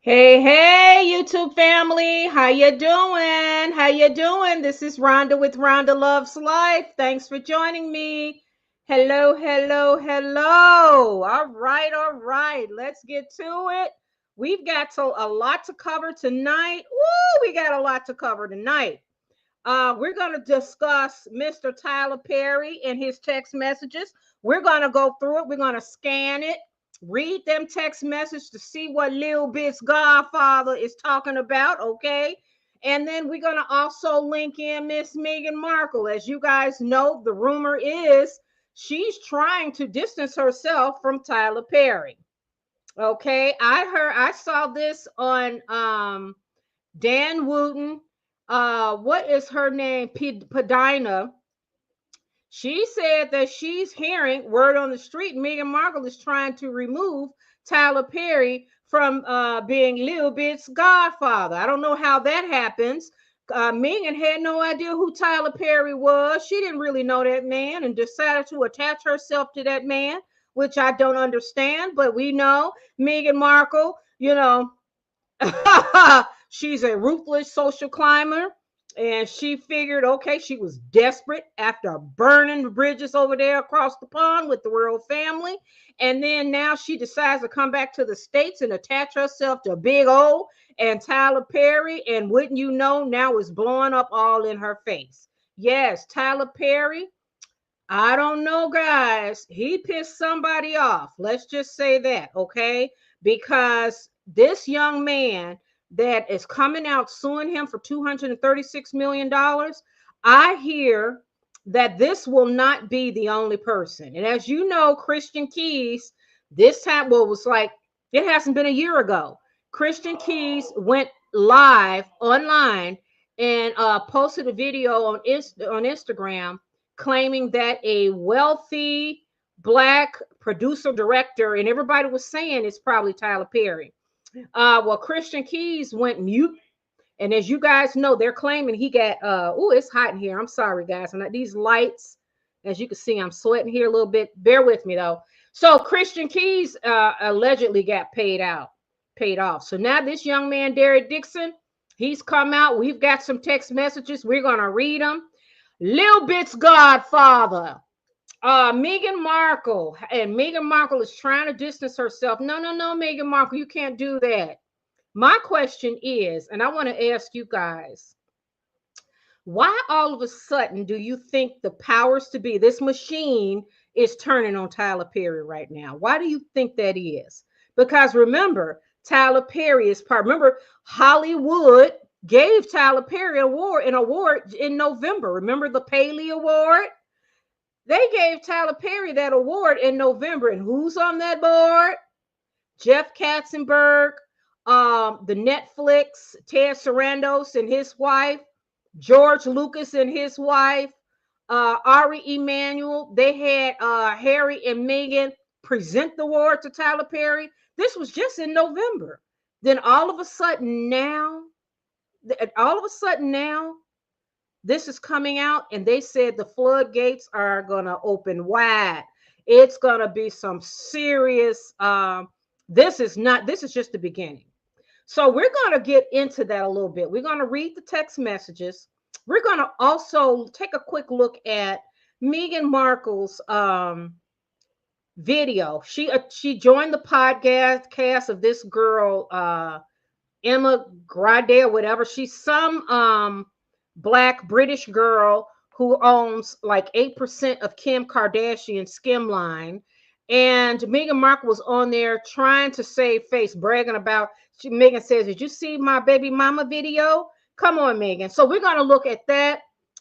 Hey, YouTube family. How you doing? How you doing? This is Rhonda with Rhonda Loves Life. Thanks for joining me. Hello. All right. Let's get to it. We've got a lot to cover tonight. Woo, we got a lot to cover tonight. We're going to discuss Mr. Tyler Perry and his text messages. We're going to go through it. We're going to scan it, read them text messages to see what Lil Bit's godfather is talking about, okay? And then we're going to also link in Miss Meghan Markle. As you guys know, the rumor is she's trying to distance herself from Tyler Perry. Okay, I saw this on Dan Wooten. What is her name? Padina. She said that she's hearing word on the street. Meghan Markle is trying to remove Tyler Perry from being Lil Bit's godfather. I don't know how that happens. Meghan had no idea who Tyler Perry was. She didn't really know that man and decided to attach herself to that man, which I don't understand. But we know Meghan Markle, she's a ruthless social climber. And she figured, okay, she was desperate after burning the bridges over there across the pond with the royal family. And then now she decides to come back to the States and attach herself to Big O and Tyler Perry. And wouldn't you know, now it's blowing up all in her face. Yes, Tyler Perry, I don't know, guys. He pissed somebody off. Let's just say that, okay? Because this young man that is coming out suing him for $236 million, I hear that this will not be the only person. And as you know, Christian Keys, this time, well, it was like, it hasn't been a year ago. Christian Keys went live online and posted a video on Instagram claiming that a wealthy black producer director, and everybody was saying it's probably Tyler Perry. Well, Christian Keys went mute. And as you guys know, they're claiming he got it's hot in here. I'm sorry, guys. And these lights, as you can see, I'm sweating here a little bit. Bear with me though. So Christian Keys allegedly got paid off. So now this young man, Derek Dixon, he's come out. We've got some text messages. We're gonna read them. Lil Bit's godfather, Meghan Markle, and Meghan Markle is trying to distance herself. No, Meghan Markle, you can't do that. My question is, and I want to ask you guys, why all of a sudden do you think the powers to be, this machine, is turning on Tyler Perry right now? Why do you think that is? Because remember, Tyler Perry is part. Remember, Hollywood gave Tyler Perry an award in November. Remember the Paley Award? They gave Tyler Perry that award in November. And who's on that board? Jeff Katzenberg, the Netflix, Ted Sarandos and his wife, George Lucas and his wife, Ari Emanuel. They had Harry and Meghan present the award to Tyler Perry. This was just in November. Then all of a sudden now, this is coming out, and they said the floodgates are going to open wide. It's going to be some serious. This is just the beginning. So we're going to get into that a little bit. We're going to read the text messages. We're going to also take a quick look at Meghan Markle's video. She joined the podcast of this girl, Emma Grade or whatever. She's some Black British girl who owns like 8% of Kim Kardashian's skim line. And Meghan Markle was on there trying to save face, bragging about. Meghan says, "Did you see my baby mama video? Come on, Meghan." So we're going to look at that.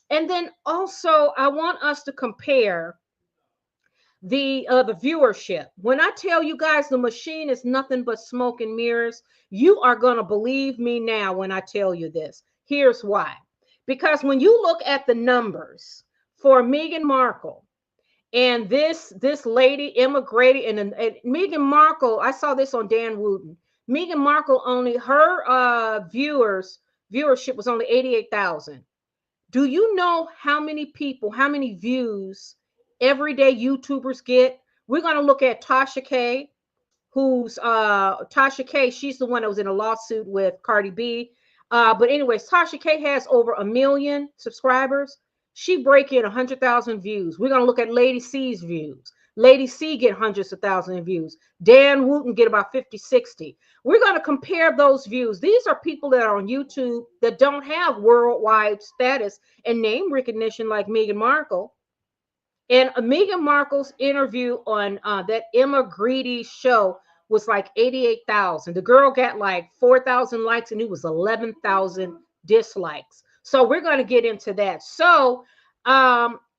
And then also, I want us to compare the viewership. When I tell you guys the machine is nothing but smoke and mirrors, you are going to believe me now when I tell you this. Here's why. Because when you look at the numbers for Meghan Markle and this lady, Emma Grady, and Meghan Markle, I saw this on Dan Wooten. Meghan Markle, only her viewership was only 88,000. Do you know how many people, how many views everyday YouTubers get? We're going to look at Tasha K, who's Tasha K. She's the one that was in a lawsuit with Cardi B. But anyways, Tasha K has over 1 million subscribers. She break in 100,000 views. We're gonna look at Lady C's views. Lady C get hundreds of thousands of views. Dan Wooten get about 50, 60. We're going to compare those views. These are people that are on YouTube that don't have worldwide status and name recognition like Meghan Markle. And Meghan Markle's interview on that Emma Greedy show was like 88,000. The girl got like 4,000 likes and it was 11,000 dislikes. So we're going to get into that. So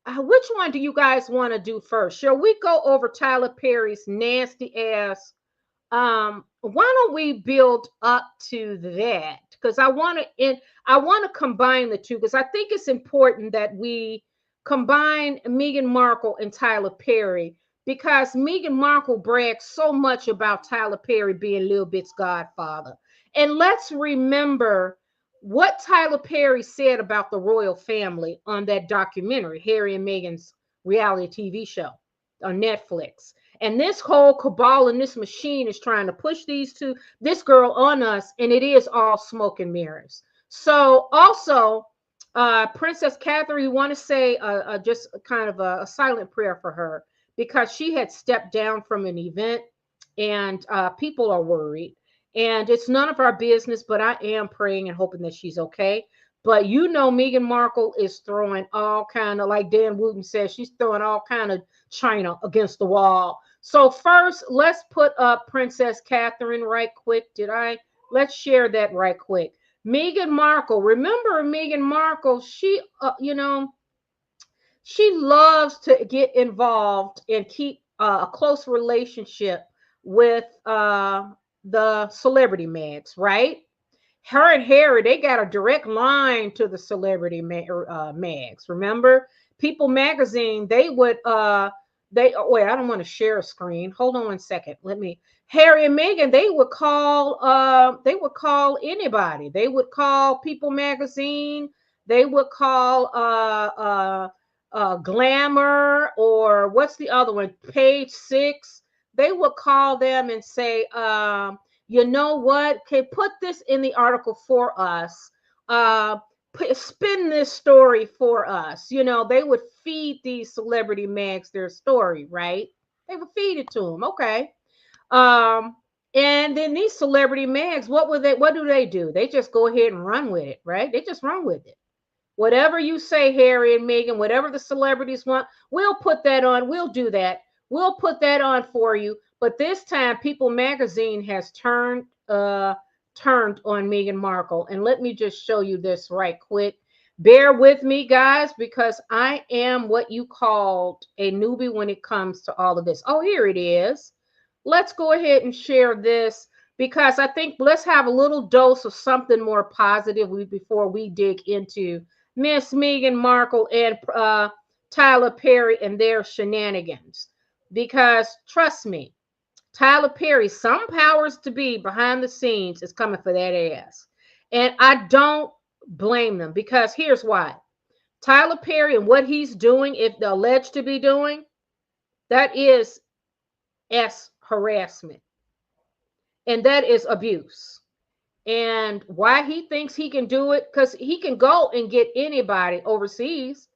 which one do you guys want to do first? Shall we go over Tyler Perry's nasty ass? Why don't we build up to that? Because I want to combine the two, because I think it's important that we combine Meghan Markle and Tyler Perry, because Meghan Markle brags so much about Tyler Perry being Lil Bit's godfather. And let's remember what Tyler Perry said about the royal family on that documentary, Harry and Meghan's reality TV show on Netflix. And this whole cabal and this machine is trying to push this girl on us, and it is all smoke and mirrors. So also, Princess Catherine, you want to say just kind of a silent prayer for her, because she had stepped down from an event, and people are worried. And it's none of our business, but I am praying and hoping that she's okay. But you know, Meghan Markle is throwing all kind of, like Dan Wooten says, she's throwing all kind of china against the wall. So first, let's put up Princess Catherine right quick. Let's share that right quick. Meghan Markle, remember Meghan Markle, she, she loves to get involved and keep a close relationship with the celebrity mags, right? Her and Harry, they got a direct line to the celebrity mags. Remember, People Magazine, they would wait, I don't want to share a screen. Hold on one second. Harry and Meghan, they would call anybody. They would call People Magazine, they would call Glamour, or what's the other one? Page 6. They would call them and say, you know what? Okay, put this in the article for us. Spin this story for us. You know, they would feed these celebrity mags their story, right? They would feed it to them. Okay. And then these celebrity mags, what do they do? They just go ahead and run with it, right? They just run with it. Whatever you say, Harry and Meghan, whatever the celebrities want, we'll put that on. We'll do that. We'll put that on for you. But this time, People Magazine has turned on Meghan Markle. And let me just show you this right quick. Bear with me, guys, because I am what you called a newbie when it comes to all of this. Oh, here it is. Let's go ahead and share this, because I think let's have a little dose of something more positive before we dig into Miss Meghan Markle and Tyler Perry and their shenanigans. Because trust me, Tyler Perry, some powers to be behind the scenes, is coming for that ass. And I don't blame them, because here's why. Tyler Perry and what he's doing, if they're alleged to be doing, that is harassment. And that is abuse. And why he thinks he can do it, because he can go and get anybody overseas.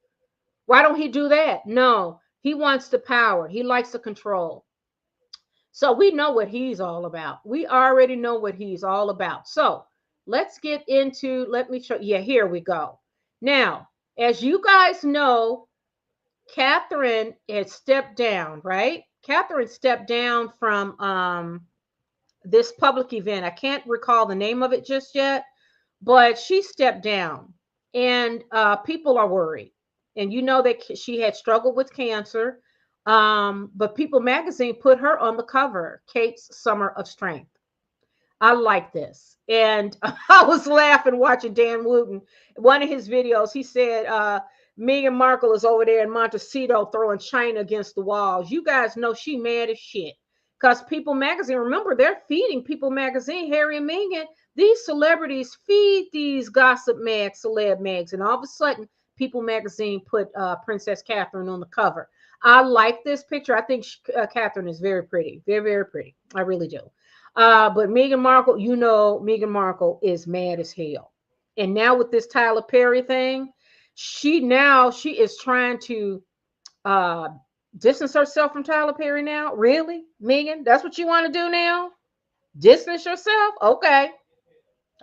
Why don't he do that? No, he wants the power. He likes the control. So we know what he's all about. We already know what he's all about. So let's get into, let me show. Yeah, here we go. Now, as you guys know, Catherine had stepped down, right? Catherine stepped down from this public event. I can't recall the name of it just yet, but she stepped down, and people are worried. And you know that she had struggled with cancer, but People Magazine put her on the cover, Kate's Summer of Strength. I like this. And I was laughing watching Dan Wooten. One of his videos, he said, Meghan Markle is over there in Montecito throwing china against the walls. You guys know she mad as shit. Because People Magazine, remember, they're feeding People Magazine, Harry and Meghan. These celebrities feed these gossip mags, celeb mags. And all of a sudden, People Magazine put Princess Catherine on the cover. I like this picture. I think Catherine is very pretty, very, very pretty. I really do. But Meghan Markle, you know, Meghan Markle is mad as hell. And now with this Tyler Perry thing, she is trying to uh distance herself from Tyler Perry now. Really, Megan? That's what you want to do now? Distance yourself? Okay.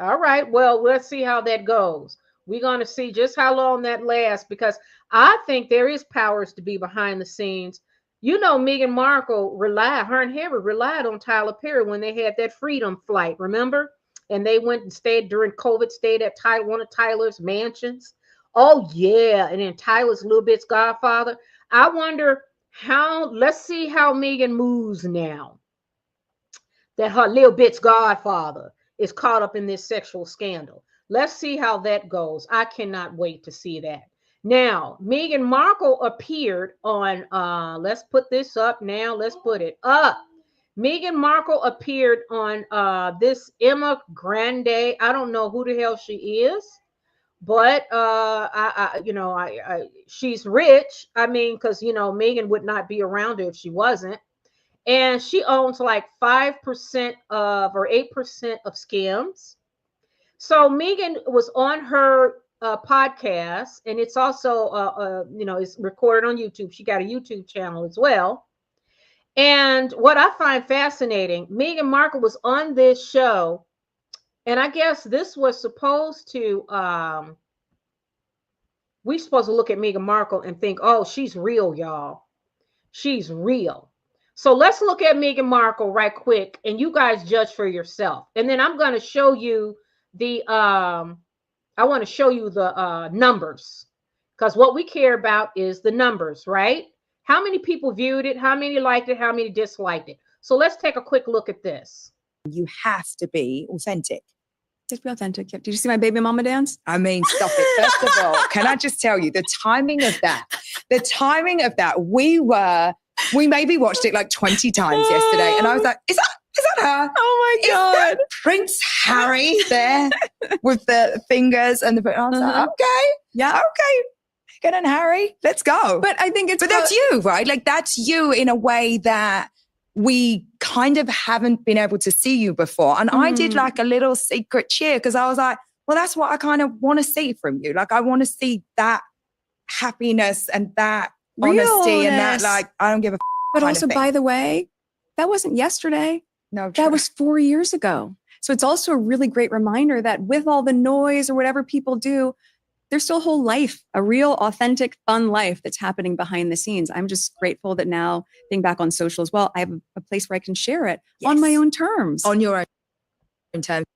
All right. Well, let's see how that goes. We're going to see just how long that lasts, because I think there is powers to be behind the scenes. You know, Meghan Markle her and Harry relied on Tyler Perry when they had that freedom flight, remember? And they went and stayed during COVID, stayed at one of Tyler's mansions. Oh, yeah. And then Tyler's little bit's godfather. I wonder let's see how Meghan moves now that her little bit's godfather is caught up in this sexual scandal. Let's see how that goes. I cannot wait to see that. Now, Meghan Markle appeared on, let's put this up now. Let's put it up. Meghan Markle appeared on this Emma Grande. I don't know who the hell she is, but she's rich. I mean, because, Meghan would not be around her if she wasn't. And she owns like 5% of or 8% of Skims. So Meghan was on her podcast, and it's also, it's recorded on YouTube. She got a YouTube channel as well. And what I find fascinating, Meghan Markle was on this show, and I guess this was supposed to, we're supposed to look at Meghan Markle and think, oh, she's real, y'all. She's real. So let's look at Meghan Markle right quick, and you guys judge for yourself. And then I'm going to show you the, I want to show you the numbers, because what we care about is the numbers, right? How many people viewed it? How many liked it? How many disliked it? So let's take a quick look at this. You have to be authentic. Just be authentic. Did you see my baby mama dance? I mean, stop it. First of all, can I just tell you the timing of that? We maybe watched it like 20 times yesterday, and I was like, is that her? Oh my God. Is that Prince Harry there with the fingers and the, I was like, okay. Yeah. Okay. Meghan and Harry, let's go. But I think that's you, right? Like that's you in a way that we kind of haven't been able to see you before. And I did like a little secret cheer, because I was like, well, that's what I kind of want to see from you. Like I want to see that happiness and that honesty and that, like, I don't give a But also, by the way, that wasn't yesterday. No, that was 4 years ago. So it's also a really great reminder that with all the noise or whatever people do, there's still a whole life, a real, authentic, fun life that's happening behind the scenes. I'm just grateful that now, being back on social as well, I have a place where I can share it on my own terms. On your own terms.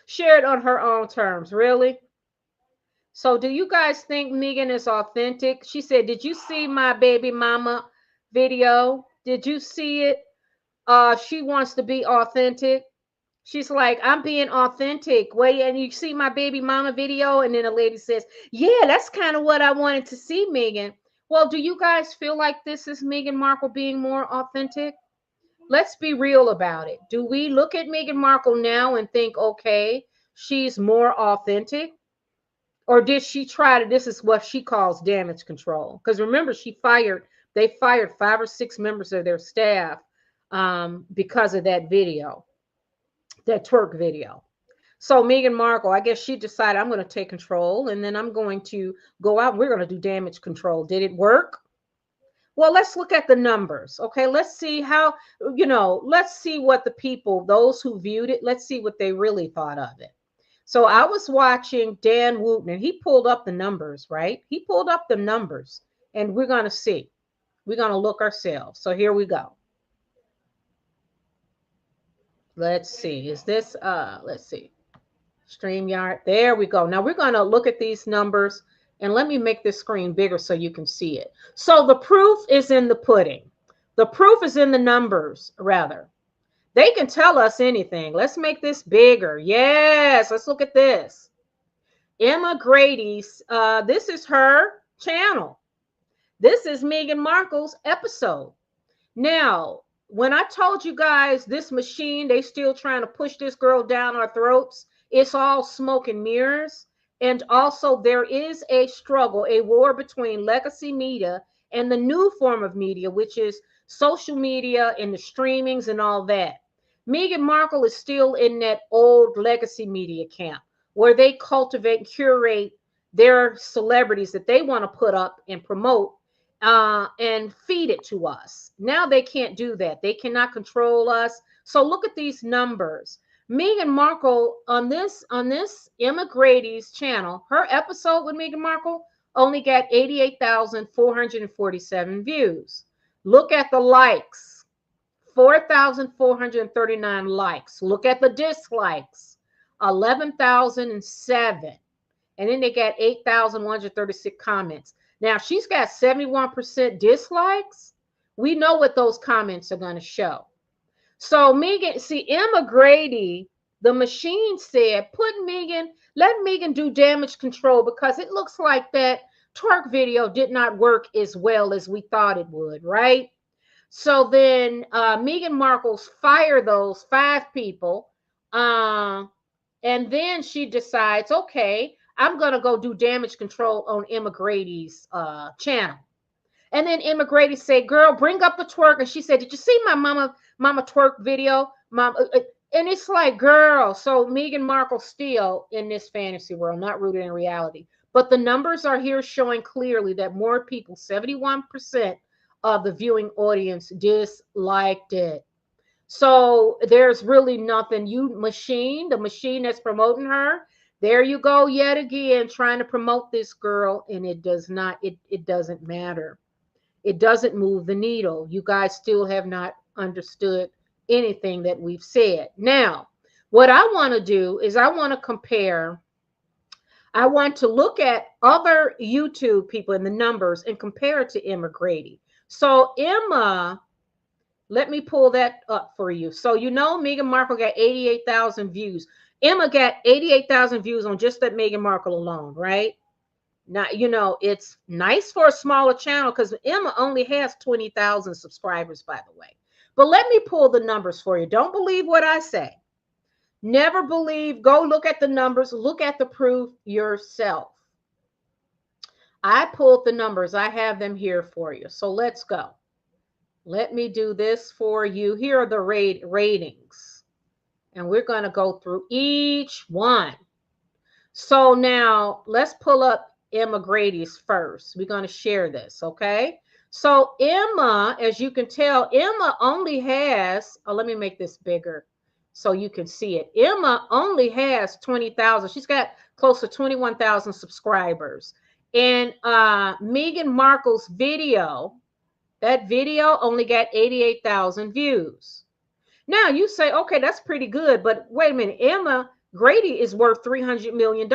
Share it on her own terms, really? So do you guys think Meghan is authentic? She said, did you see my baby mama video? Did you see it? She wants to be authentic. She's like, I'm being authentic. Wait, and you see my baby mama video? And then a lady says, yeah, that's kind of what I wanted to see, Meghan. Well, do you guys feel like this is Meghan Markle being more authentic? Let's be real about it. Do we look at Meghan Markle now and think, okay, she's more authentic? Or did she try to, this is what she calls damage control. Because remember, they fired 5 or 6 members of their staff because of that video, that twerk video. So Meghan Markle, I guess she decided, I'm going to take control, and then I'm going to go out. We're going to do damage control. Did it work? Well, let's look at the numbers. Okay, let's see how, let's see what the people, those who viewed it, let's see what they really thought of it. So I was watching Dan Wooten, and he pulled up the numbers, right? He pulled up the numbers, and we're going to see. We're going to look ourselves. So here we go. Let's see. Is this, let's see. StreamYard. There we go. Now we're going to look at these numbers, and let me make this screen bigger so you can see it. So the proof is in the pudding. The proof is in the numbers, rather. They can tell us anything. Let's make this bigger. Yes, let's look at this. Emma Grady's, this is her channel. This is Meghan Markle's episode. Now, when I told you guys this machine, they still trying to push this girl down our throats, it's all smoke and mirrors. And also there is a struggle, a war between legacy media and the new form of media, which is social media and the streamings and all that. Meghan Markle is still in that old legacy media camp where they cultivate and curate their celebrities that they want to put up and promote and feed it to us. Now they can't do that. They cannot control us. So look at these numbers. Meghan Markle on this Emma Grady's channel, her episode with Meghan Markle only got 88,447 views. Look at the likes, 4,439 likes. Look at the dislikes, 11,007. And then they got 8,136 comments. Now, if she's got 71% dislikes, we know what those comments are going to show. So Meghan, see, Emma Grady, the machine said, let Meghan do damage control because it looks like that twerk video did not work as well as we thought it would, right? So then Meghan Markle's fired those 5 people. And then she decides, okay, I'm going to go do damage control on Emma Grady's channel. And then Emma Grady said, girl, bring up the twerk. And she said, did you see my mama twerk video? And it's like, girl, so Meghan Markle still in this fantasy world, not rooted in reality. But the numbers are here showing clearly that more people, 71% of the viewing audience disliked it. So there's really nothing. The machine that's promoting her, there you go yet again, trying to promote this girl, and it does not, it doesn't matter. It doesn't move the needle. You guys still have not understood anything that we've said. Now, what I want to do is I want to compare. I want to look at other YouTube people in the numbers and compare it to Emma Grady. So Emma, let me pull that up for you. So you know Meghan Markle got 88,000 views. Emma got 88,000 views on just that Meghan Markle alone, right? Now, you know, it's nice for a smaller channel because Emma only has 20,000 subscribers, by the way. But let me pull the numbers for you. Don't believe what I say. Never believe. Go look at the numbers. Look at the proof yourself. I pulled the numbers. I have them here for you. So let's go. Let me do this for you. Here are the ratings. And we're going to go through each one. So now let's pull up Emma Grady's first. We're going to share this, okay? So Emma, as you can tell, Emma only has, let me make this bigger so you can see it. Emma only has 20,000. She's got close to 21,000 subscribers. And Meghan Markle's video, that video only got 88,000 views. Now you say, okay, that's pretty good. But wait a minute, Emma Grady is worth $300 million,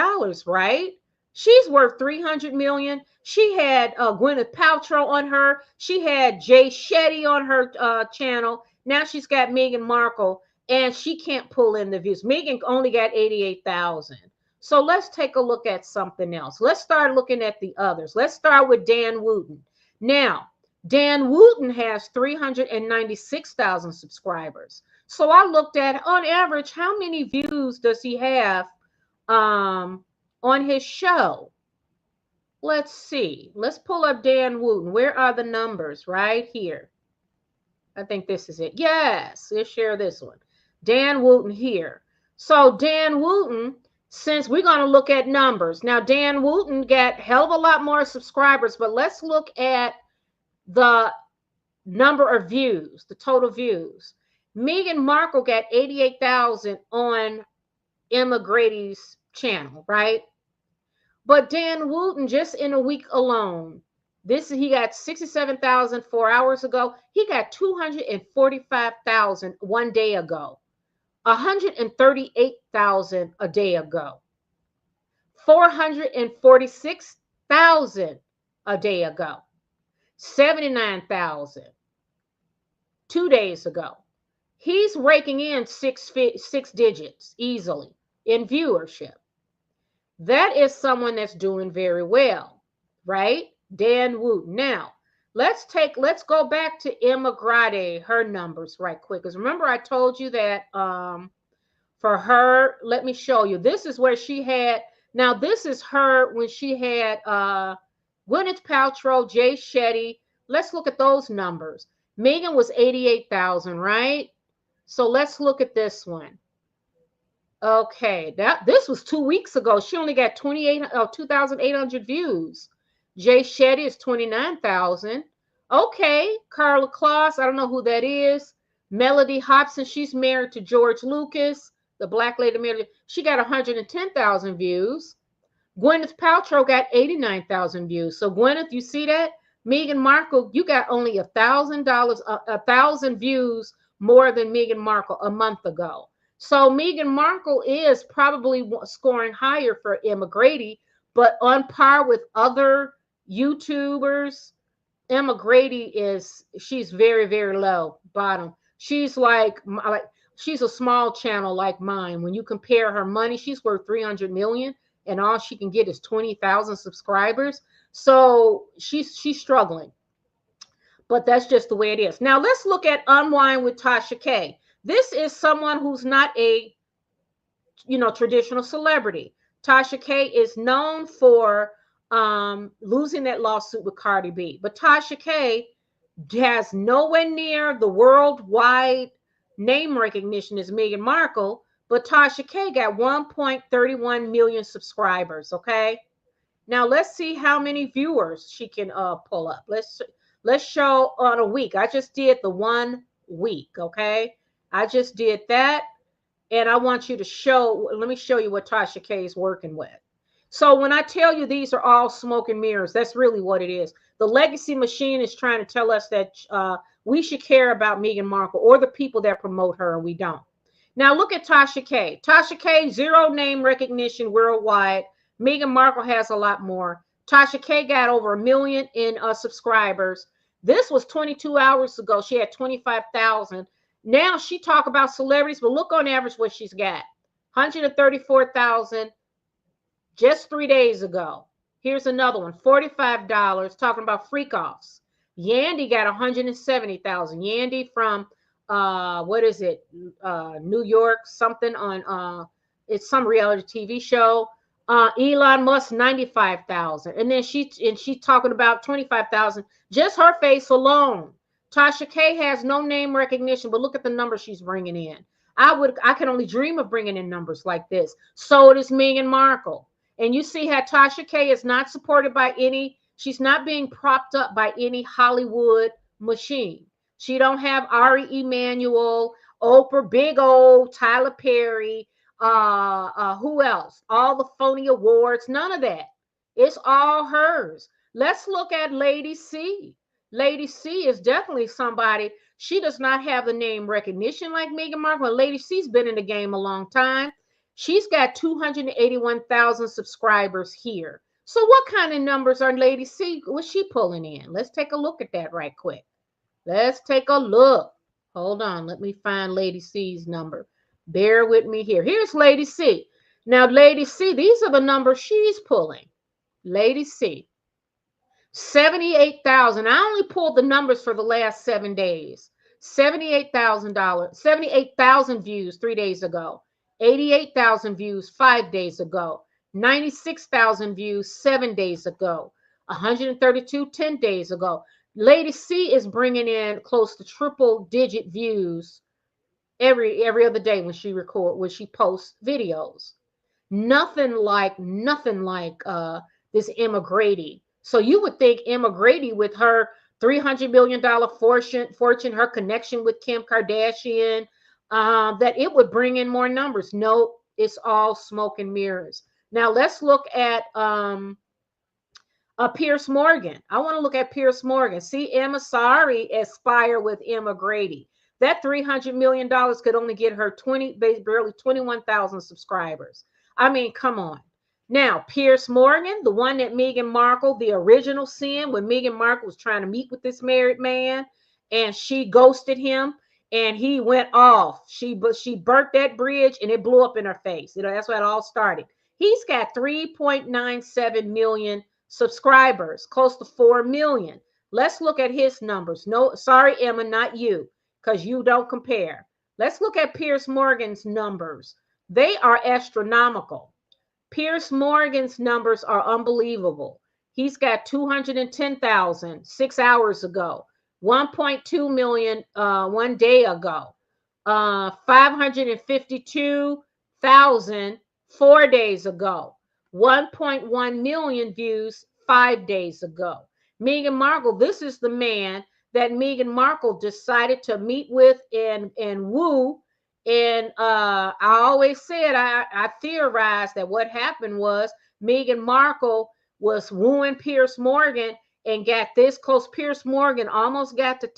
right? She's worth $300 million. She had Gwyneth Paltrow on her. She had Jay Shetty on her channel. Now she's got Meghan Markle, and she can't pull in the views. Meghan only got 88,000. So let's take a look at something else. Let's start looking at the others. Let's start with Dan Wooten. Now, Dan Wooten has 396,000 subscribers. So I looked at, on average, how many views does he have on his show? Let's see. Let's pull up Dan Wooten. Where are the numbers? Right here. I think this is it. Yes, let's share this one. Dan Wooten here. So Dan Wooten, since we're going to look at numbers. Now, Dan Wooten got a hell of a lot more subscribers, but let's look at the number of views, the total views. Meghan Markle got 88,000 on Emma Grady's channel, right? But Dan Wooten, just in a week alone, he got 67,000 4 hours ago. He got 245,000 1 day ago, 138,000 a day ago, 446,000 a day ago, 79,000 2 days ago. He's raking in six digits easily in viewership. That is someone that's doing very well, right? Dan Wooten. Now, let's go back to Emma Grady, her numbers right quick. Because remember, I told you that for her, let me show you. This is where she had, now this is her when she had Gwyneth Paltrow, Jay Shetty, Let's look at those numbers. Meghan was 88,000, right? So let's look at this one. Okay, this was 2 weeks ago. She only got 2,800 views. Jay Shetty is 29,000. Okay, Carla Kloss, I don't know who that is. Melody Hobson, she's married to George Lucas, the black lady married. She got 110,000 views. Gwyneth Paltrow got 89,000 views. So Gwyneth, you see that? Meghan Markle, you got only $1,000 views more than Meghan Markle a month ago. So Meghan Markle is probably scoring higher for Emma Grady, but on par with other YouTubers, Emma Grady she's very, very low, bottom. She's like she's a small channel like mine. When you compare her money, she's worth 300 million and all she can get is 20,000 subscribers. So she's struggling. But that's just the way it is. Now let's look at Unwind with Tasha K. This is someone who's not a traditional celebrity. Tasha K is known for losing that lawsuit with Cardi B. But Tasha K has nowhere near the worldwide name recognition as Meghan Markle, but Tasha K got 1.31 million subscribers, okay? Now let's see how many viewers she can pull up. Let's show on a week. I just did the 1 week, okay? I just did that, and I want you to let me show you what Tasha K is working with. So when I tell you these are all smoke and mirrors, that's really what it is. The legacy machine is trying to tell us that we should care about Meghan Markle or the people that promote her, and we don't. Now look at Tasha K. Tasha K, 0 name recognition worldwide. Meghan Markle has a lot more. Tasha K got over 1 million in subscribers. This was 22 hours ago. She had 25,000. Now she talk about celebrities, but look on average what she's got. 134,000 just 3 days ago. Here's another one, $45, talking about freak offs. Yandy got 170,000. Yandy from what is it? New York, something on it's some reality TV show. Elon Musk 95,000. And then she's talking about 25,000. Just her face alone. Tasha K has no name recognition, but look at the numbers she's bringing in. I can only dream of bringing in numbers like this. So does Meghan Markle. And you see how Tasha K is not supported by she's not being propped up by any Hollywood machine. She don't have Ari Emanuel, Oprah, Big O, Tyler Perry, who else? All the Phony awards, none of that. It's all hers. Let's look at Lady C. Lady C is definitely somebody. She does not have the name recognition like Meghan Markle. Lady C's been in the game a long time. She's got 281,000 subscribers here. So what kind of numbers are Lady C? What's she pulling in? Let's take a look at that right quick. Let's take a look. Hold on. Let me find Lady C's number. Bear with me here. Here's Lady C. Now, Lady C, these are the numbers she's pulling. Lady C. 78,000. I only pulled the numbers for the last 7 days. $78,000 views 3 days ago. 88,000 views 5 days ago. 96,000 views 7 days ago. 132 10 days ago. Lady C is bringing in close to triple-digit views every other day when she posts videos. Nothing like this Emma Grady. So you would think Emma Grady, with her $300 million fortune, her connection with Kim Kardashian, that it would bring in more numbers. No, it's all smoke and mirrors. Now let's look at Piers Morgan. I want to look at Piers Morgan. See, Emma Sari aspire with Emma Grady. That $300 million could only get her barely 21,000 subscribers. I mean, come on. Now, Piers Morgan, the one that Meghan Markle, the original sin, when Meghan Markle was trying to meet with this married man and she ghosted him and he went off. She burnt that bridge and it blew up in her face. That's where it all started. He's got 3.97 million subscribers, close to 4 million. Let's look at his numbers. No, sorry, Emma, not you, because you don't compare. Let's look at Piers Morgan's numbers. They are astronomical. Piers Morgan's numbers are unbelievable. He's got 210,000 6 hours ago, 1.2 million 1 day ago, 552,000 4 days ago, 1.1 million views 5 days ago. Meghan Markle, this is the man that Meghan Markle decided to meet with and woo. And I always said, I theorized that what happened was Meghan Markle was wooing Piers Morgan and got this close. Piers Morgan almost got to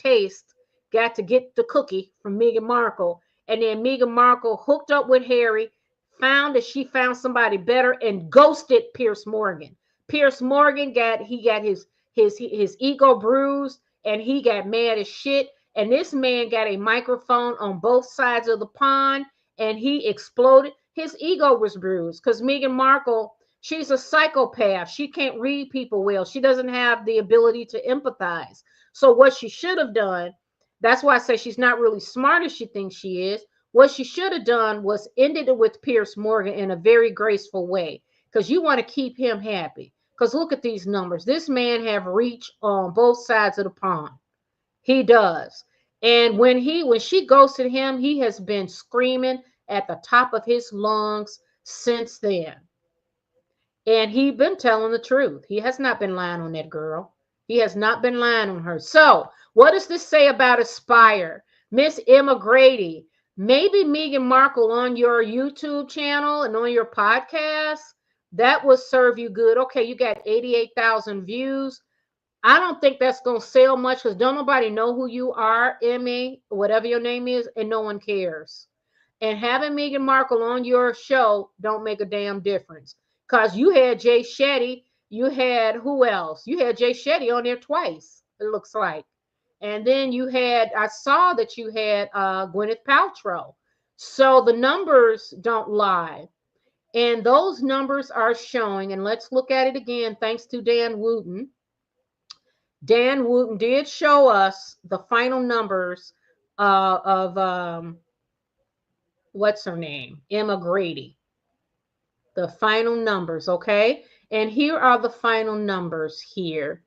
get the cookie from Meghan Markle. And then Meghan Markle hooked up with Harry, found that she found somebody better, and ghosted Piers Morgan. Piers Morgan got his ego bruised, and he got mad as shit. And this man got a microphone on both sides of the pond, and he exploded. His ego was bruised because Meghan Markle, she's a psychopath. She can't read people well. She doesn't have the ability to empathize. So what she should have done, that's why I say she's not really smart as she thinks she is. What she should have done was ended it with Piers Morgan in a very graceful way, because you want to keep him happy. Because look at these numbers. This man have reach on both sides of the pond. He does. And when she ghosted him, he has been screaming at the top of his lungs since then. And he been telling the truth. He has not been lying on that girl. He has not been lying on her. So what does this say about Aspire? Miss Emma Grady, maybe Meghan Markle on your YouTube channel and on your podcast, that will serve you good. Okay, you got 88,000 views. I don't think that's going to sell much because don't nobody know who you are, Emmy, whatever your name is, and no one cares. And having Meghan Markle on your show don't make a damn difference, because you had Jay Shetty. You had who else? You had Jay Shetty on there twice, it looks like. And then you had, I saw that you had Gwyneth Paltrow. So the numbers don't lie. And those numbers are showing, and let's look at it again, thanks to Dan Wooten. Dan Wooten did show us the final numbers of what's her name? Emma Grady. The final numbers, okay? And here are the final numbers here.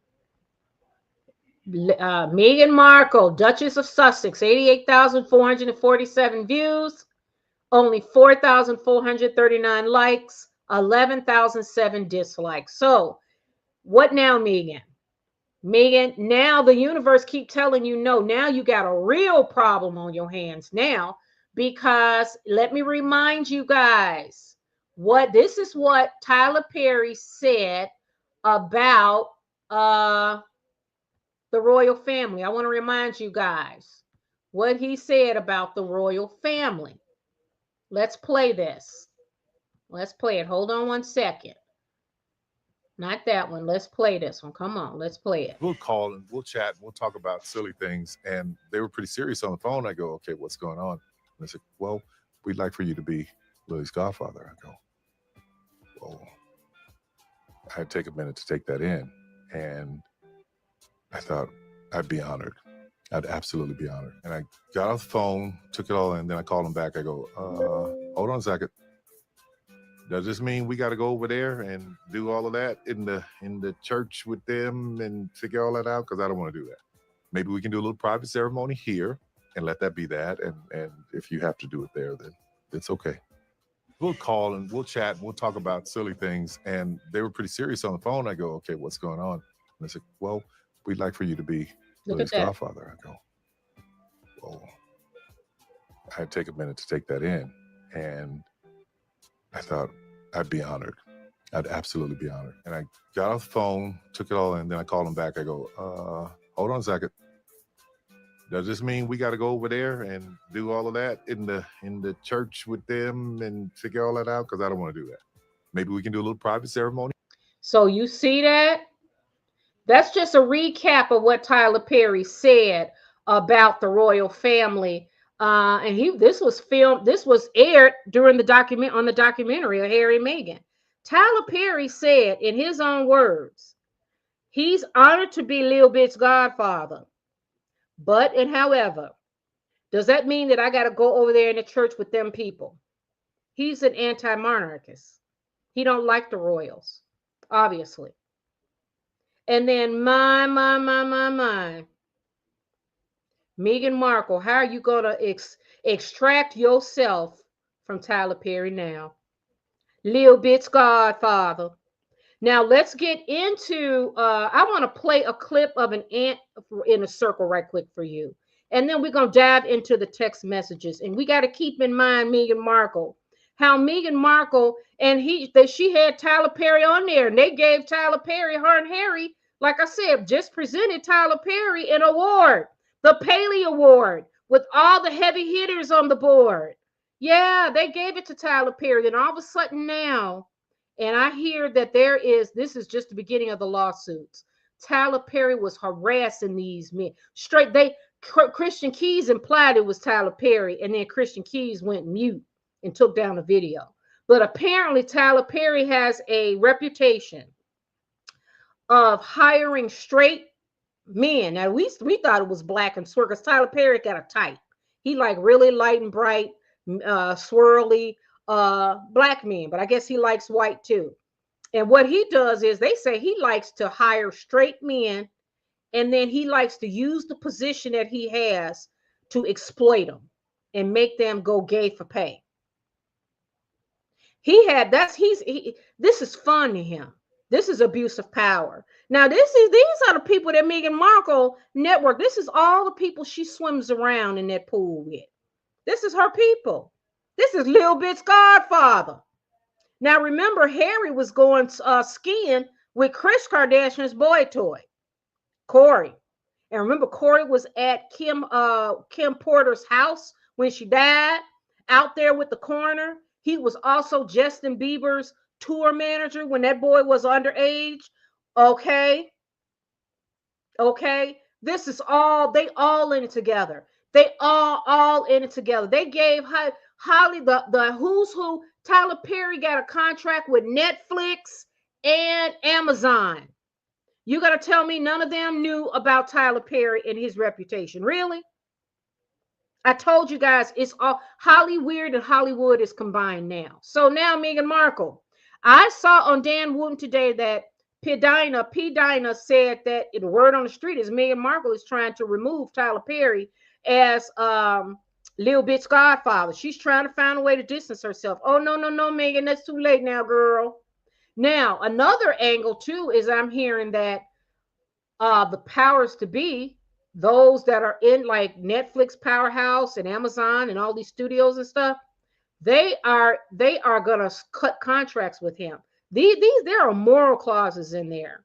Meghan Markle, Duchess of Sussex, 88,447 views, only 4,439 likes, 11,007 dislikes. So what now, Meghan? Meghan, now the universe keep telling you no. Now you got a real problem on your hands now, because let me remind you guys, this is what Tyler Perry said about the royal family. I want to remind you guys what he said about the royal family. Let's play this. Let's play it. Hold on one second. Not that one. Let's play this one. Come on, let's play it. We'll call and we'll chat and we'll talk about silly things. And they were pretty serious on the phone. I go, okay, what's going on? And they said, well, we'd like for you to be Lily's godfather. I go, well, I had to take a minute to take that in. And I thought I'd be honored. I'd absolutely be honored. And I got off the phone, took it all in, then I called him back. I go, hold on a second. Does this mean we got to go over there and do all of that in the church with them and figure all that out? Because I don't want to do that. Maybe we can do a little private ceremony here and let that be that. And if you have to do it there, then it's okay. We'll call and we'll chat and we'll talk about silly things. And they were pretty serious on the phone. I go, okay, what's going on? And they said, well, we'd like for you to be Lily's godfather. I go, well, I had to take a minute to take that in. And I thought I'd be honored. I'd absolutely be honored. And I got off the phone, took it all in, then I called him back. I go, hold on a second. Does this mean we got to go over there and do all of that in the church with them and figure all that out? Because I don't want to do that. Maybe we can do a little private ceremony. So you see that? That's just a recap of what Tyler Perry said about the royal family. And this was aired during the documentary of Harry and Meghan. Tyler Perry said in his own words, he's honored to be Lil Bit's godfather. But and however, does that mean that I got to go over there in the church with them people? He's an anti-monarchist. He don't like the royals, obviously. And then my. Meghan Markle, how are you going to extract yourself from Tyler Perry now? Lil Bit's godfather. Now let's get into, I want to play a clip of an ant in a circle right quick for you. And then we're going to dive into the text messages. And we got to keep in mind Meghan Markle. How Meghan Markle and she had Tyler Perry on there. And they gave Tyler Perry, her and Harry, like I said, just presented Tyler Perry an award. The Paley Award with all the heavy hitters on the board. Yeah, they gave it to Tyler Perry. And all of a sudden now, and I hear that this is just the beginning of the lawsuits. Tyler Perry was harassing these men. Christian Keys implied it was Tyler Perry, and then Christian Keys went mute and took down the video. But apparently Tyler Perry has a reputation of hiring straight men. Now we thought it was black and Twerk, because Tyler Perry got a type. He like really light and bright, swirly black men, but I guess he likes white too. And what he does is, they say he likes to hire straight men, and then he likes to use the position that he has to exploit them and make them go gay for pay. This is fun to him. This is abuse of power. Now, these are the people that Meghan Markle network. This is all the people she swims around in that pool with. This is her people. This is Lil Bit's godfather. Now, remember, Harry was going skiing with Kris Kardashian's boy toy, Corey. And remember, Corey was at Kim Porter's house when she died, out there with the coroner. He was also Justin Bieber's tour manager when that boy was underage. Okay. This is all, they all in it together. They all in it together. They gave Holly the who's who. Tyler Perry got a contract with Netflix and Amazon. You got to tell me none of them knew about Tyler Perry and his reputation. Really? I told you guys, it's all Hollyweird and Hollywood is combined now. So now Meghan Markle. I saw on Dan Wooten today that P. Dinah said that the word on the street is Meghan Markle is trying to remove Tyler Perry as Lil Bit's godfather. She's trying to find a way to distance herself. Oh, no, Meghan, that's too late now, girl. Now, another angle, too, is I'm hearing that the powers to be, those that are in like Netflix Powerhouse and Amazon and all these studios and stuff, they are going to cut contracts with him. There are moral clauses in there.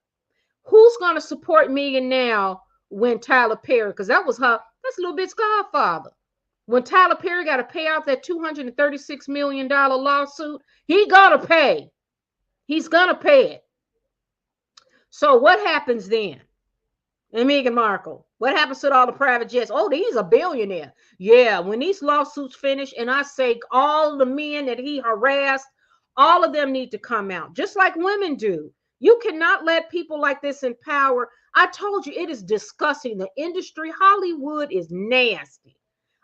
Who's going to support Meghan now when Tyler Perry, because that's Lil Bit's godfather. When Tyler Perry got to pay out that $236 million lawsuit, he's going to pay. He's going to pay it. So what happens then? And Meghan Markle, what happens to all the private jets? Oh, he's a billionaire. Yeah, when these lawsuits finish, and I say all the men that he harassed, all of them need to come out, just like women do. You cannot let people like this in power. I told you, it is disgusting. The industry, Hollywood is nasty.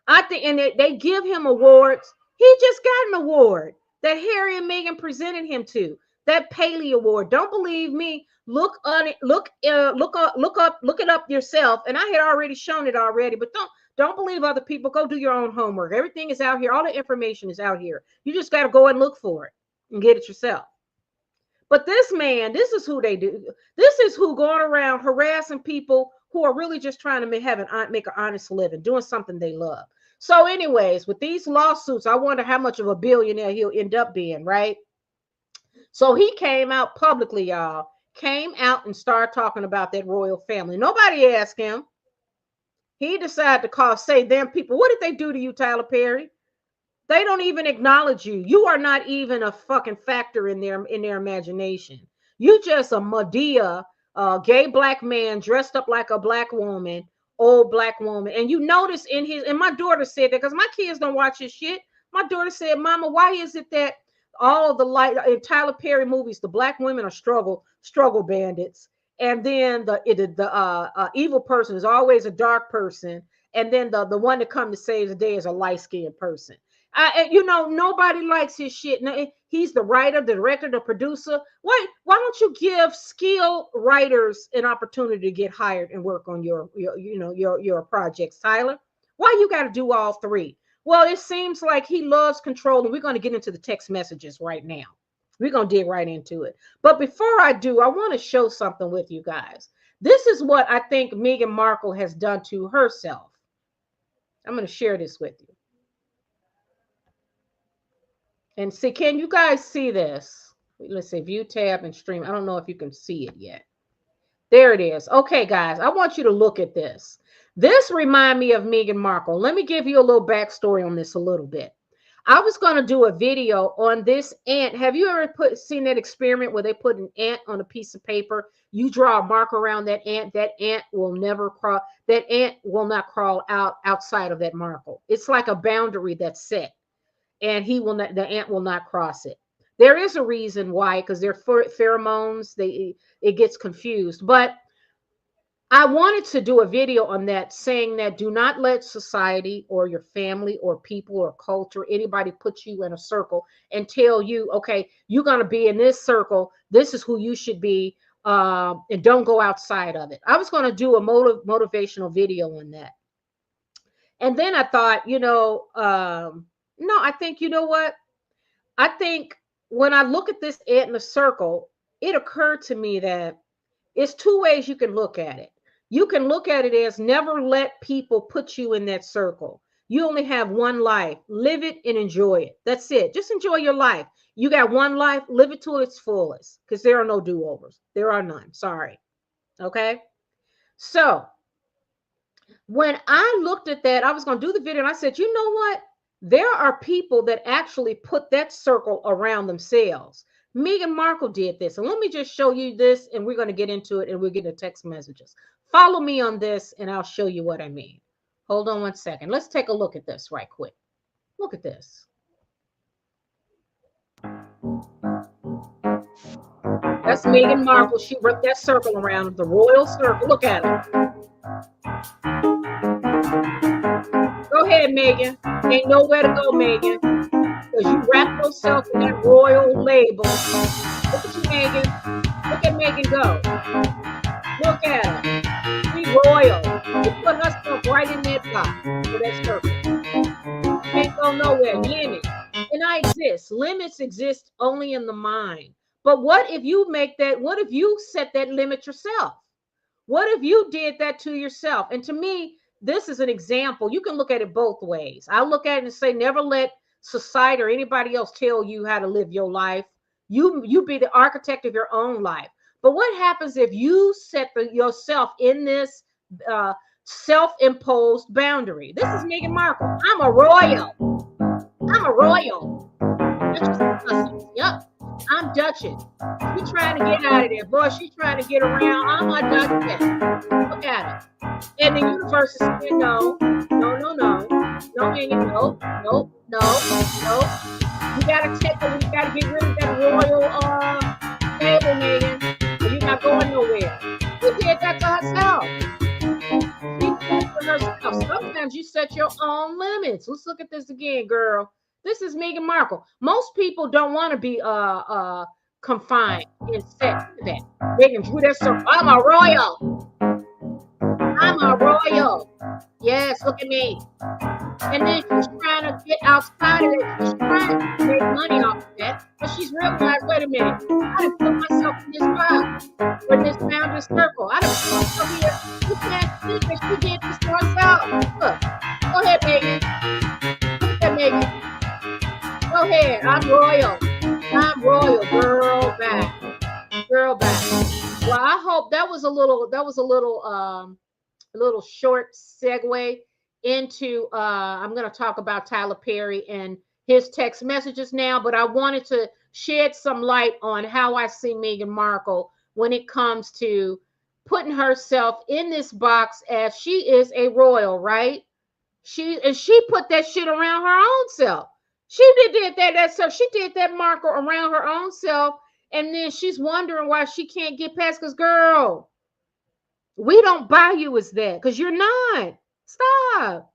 I think, and they give him awards. He just got an award that Harry and Meghan presented him to, that Paley Award. Don't believe me? Look on it. Look it up yourself. And I had already shown it already, but don't believe other people. Go do your own homework. Everything is out here. All the information is out here. You just got to go and look for it and get it yourself. But this man, this is who they do. This is who going around harassing people who are really just trying to make an honest living, doing something they love. So anyways, with these lawsuits, I wonder how much of a billionaire he'll end up being, right? So he came out publicly, y'all, came out and started talking about that royal family. Nobody asked him. He decided to say them people, what did they do to you, Tyler Perry? They don't even acknowledge you. You are not even a fucking factor in their imagination. You just a Medea, gay black man dressed up like a black woman, old black woman. And you notice and my daughter said that, because my kids don't watch his shit. My daughter said, Mama, why is it that all of the in Tyler Perry movies, the black women are struggle bandits, and then the evil person is always a dark person, and then the one that comes to save the day is a light-skinned person. You know, nobody likes his shit. No, he's the writer, the director, the producer. Why don't you give skilled writers an opportunity to get hired and work on your projects, Tyler? Why you got to do all three? Well, it seems like he loves control, and we're going to get into the text messages right now. We're going to dig right into it. But before I do, I want to show something with you guys. This is what I think Meghan Markle has done to herself. I'm going to share this with you. And see, can you guys see this? Let's say view tab and stream. I don't know if you can see it yet. There it is. Okay, guys, I want you to look at this. This reminds me of Meghan Markle. Let me give you a little backstory on this a little bit. I was going to do a video on this ant. Have you ever seen that experiment where they put an ant on a piece of paper? You draw a mark around that ant. That ant will never crawl. That ant will not crawl outside of that marker. It's like a boundary that's set, and the ant will not cross it. There is a reason why, because they're pheromones. It gets confused. But I wanted to do a video on that, saying that do not let society or your family or people or culture, anybody put you in a circle and tell you, okay, you're going to be in this circle. This is who you should be. And don't go outside of it. I was going to do a motivational video on that. And then I thought, no, I think, you know what? I think when I look at this ant in a circle, it occurred to me that it's two ways you can look at it. You can look at it as never let people put you in that circle. You only have one life. Live it and enjoy it. That's it. Just enjoy your life. You got one life. Live it to its fullest, because there are no do-overs. There are none. Sorry. Okay? So when I looked at that, I was going to do the video, and I said, you know what? There are people that actually put that circle around themselves. Meghan Markle did this. And let me just show you this, and we're going to get into it, and we'll get into text messages. Follow me on this, and I'll show you what I mean. Hold on one second. Let's take a look at this right quick. Look at this. That's Meghan Markle. She wrote that circle around the royal circle. Look at it. Go ahead, Meghan. Ain't nowhere to go, Meghan, because you wrap yourself in that royal label. Look at you, Meghan. Look at Meghan go. Look at her. She's royal. She put herself right in that box for that circle. Can't go nowhere. Limits. And I exist. Limits exist only in the mind. But what if you what if you set that limit yourself? What if you did that to yourself? And to me, this is an example. You can look at it both ways. I look at it and say, never let society or anybody else tell you how to live your life. You be the architect of your own life. But what happens if you set yourself in this self-imposed boundary? This is Meghan Markle. I'm a royal. I'm a royal. Yep. I'm Duchess. She's trying to get out of there. Boy, she's trying to get around. I'm a Duchess. Look at her. And the universe is saying, no. No, Meghan, no. You gotta get rid of that royal table, Meghan. You're not going nowhere. She did that to herself. She did it for herself. Sometimes you set your own limits. Let's look at this again, girl. This is Meghan Markle. Most people don't want to be confined and set to that. Meghan drew that circle. I'm a royal. I'm a royal. Yes, look at me. And then she's trying to get outside of it. She's trying to make money off of that. But she's realized, wait a minute, I done put myself in this box, in this boundary circle. I done put myself here. You can't see that she did this to herself. Look, go ahead, Meghan. Look at Meghan. Go ahead. I'm royal. I'm royal. Girl back. Girl back. Well, I hope that was a little short segue into I'm going to talk about Tyler Perry and his text messages now, but I wanted to shed some light on how I see Meghan Markle when it comes to putting herself in this box as she is a royal, right? She put that shit around her own self. She did that. She did that marker around her own self, and then she's wondering why she can't get past. Because, girl, we don't buy you as that, because you're not. Stop.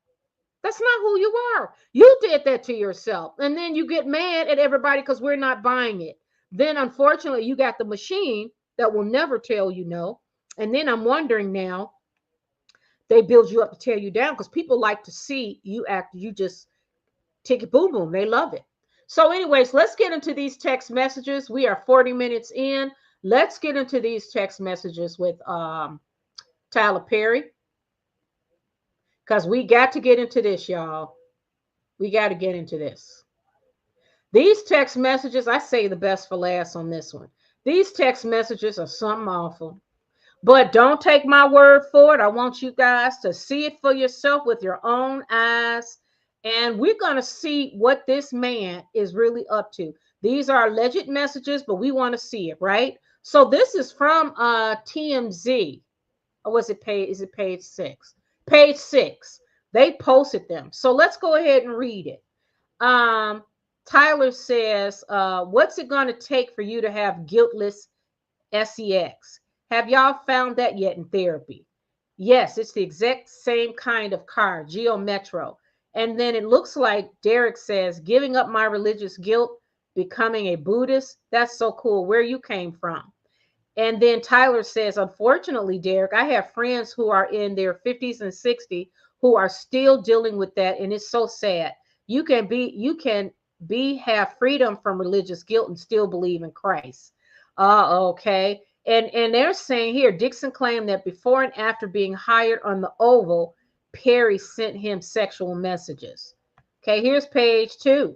That's not who you are. You did that to yourself. And then you get mad at everybody because we're not buying it. Then, unfortunately, you got the machine that will never tell you no. And then I'm wondering now, they build you up to tear you down because people like to see you act, you just tick it, boom, boom. They love it. So anyways, let's get into these text messages. We are 40 minutes in. Let's get into these text messages with Tyler Perry, because we got to get into this, y'all. We got to get into this. These text messages, I say the best for last on this one. These text messages are something awful. But don't take my word for it. I want you guys to see it for yourself with your own eyes. And we're going to see what this man is really up to. These are alleged messages, but we want to see it, right? So this is from TMZ. Or was it page? Is it page 6? Page 6. They posted them. So let's go ahead and read it. Tyler says, what's it going to take for you to have guiltless sex? Have y'all found that yet in therapy? Yes, it's the exact same kind of car, Geo Metro. And then it looks like Derek says, giving up my religious guilt, becoming a Buddhist. That's so cool. Where you came from. And then Tyler says, unfortunately, Derek, I have friends who are in their 50s and 60s who are still dealing with that. And it's so sad. You can have freedom from religious guilt and still believe in Christ. Okay. And they're saying here, Dixon claimed that before and after being hired on the Oval, Perry sent him sexual messages. Okay, here's page 2.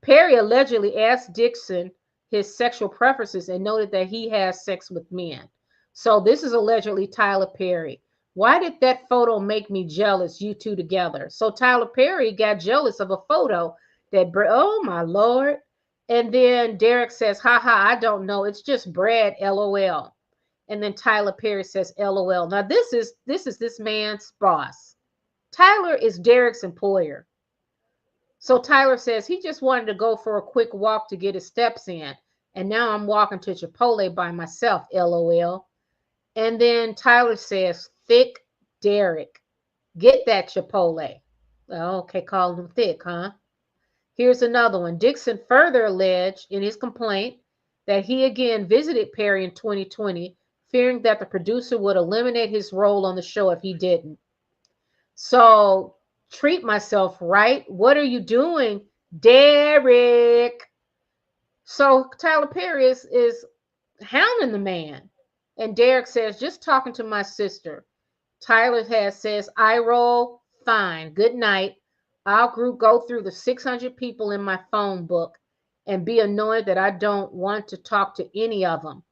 Perry allegedly asked Dixon his sexual preferences and noted that he has sex with men. So this is allegedly Tyler Perry. Why did that photo make me jealous, you two together? So Tyler Perry got jealous of a photo that, oh my Lord. And then Derek says, haha, I don't know. It's just Brad, LOL. And then Tyler Perry says, LOL. Now this is this man's boss. Tyler is Derek's employer. So Tyler says he just wanted to go for a quick walk to get his steps in. And now I'm walking to Chipotle by myself, LOL. And then Tyler says, thick Derek. Get that Chipotle. Okay, call him thick, huh? Here's another one. Dixon further alleged in his complaint that he again visited Perry in 2020, fearing that the producer would eliminate his role on the show if he didn't. So, treat myself right. What are you doing, Derek? So, Tyler Perry is hounding the man. And Derek says, just talking to my sister. Tyler says, I roll, fine, good night. I'll go through the 600 people in my phone book and be annoyed that I don't want to talk to any of them.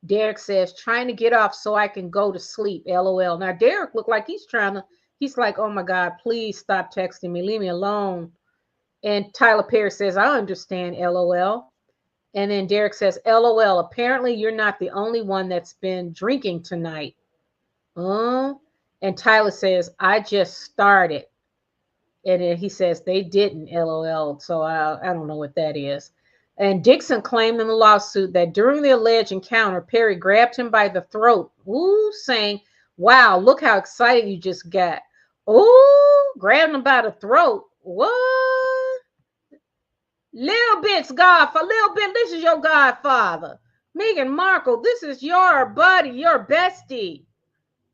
Derek says, trying to get off so I can go to sleep, LOL. Now, Derek looked like he's like, oh my God, please stop texting me. Leave me alone. And Tyler Perry says, I understand, LOL. And then Derek says, LOL, apparently you're not the only one that's been drinking tonight. And Tyler says, I just started. And then he says, they didn't, LOL. So I don't know what that is. And Dixon claimed in the lawsuit that during the alleged encounter, Perry grabbed him by the throat, saying, wow, look how excited you just got. Grabbed him by the throat. What? Little bit's godfather. Little bit, this is your godfather. Meghan Markle, this is your buddy, your bestie.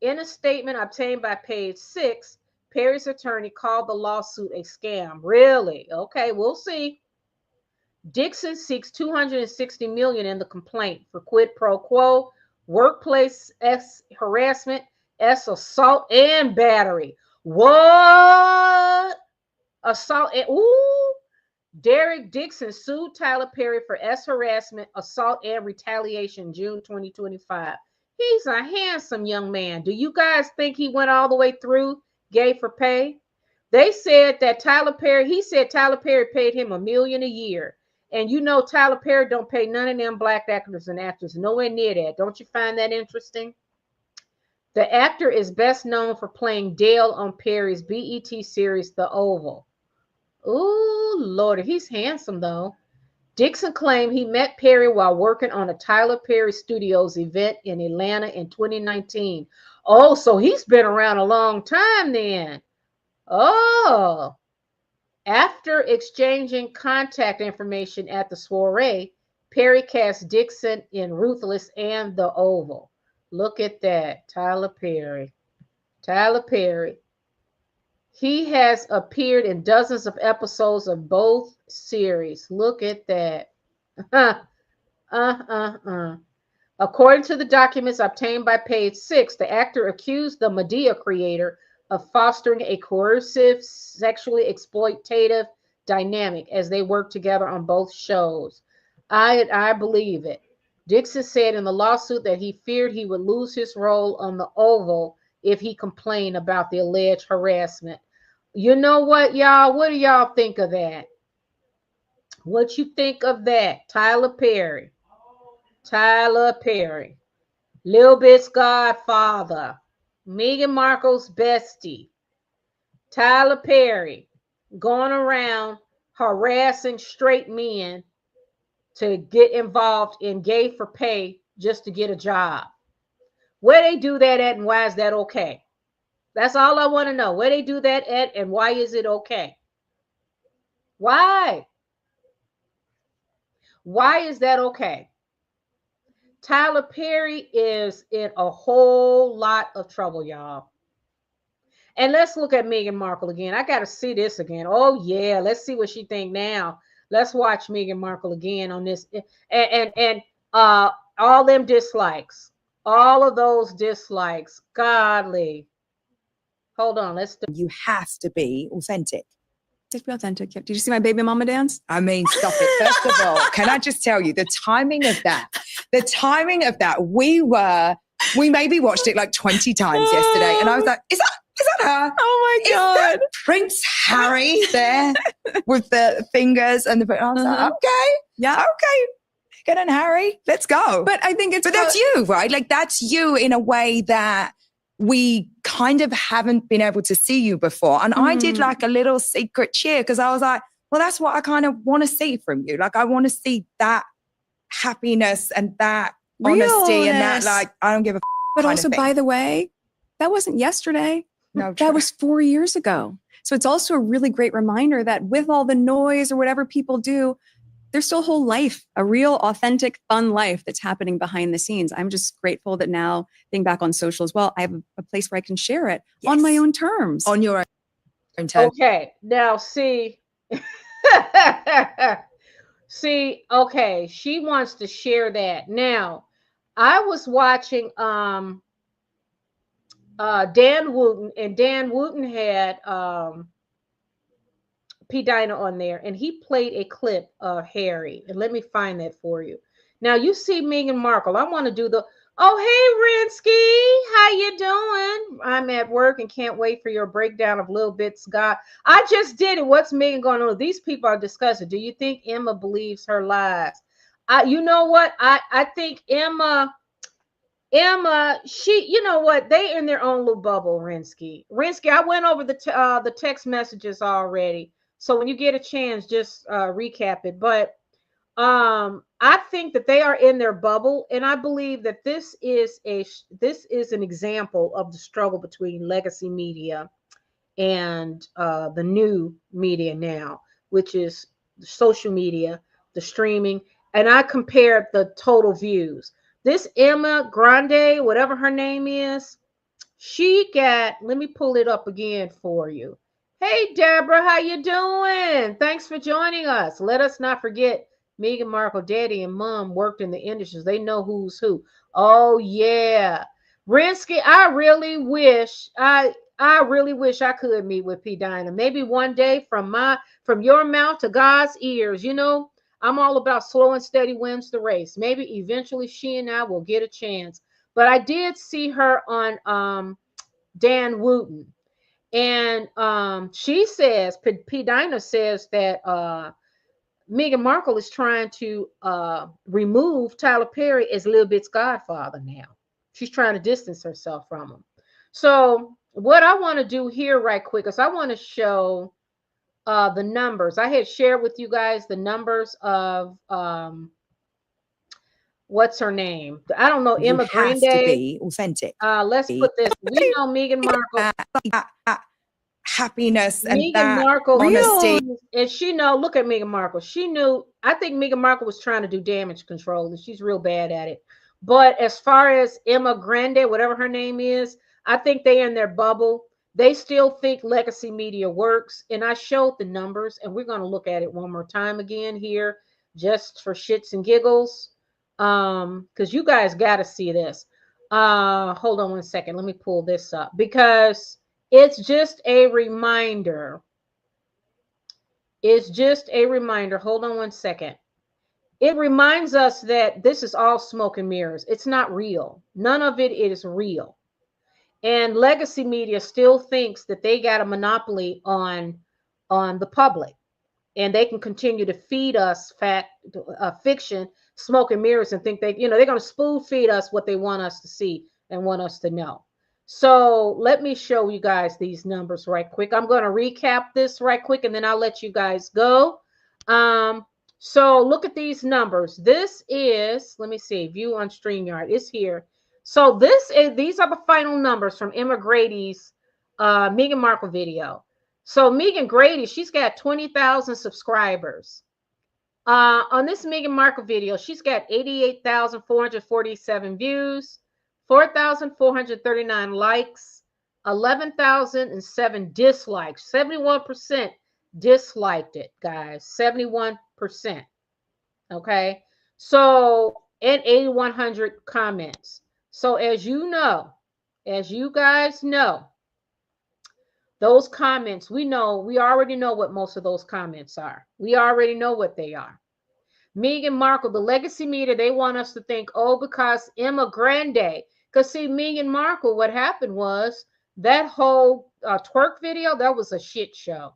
In a statement obtained by page 6, Perry's attorney called the lawsuit a scam. Really? Okay, we'll see. Dixon seeks $260 million in the complaint for quid pro quo, workplace harassment, assault and battery. What? Assault and Derek Dixon sued Tyler Perry for harassment, assault, and retaliation June 2025. He's a handsome young man. Do you guys think he went all the way through gay for pay? They said that Tyler Perry paid him $1 million a year. And you know Tyler Perry don't pay none of them black actors and actors nowhere near that. Don't you find that interesting? The actor is best known for playing Dale on Perry's BET series, The Oval. Ooh, Lord, he's handsome, though. Dixon claimed he met Perry while working on a Tyler Perry Studios event in Atlanta in 2019. Oh, so he's been around a long time then. Oh, after exchanging contact information at the soiree, Perry cast Dixon in Ruthless and The Oval. Look at that. Tyler Perry. Tyler Perry. He has appeared in dozens of episodes of both series. Look at that. According to the documents obtained by Page 6, the actor accused the Medea creator of fostering a coercive, sexually exploitative dynamic as they worked together on both shows. I believe it. Dixon said in the lawsuit that he feared he would lose his role on The Oval if he complained about the alleged harassment. You know what, y'all? What do y'all think of that? What you think of that? Tyler Perry. Tyler Perry. Lil Bit's godfather. Meghan Markle's bestie. Tyler Perry going around harassing straight men to get involved in gay for pay just to get a job. Where they do that at and why is that okay? That's all I want to know. Where they do that at and why is it okay? Why? Why is that okay? Tyler Perry is in a whole lot of trouble, y'all. And let's look at Meghan Markle again. I got to see this again. Oh, yeah. Let's see what she think now. Let's watch Meghan Markle again on this. And all them dislikes. All of those dislikes. Godly. Hold on. You have to be authentic. Just be authentic. Did you see my baby mama dance? I mean, stop it. First of all, can I just tell you the timing of that? The timing of that. We maybe watched it like 20 times yesterday. And I was like, is that her? Oh my God. Is that Prince Harry there with the fingers and the, I was like, okay. Yeah. Okay. Get on, Harry. Let's go. But I think it's, but that's you, right? Like that's you in a way that we kind of haven't been able to see you before. And I did like a little secret cheer because I was like, well, that's what I kind of want to see from you. Like I want to see that happiness and that honesty and that like, I don't give a But also, by the way, that wasn't yesterday. No, that was 4 years ago. So it's also a really great reminder that with all the noise or whatever people do, there's still a whole life, a real authentic, fun life that's happening behind the scenes. I'm just grateful that now being back on social as well, I have a place where I can share it on my own terms. On your own terms. Okay. Now see, okay. She wants to share that. Now, I was watching Dan Wooten, and Dan Wooten had P. Dinah on there, and he played a clip of Harry. And let me find that for you. Now you see Meghan Markle. I want to do the, oh, hey, Rinsky, how you doing? I'm at work and can't wait for your breakdown of Lil Bit's God. I just did it. What's Meghan going on? These people are discussing. Do you think Emma believes her lies? You know what? I think Emma, she, you know what? They in their own little bubble, Rinsky. I went over the text messages already. So when you get a chance, just recap it. But I think that they are in their bubble, and I believe that this is an example of the struggle between legacy media and the new media now, which is the social media, the streaming, and I compared the total views. This Emma Grande, whatever her name is, she got, let me pull it up again for you. Hey, Deborah, how you doing? Thanks for joining us. Let us not forget Meghan Markle, daddy and mom worked in the industries. They know who's who. Oh, yeah. Rinsky, I really wish I could meet with P. Dinah. Maybe one day from your mouth to God's ears. You know, I'm all about slow and steady wins the race. Maybe eventually she and I will get a chance. But I did see her on Dan Wooten. And she says, P. Dinah says that Meghan Markle is trying to remove Tyler Perry as Lil Bit's godfather now. She's trying to distance herself from him. So what I want to do here right quick is I want to show the numbers. I had shared with you guys the numbers of what's her name? I don't know. Emma Grande. To be authentic. Let's put this. We know Meghan Markle. happiness and Meghan that Markle, honesty. and she know. Look at Meghan Markle. She knew. I think Meghan Markle was trying to do damage control, and she's real bad at it. But as far as Emma Grande, whatever her name is, I think they in their bubble. They still think legacy media works, and I showed the numbers, and we're going to look at it one more time again here, just for shits and giggles, because you guys got to see this. Hold on one second. Let me pull this up because it's just a reminder. It's just a reminder. Hold on one second. It reminds us that this is all smoke and mirrors. It's not real. None of it is real. And legacy media still thinks that they got a monopoly on the public, and they can continue to feed us fiction, smoke and mirrors, and think they're going to spoon feed us what they want us to see and want us to know. So let me show you guys these numbers right quick. I'm going to recap this right quick, and then I'll let you guys go. So look at these numbers. This is, let me see, view on StreamYard. It's here. So these are the final numbers from Emma Grady's Meghan Markle video. So Meghan Grady, she's got 20,000 subscribers. On this Meghan Markle video, she's got 88,447 views, 4,439 likes, 11,007 dislikes. 71% disliked it, guys. 71%. Okay. So, and 8,100 comments. So as you guys know, those comments, we already know what most of those comments are. We already know what they are. Meghan Markle, the legacy media, they want us to think, oh, because Emma Grande, because see, Meghan Markle, what happened was that whole twerk video, that was a shit show.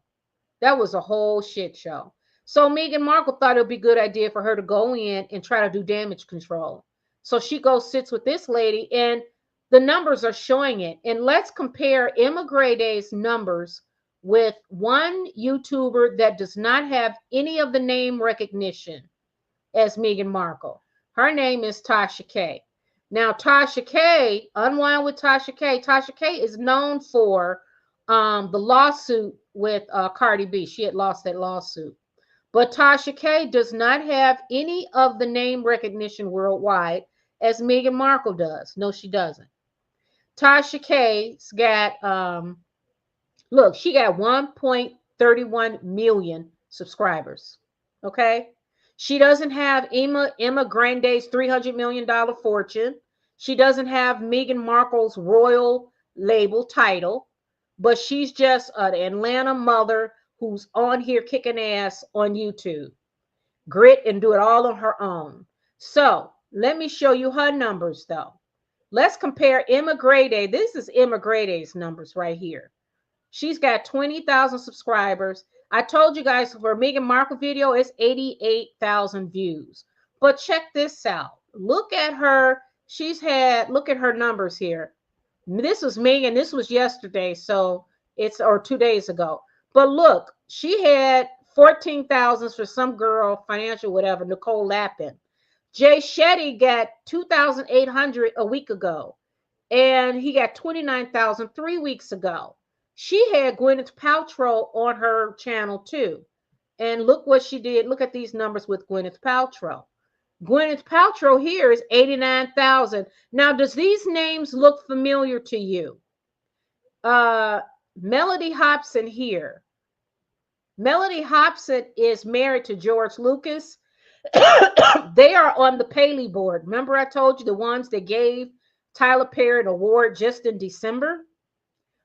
That was a whole shit show. So Meghan Markle thought it would be a good idea for her to go in and try to do damage control. So she goes, sits with this lady, and the numbers are showing it. And let's compare Emma Grande's numbers with one YouTuber that does not have any of the name recognition as Meghan Markle. Her name is Tasha K. Now, Tasha K, Unwind with Tasha K. Tasha K is known for the lawsuit with Cardi B. She had lost that lawsuit. But Tasha K does not have any of the name recognition worldwide as Meghan Markle does. No, she doesn't. Tasha K's got, look, she got 1.31 million subscribers. Okay. She doesn't have Emma Grande's $300 million fortune. She doesn't have Meghan Markle's royal label title, but she's just an Atlanta mother who's on here kicking ass on YouTube. Grit and do it all on her own. So let me show you her numbers though. Let's compare Emma Grande. This is Emma Grande's numbers right here. She's got 20,000 subscribers. I told you guys for Meghan Markle video, it's 88,000 views. But check this out. Look at her. Look at her numbers here. This was Meghan. This was yesterday. So or 2 days ago. But look, she had 14,000 for some girl, financial, whatever, Nicole Lappin. Jay Shetty got 2,800 a week ago. And he got 29,000 3 weeks ago. She had Gwyneth Paltrow on her channel too. And look what she did. Look at these numbers with Gwyneth Paltrow. Gwyneth Paltrow here is 89,000. Now, does these names look familiar to you? Melody Hobson here. Melody Hobson is married to George Lucas. They are on the Paley board. Remember I told you the ones that gave Tyler Perry an award just in December?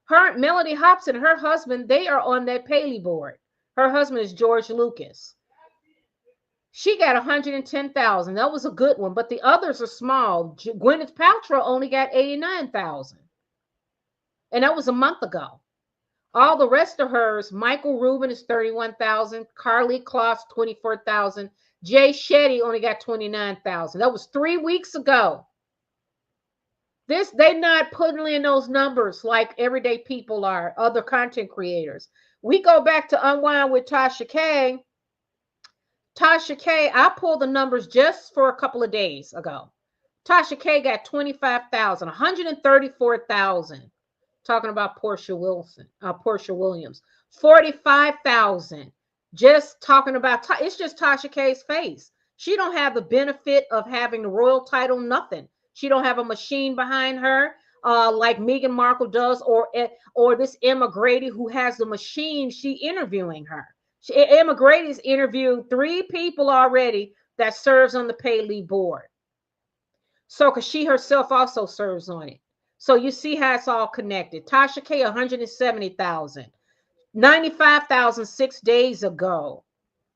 Melody Hobson, her husband, they are on that Paley board. Her husband is George Lucas. She got 110,000. That was a good one, but the others are small. Gwyneth Paltrow only got 89,000. And that was a month ago. All the rest of hers, Michael Rubin is 31,000. Carly Kloss, 24,000. Jay Shetty only got 29,000. That was 3 weeks ago. They're not putting in those numbers like everyday people are, other content creators. We go back to Unwind with Tasha K. Tasha K, I pulled the numbers just for a couple of days ago. Tasha K got 25,000, 134,000, talking about Portia Williams. 45,000 just talking about, it's just Tasha K's face. She don't have the benefit of having the royal title, nothing. She don't have a machine behind her like Meghan Markle does, or this Emma Grady who has the machine. She interviewing her. Emma Grady's interviewed 3 people already that serves on the Paley board. So, because she herself also serves on it. So you see how it's all connected. Tasha K, 170,000. 95,000 6 days ago.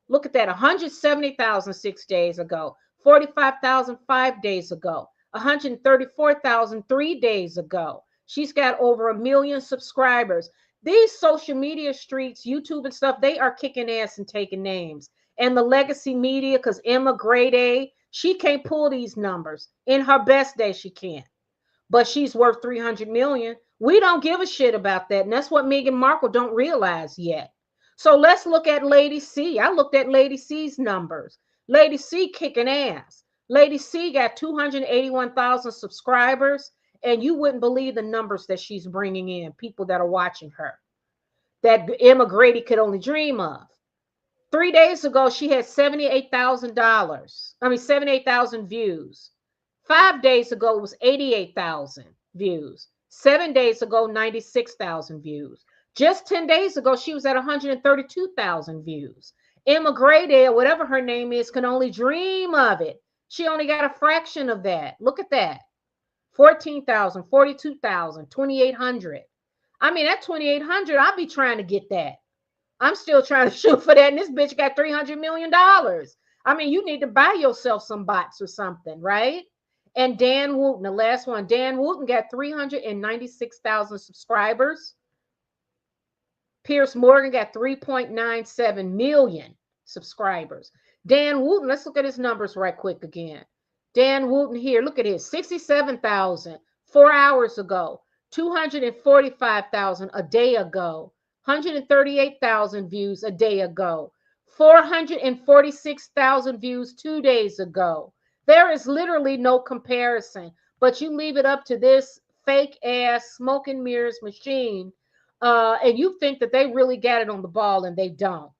Look at that, 170,000 6 days ago. 45,000 5 days ago. 134,000 3 days ago. She's got over 1 million subscribers. These social media streets, YouTube and stuff, they are kicking ass and taking names. And the legacy media, because Emma Grady, she can't pull these numbers. In her best day, she can't. But she's worth 300 million. We don't give a shit about that. And that's what Meghan Markle don't realize yet. So let's look at Lady C. I looked at Lady C's numbers. Lady C kicking ass. Lady C got 281,000 subscribers. And you wouldn't believe the numbers that she's bringing in, people that are watching her, that Emma Grady could only dream of. 3 days ago, she had $78,000 views. 5 days ago, it was 88,000 views. 7 days ago, 96,000 views. Just 10 days ago, she was at 132,000 views. Emma Grady, or whatever her name is, can only dream of it. She only got a fraction of that. Look at that. 14,000, 42,000, 2,800. I mean, at 2,800, I'll be trying to get that. I'm still trying to shoot for that. And this bitch got $300 million. I mean, you need to buy yourself some bots or something, right? And Dan Wooten, the last one. Dan Wooten got 396,000 subscribers. Pierce Morgan got 3.97 million subscribers. Dan Wooten, let's look at his numbers right quick again. Dan Wooten here, look at his, 67,000 4 hours ago, 245,000 a day ago, 138,000 views a day ago, 446,000 views 2 days ago. There is literally no comparison, but you leave it up to this fake ass smoke and mirrors machine, and you think that they really got it on the ball, and they don't.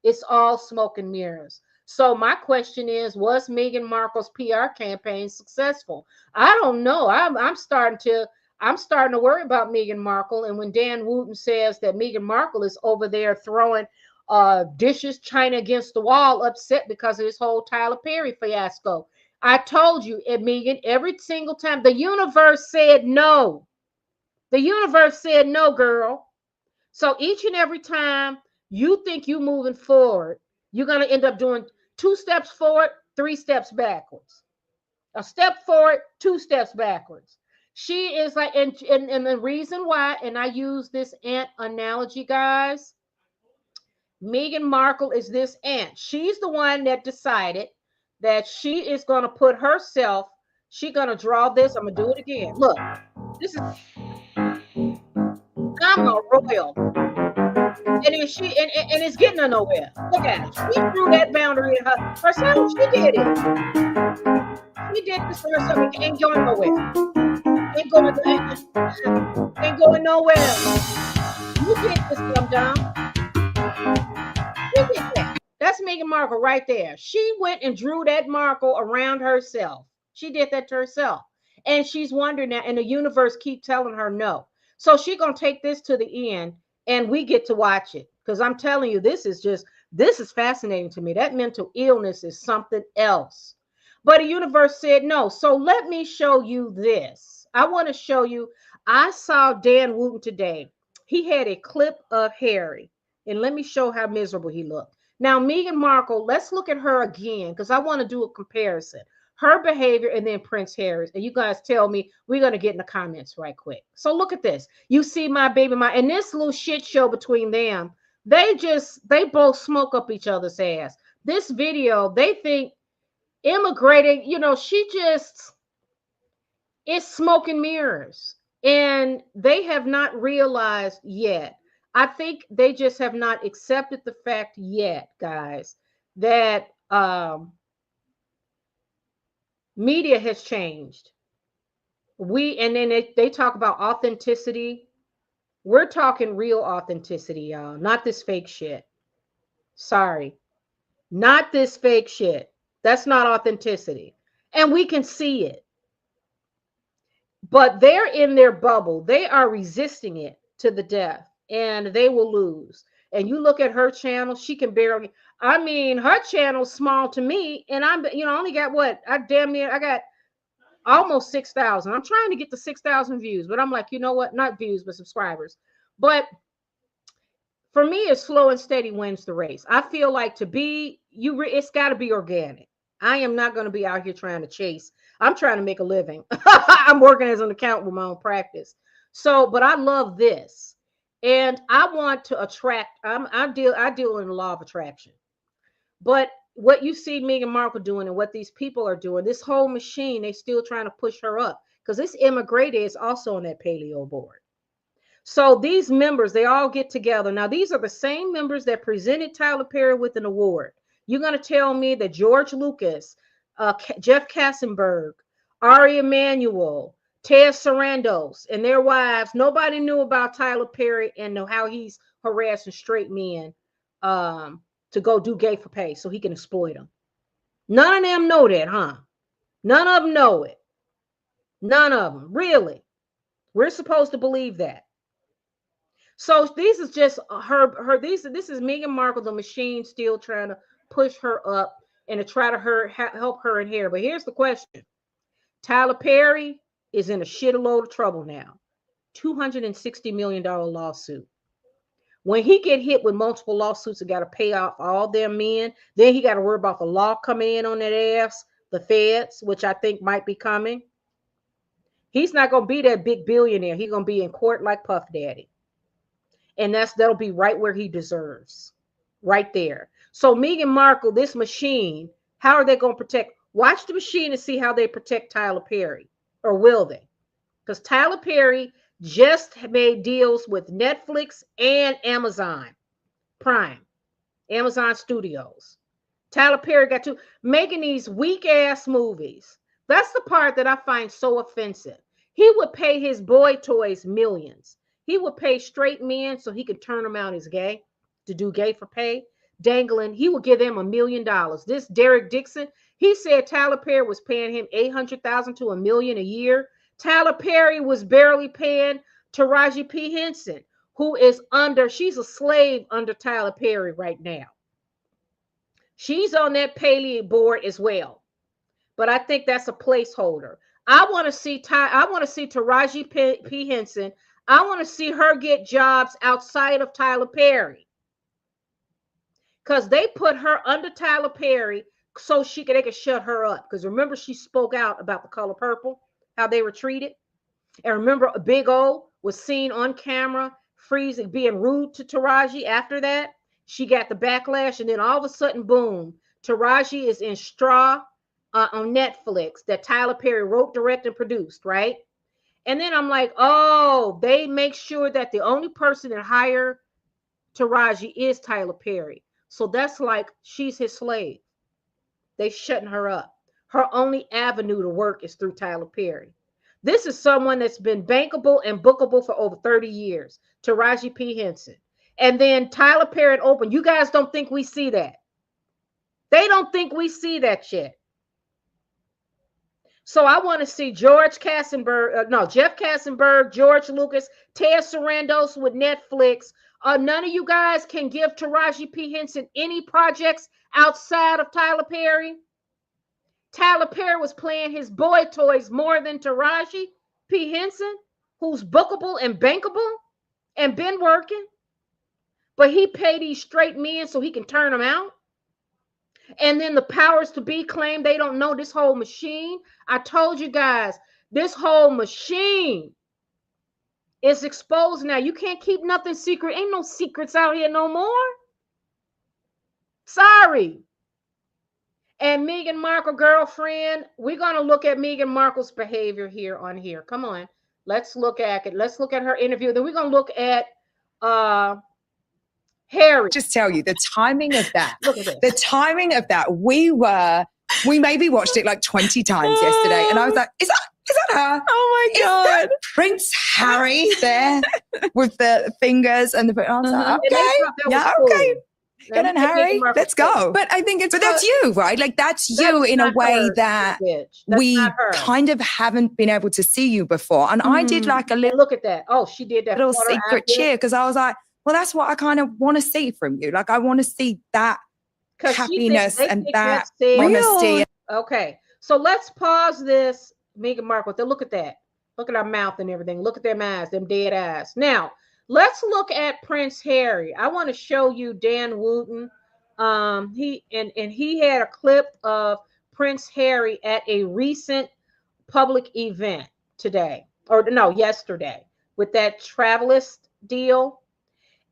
It's all smoke and mirrors. So my question is, was Meghan Markle's PR campaign successful? I don't know. I'm starting to worry about Meghan Markle. And when Dan Wooten says that Meghan Markle is over there throwing dishes, china against the wall, upset because of this whole Tyler Perry fiasco, I told you, Meghan, every single time the universe said no. The universe said no, girl. So each and every time you think you're moving forward, you're going to end up doing 2 steps forward, 3 steps backwards. A step forward, 2 steps backwards. She is like, and the reason why, and I use this ant analogy, guys, Meghan Markle is this ant. She's the one that decided that she is going to put herself, she's going to draw this. I'm going to do it again. Look, this is, I'm a royal. And then she, and it's getting her nowhere. Look at it. She drew that boundary in herself. She did it. She did this to herself. It ain't going nowhere. Ain't going nowhere. You did this, dum-dum. You did that. That's Meghan Markle right there. She went and drew that Markle around herself. She did that to herself. And she's wondering now, and the universe keep telling her no. So she's going to take this to the end, and we get to watch it. Because I'm telling you, this is fascinating to me. That mental illness is something else. But the universe said no. So let me show you this. I want to show you. I saw Dan Wooten today. He had a clip of Harry. And let me show how miserable he looked. Now, Meghan Markle, let's look at her again, because I want to do a comparison. Her behavior and then Prince Harry's. And you guys tell me, we're going to get in the comments right quick. So look at this. You see my baby, and this little shit show between them, they both smoke up each other's ass. This video, they think immigrating, it's smoke and mirrors. And they have not realized yet. I think they just have not accepted the fact yet, guys, that media has changed. And then they talk about authenticity. We're talking real authenticity, y'all. Not this fake shit. Sorry. Not this fake shit. That's not authenticity. And we can see it. But they're in their bubble. They are resisting it to the death. And they will lose. And you look at her channel, she can barely, I mean, her channel's small to me. And I'm, you know, I only got what? I got almost 6,000. I'm trying to get to 6,000 views, but I'm like, you know what? Not views, but subscribers. But for me, it's slow and steady wins the race. I feel like to be, it's got to be organic. I am not going to be out here trying to chase. I'm trying to make a living. I'm working as an accountant with my own practice. So, but I love this. And I want to attract, I deal in the law of attraction. But what you see Meghan Markle doing and what these people are doing, this whole machine, they still trying to push her up. Because this Emma Grady is also on that paleo board. So these members, they all get together. Now, these are the same members that presented Tyler Perry with an award. You're going to tell me that George Lucas, Jeff Katzenberg, Ari Emanuel, Ted Sarandos, and their wives, nobody knew about Tyler Perry and how he's harassing straight men to go do gay for pay so he can exploit them. None of them know that, huh? None of them know it. None of them, really. We're supposed to believe that. So this is just this is Meghan Markle, the machine, still trying to push her up and to try to help her inherit. But here's the question. Tyler Perry is in a shitload of trouble now. $260 million lawsuit. When he get hit with multiple lawsuits and got to pay off all their men, then he got to worry about the law coming in on that ass, the feds, which I think might be coming. He's not going to be that big billionaire. He's going to be in court like Puff Daddy. And that'll be right where he deserves. Right there. So Meghan Markle, this machine, how are they going to protect? Watch the machine and see how they protect Tyler Perry. Or will they? Because Tyler Perry just made deals with Netflix and Amazon Prime. Amazon Studios. Tyler Perry got to making these weak ass movies. That's the part that I find so offensive. He would pay his boy toys millions. He would pay straight men so he could turn them out as gay, to do gay for pay. Dangling, he would give them $1 million. This Derek Dixon, he said Tyler Perry was paying him $800,000 to $1 million a year. Tyler Perry was barely paying Taraji P. Henson, who is she's a slave under Tyler Perry right now. She's on that paleo board as well. But I think that's a placeholder. I want to see Taraji P. Henson. I want to see her get jobs outside of Tyler Perry. Because they put her under Tyler Perry so they could shut her up. Because remember, she spoke out about the color purple, how they were treated. And remember, Big O was seen on camera being rude to Taraji. After that, she got the backlash. And then all of a sudden, boom, Taraji is in Straw on Netflix that Tyler Perry wrote, directed, and produced, right? And then I'm like, oh, they make sure that the only person that hire Taraji is Tyler Perry. So that's like she's his slave. They shutting her up. Her only avenue to work is through Tyler Perry. This is someone that's been bankable and bookable for over 30 years. Taraji P. Henson. And then Tyler Perry open. You guys don't think we see that. They don't think we see that shit. So I want to see Jeff Katzenberg, George Lucas, Ted Sarandos with Netflix. None of you guys can give Taraji P. Henson any projects outside of Tyler Perry. Tyler Perry was playing his boy toys more than Taraji P. Henson, who's bookable and bankable and been working. But he paid these straight men so he can turn them out. And then the powers to be claim they don't know this whole machine. I told you guys, this whole machine is exposed now. You can't keep nothing secret. Ain't no secrets out here no more. Sorry. And Meghan Markle, girlfriend, we're going to look at Meghan Markle's behavior here on here. Come on. Let's look at it. Let's look at her interview. Then we're going to look at Harry. Just tell you the timing of that. Look at this. The timing of that. We maybe watched it like 20 times yesterday. And I was like, is that Is that her? Oh my Is God. that Prince Harry there with the fingers and the? I was like, And they okay, thought that was yeah, cool. okay. Now, Good on look at Meghan Harry. Markle's Let's go. face. But I think it's But that's you, right? Like that's you That's in a not way her, that bitch. That's we not her. kind of haven't been able to see you before. And I did like a And look at that. Oh, she did that little flutter secret eye cheer because I was like, well, that's what I kind of want to see from you. Like I want to see that because happiness and that said, honesty. Okay, so let's pause this. Meghan Markle, look at that. Look at her mouth and everything. Look at them eyes, them dead eyes. Now, let's look at Prince Harry. I want to show you Dan Wooten. He had a clip of Prince Harry at a recent public event today, or no, yesterday, with that Travelist deal.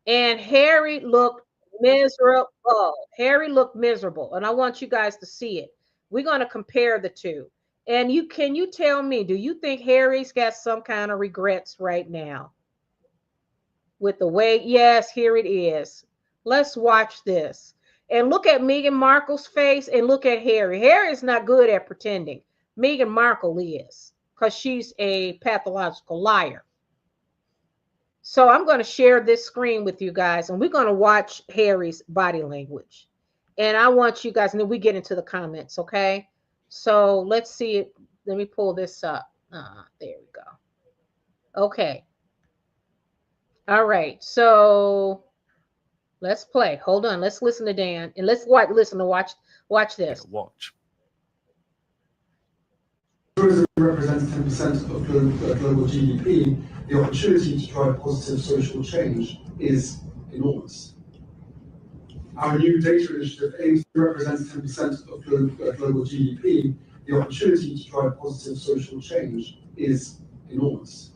And Harry looked miserable. Harry looked miserable. And I want you guys to see it. We're going to compare the two. And can you tell me, do you think Harry's got some kind of regrets right now? With the way, yes, here it is. Let's watch this. And look at Meghan Markle's face and look at Harry. Harry is not good at pretending. Meghan Markle is, because she's a pathological liar. So I'm going to share this screen with you guys, and we're going to watch Harry's body language. And I want you guys, and then we get into the comments, okay? So let's see it. Let me pull this up. There we go. Okay. All right. So let's play. Hold on. Let's listen to Dan, and let's watch this. Watch. Tourism represents 10% of global GDP. The opportunity to drive positive social change is enormous. Our new data initiative aims to represent 10% of global GDP. The opportunity to drive positive social change is enormous.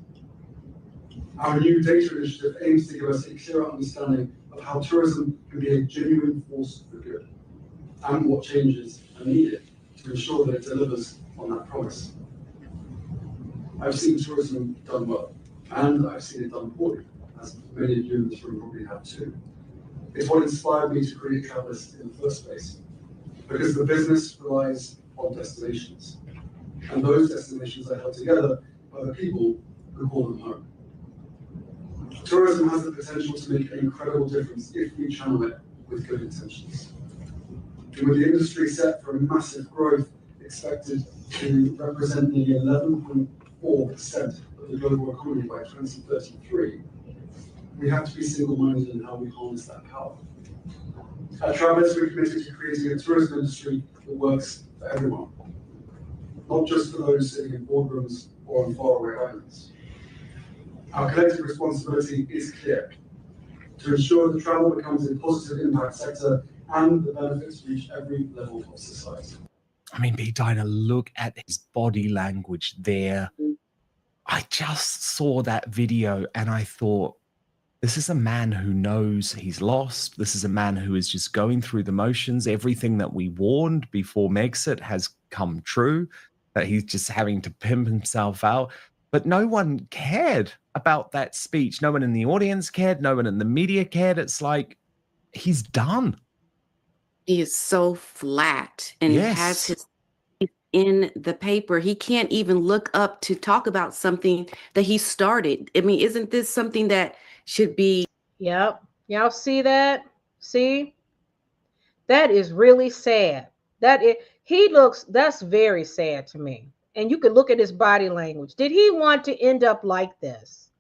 Our new data initiative aims to give us a clearer understanding of how tourism can be a genuine force for good and what changes are needed to ensure that it delivers on that promise. I've seen tourism done well, and I've seen it done poorly, as many of you in this room probably have too. It's what inspired me to create Travelist in the first place, because the business relies on destinations, and those destinations are held together by the people who call them home. Tourism has the potential to make an incredible difference if we channel it with good intentions. And with the industry set for a massive growth expected to represent nearly 11.4% of the global economy by 2033, we have to be single-minded in how we harness that power. At Travelist, we're committed to creating a tourism industry that works for everyone, not just for those sitting in boardrooms or on faraway islands. Our collective responsibility is clear: to ensure that travel becomes a positive impact sector and the benefits reach every level of society. I mean, B. Dinah, look at his body language there. I just saw that video and I thought, this is a man who knows he's lost. This is a man who is just going through the motions. Everything that we warned before Megxit has come true, that he's just having to pimp himself out. But no one cared about that speech. No one in the audience cared. No one in the media cared. It's like, he's done. He is so flat, and Yes. he has his face in the paper. He can't even look up to talk about something that he started. I mean, isn't this something that should be? Yep. Y'all see that? See? That is really sad. That's very sad to me. And you could look at his body language. Did he want to end up like this?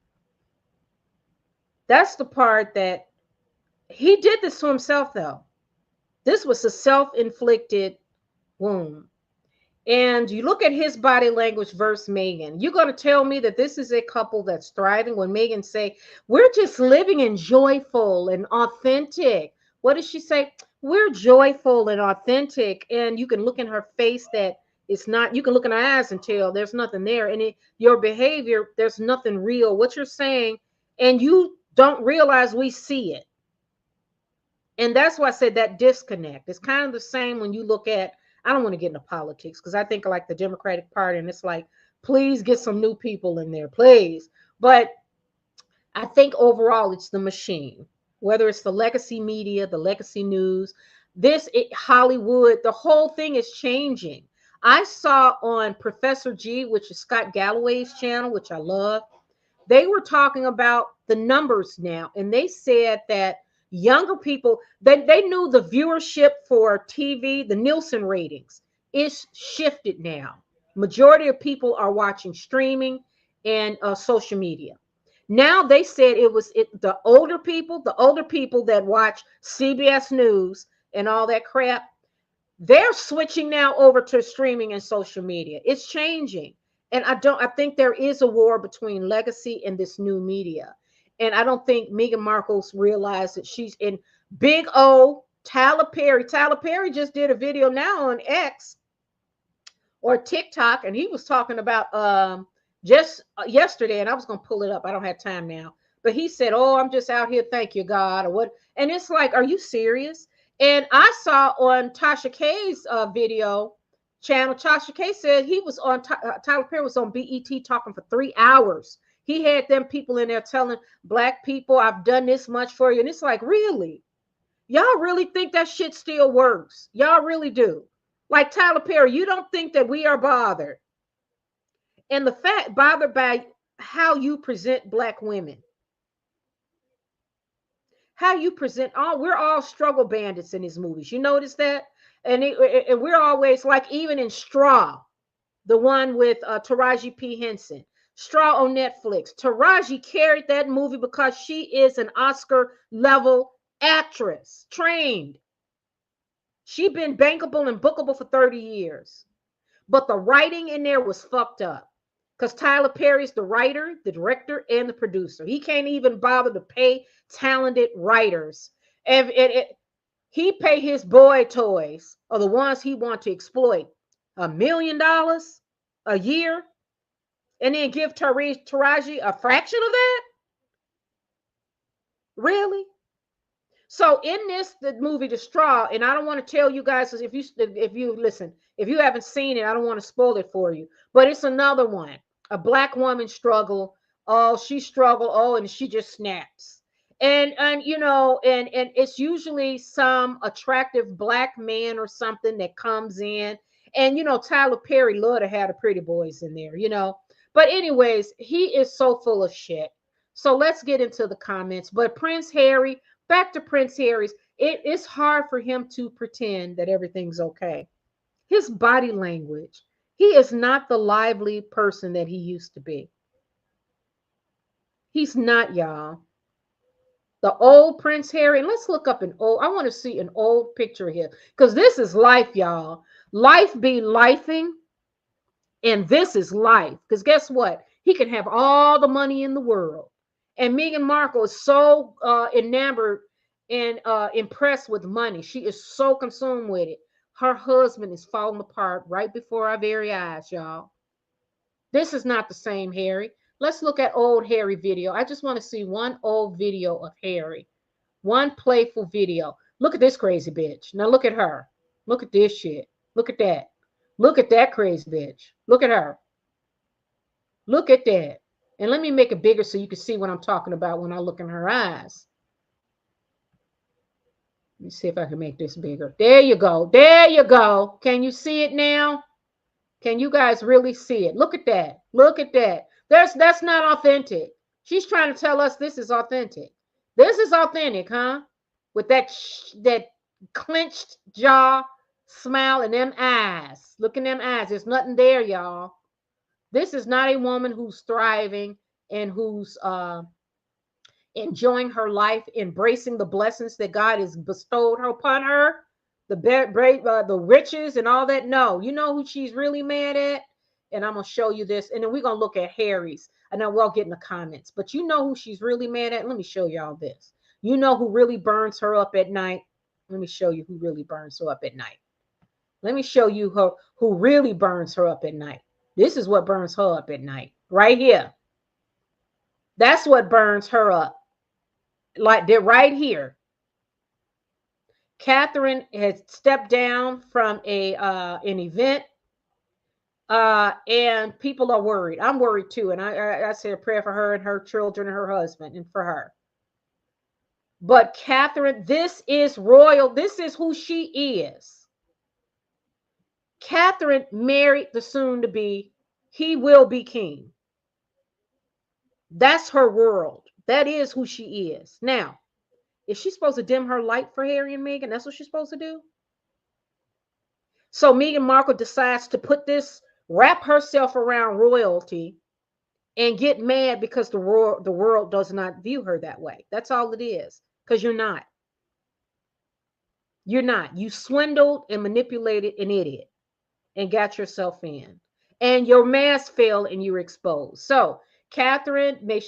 That's the part that he did this to himself, though. This was a self-inflicted wound. And you look at his body language versus Meghan. You're going to tell me that this is a couple that's thriving when Meghan say, we're just living and joyful and authentic. What does she say? We're joyful and authentic. And you can look in her face that it's not, you can look in her eyes and tell there's nothing there. And your behavior, there's nothing real. What you're saying, and you don't realize we see it. And that's why I said that disconnect. It's kind of the same when you look at, I don't want to get into politics because I think like the Democratic Party, and it's like, please get some new people in there, please. But I think overall it's the machine, whether it's the legacy media, the legacy news, Hollywood, the whole thing is changing. I saw on Professor G, which is Scott Galloway's channel, which I love, they were talking about the numbers now. And they said that younger people, they knew the viewership for TV, the Nielsen ratings, is shifted now. Majority of people are watching streaming and social media. Now they said the older people that watch CBS News and all that crap, they're switching now over to streaming and social media. It's changing. And I think there is a war between legacy and this new media. And I don't think Meghan Markle's realized that she's in big O Tyler Perry. Tyler Perry just did a video now on X or TikTok, and he was talking about just yesterday, and I was going to pull it up. I don't have time now. But he said, "Oh, I'm just out here, thank you, God," or what. And it's like, are you serious? And I saw on Tasha K's video channel, Tasha K said he was on, Tyler Perry was on BET talking for 3 hours. He had them people in there telling Black people, I've done this much for you. And it's like, really? Y'all really think that shit still works? Y'all really do? Like Tyler Perry, you don't think that we are bothered? And the fact, bothered by how you present Black women. How you present, we're all struggle bandits in these movies. You notice that? And we're always like, even in Straw, the one with Taraji P. Henson, Straw on Netflix. Taraji carried that movie because she is an Oscar level actress, trained. She's been bankable and bookable for 30 years. But the writing in there was fucked up. Because Tyler Perry's the writer, the director, and the producer. He can't even bother to pay talented writers. And he pay his boy toys, or the ones he wants to exploit, $1 million a year, and then give Taraji a fraction of that? Really? So in the movie The Straw, and I don't want to tell you guys, if you listen, if you haven't seen it, I don't want to spoil it for you. But it's another one. A Black woman struggle. Oh, she struggled. Oh, and she just snaps. And you know, and it's usually some attractive Black man or something that comes in. And you know, Tyler Perry loved to have the pretty boys in there, you know. But anyways, he is so full of shit. So let's get into the comments. But Prince Harry, back to Prince Harry's, it's hard for him to pretend that everything's okay. His body language. He is not the lively person that he used to be. He's not, y'all. The old Prince Harry, and let's look up an old, I want to see an old picture here, because this is life, y'all. Life be lifing, and this is life. Because guess what? He can have all the money in the world. And Meghan Markle is so enamored and impressed with money. She is so consumed with it. Her husband is falling apart right before our very eyes, y'all. This is not the same Harry. Let's look at old Harry video. I just want to see one old video of Harry. One playful video. Look at this crazy bitch. Now look at her. Look at this shit. Look at that. Look at that crazy bitch. Look at her. Look at that. And let me make it bigger so you can see what I'm talking about when I look in her eyes. Let me see if I can make this bigger. There you go. There you go. Can you see it now? Can you guys really see it? Look at that. Look at that. That's not authentic. She's trying to tell us this is authentic. This is authentic, huh? With that clenched jaw, smile, and them eyes. Look in them eyes. There's nothing there, y'all. This is not a woman who's thriving and who's enjoying her life, embracing the blessings that God has bestowed upon her, the riches and all that. No, you know who she's really mad at? And I'm going to show you this. And then we're going to look at Harry's. And then we'll get in the comments. But you know who she's really mad at? Let me show y'all this. You know who really burns her up at night? Let me show you who really burns her up at night. Let me show you who really burns her up at night. This is what burns her up at night. Right here. That's what burns her up. Like they're right here. Catherine has stepped down from an event. And people are worried. I'm worried too. And I say a prayer for her and her children and her husband and for her. But Catherine, this is royal. This is who she is. Catherine married the soon-to-be, he will be king. That's her world. That is who she is. Now, is she supposed to dim her light for Harry and Meghan? That's what she's supposed to do? So Meghan Markle decides to wrap herself around royalty and get mad because the world does not view her that way. That's all it is. Because you're not. You're not. You swindled and manipulated an idiot and got yourself in. And your mask fell and you were exposed. So Catherine, may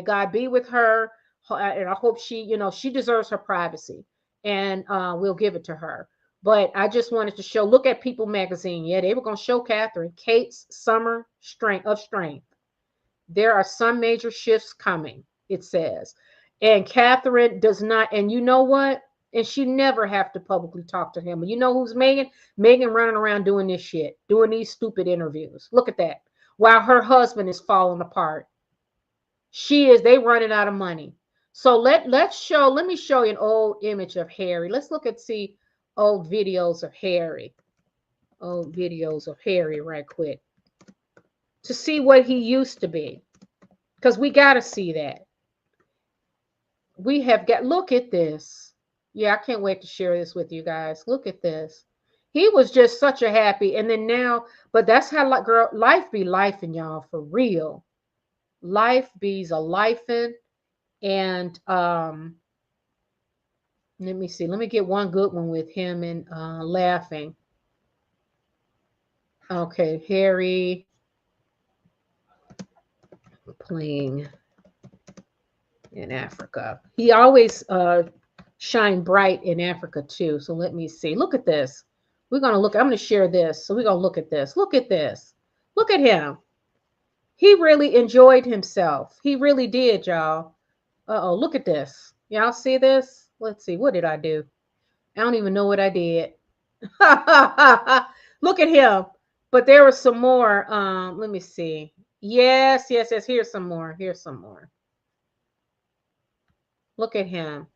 God be with her. And I hope she deserves her privacy. And we'll give it to her. But I just wanted to show, look at People magazine. Yeah, they were going to show Catherine, Kate's summer of strength. There are some major shifts coming, it says. And Catherine does not, and you know what? And she never have to publicly talk to him. You know who's Meghan? Meghan running around doing this shit, doing these stupid interviews. Look at that. While her husband is falling apart. They running out of money. So let me show you an old image of Harry. Let's see old videos of Harry. Old videos of Harry right quick. To see what he used to be. Because we got to see that. Look at this. Yeah, I can't wait to share this with you guys. Look at this. He was just such a happy. And then now, but that's how life be lifing, y'all, for real. Life be's a lifing. And let me see. Let me get one good one with him and laughing. Okay, Harry playing in Africa. He always shine bright in Africa too. So let me see. Look at this. I'm going to share this. So we're going to look at this. Look at this. Look at him. He really enjoyed himself. He really did, y'all. Look at this. Y'all see this? Let's see. What did I do? I don't even know what I did. Look at him. But there was some more. Let me see. Yes. Here's some more. Look at him.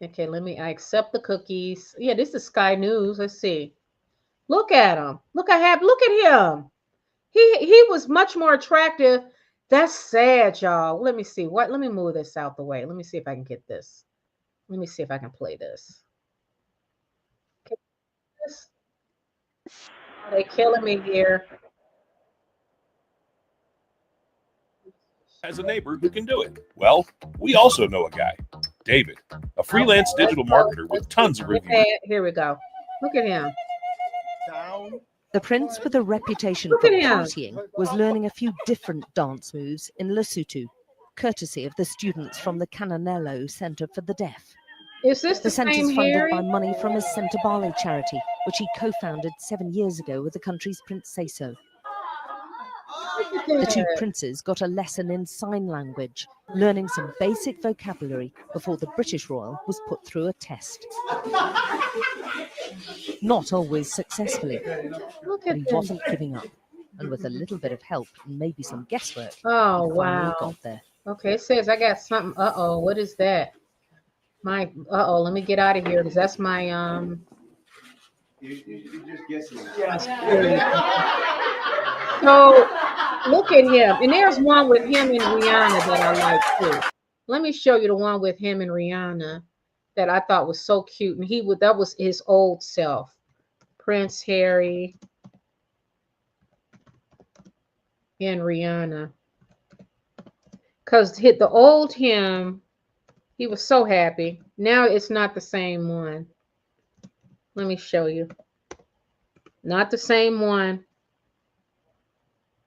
Okay, I accept the cookies. Yeah, this is Sky News. Let's see. Look at him. Look at him. He was much more attractive. That's sad, y'all. Let me see. Let me move this out the way. Let me see if I can get this. Let me see if I can play this. Oh, they're killing me here. As a neighbor who can do it. Well, we also know a guy, David, a freelance digital marketer with tons of reviews. Here we go. Look at him. The prince with a reputation for partying was learning a few different dance moves in Lesotho, courtesy of the students from the Cananello Center for the Deaf. Is this the center is funded Harry? by money from his Centabale charity, which he co-founded 7 years ago with the country's Prince Seeiso. The two princes got a lesson in sign language, learning some basic vocabulary before the British royal was put through a test. Not always successfully, but he wasn't giving up. And with a little bit of help and maybe some guesswork, he finally got there. Okay, it says I got something. Uh-oh, what is that? Let me get out of here because that's my You're just guessing. So look at him. And there's one with him and Rihanna that I like too. Let me show you the one with him and Rihanna that I thought was so cute. And that was his old self. Prince Harry and Rihanna. Because the old him, he was so happy. Now it's not the same one. Let me show you. Not the same one.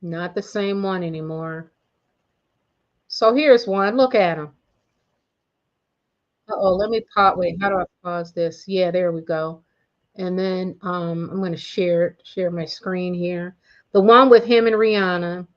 Not the same one anymore. So here's one. Look at him. Let me wait, how do I pause this? Yeah, there we go. And then I'm going to share my screen here. The one with him and Rihanna.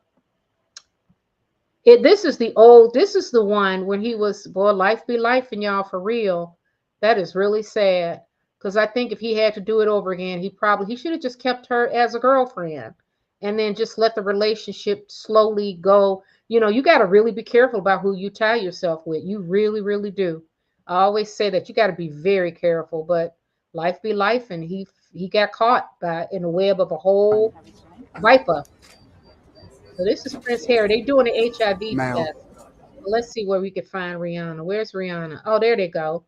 This is the one when he was, boy, life be life and y'all for real. That is really sad. Because I think if he had to do it over again, he should have just kept her as a girlfriend and then just let the relationship slowly go. You know, you got to really be careful about who you tie yourself with. You really, really do. I always say that you got to be very careful. But life be life, and he got caught in the web of a whole viper. So this is Prince Harry. They doing an HIV Male. test. Let's see where we can find Rihanna. Where's Rihanna? Oh, there they go.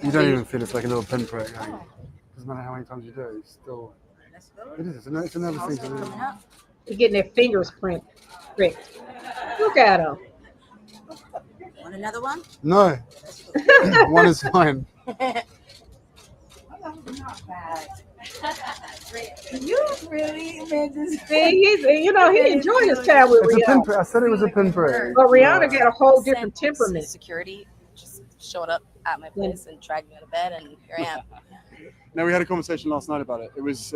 You don't even feel it's like a little pinprick. Doesn't matter how many times you do it, it's still. It is. It's another thing to do. They're getting their fingers pricked. Look at them. Want another one? No. One is fine. You really made this. See, he enjoyed his time with It's a Rihanna. pinprick. I said it was a pinprick. But Rihanna got a whole different temperament. Security just showed up at my place and dragged me out of bed, and here I am. No, we had a conversation last night about it. It was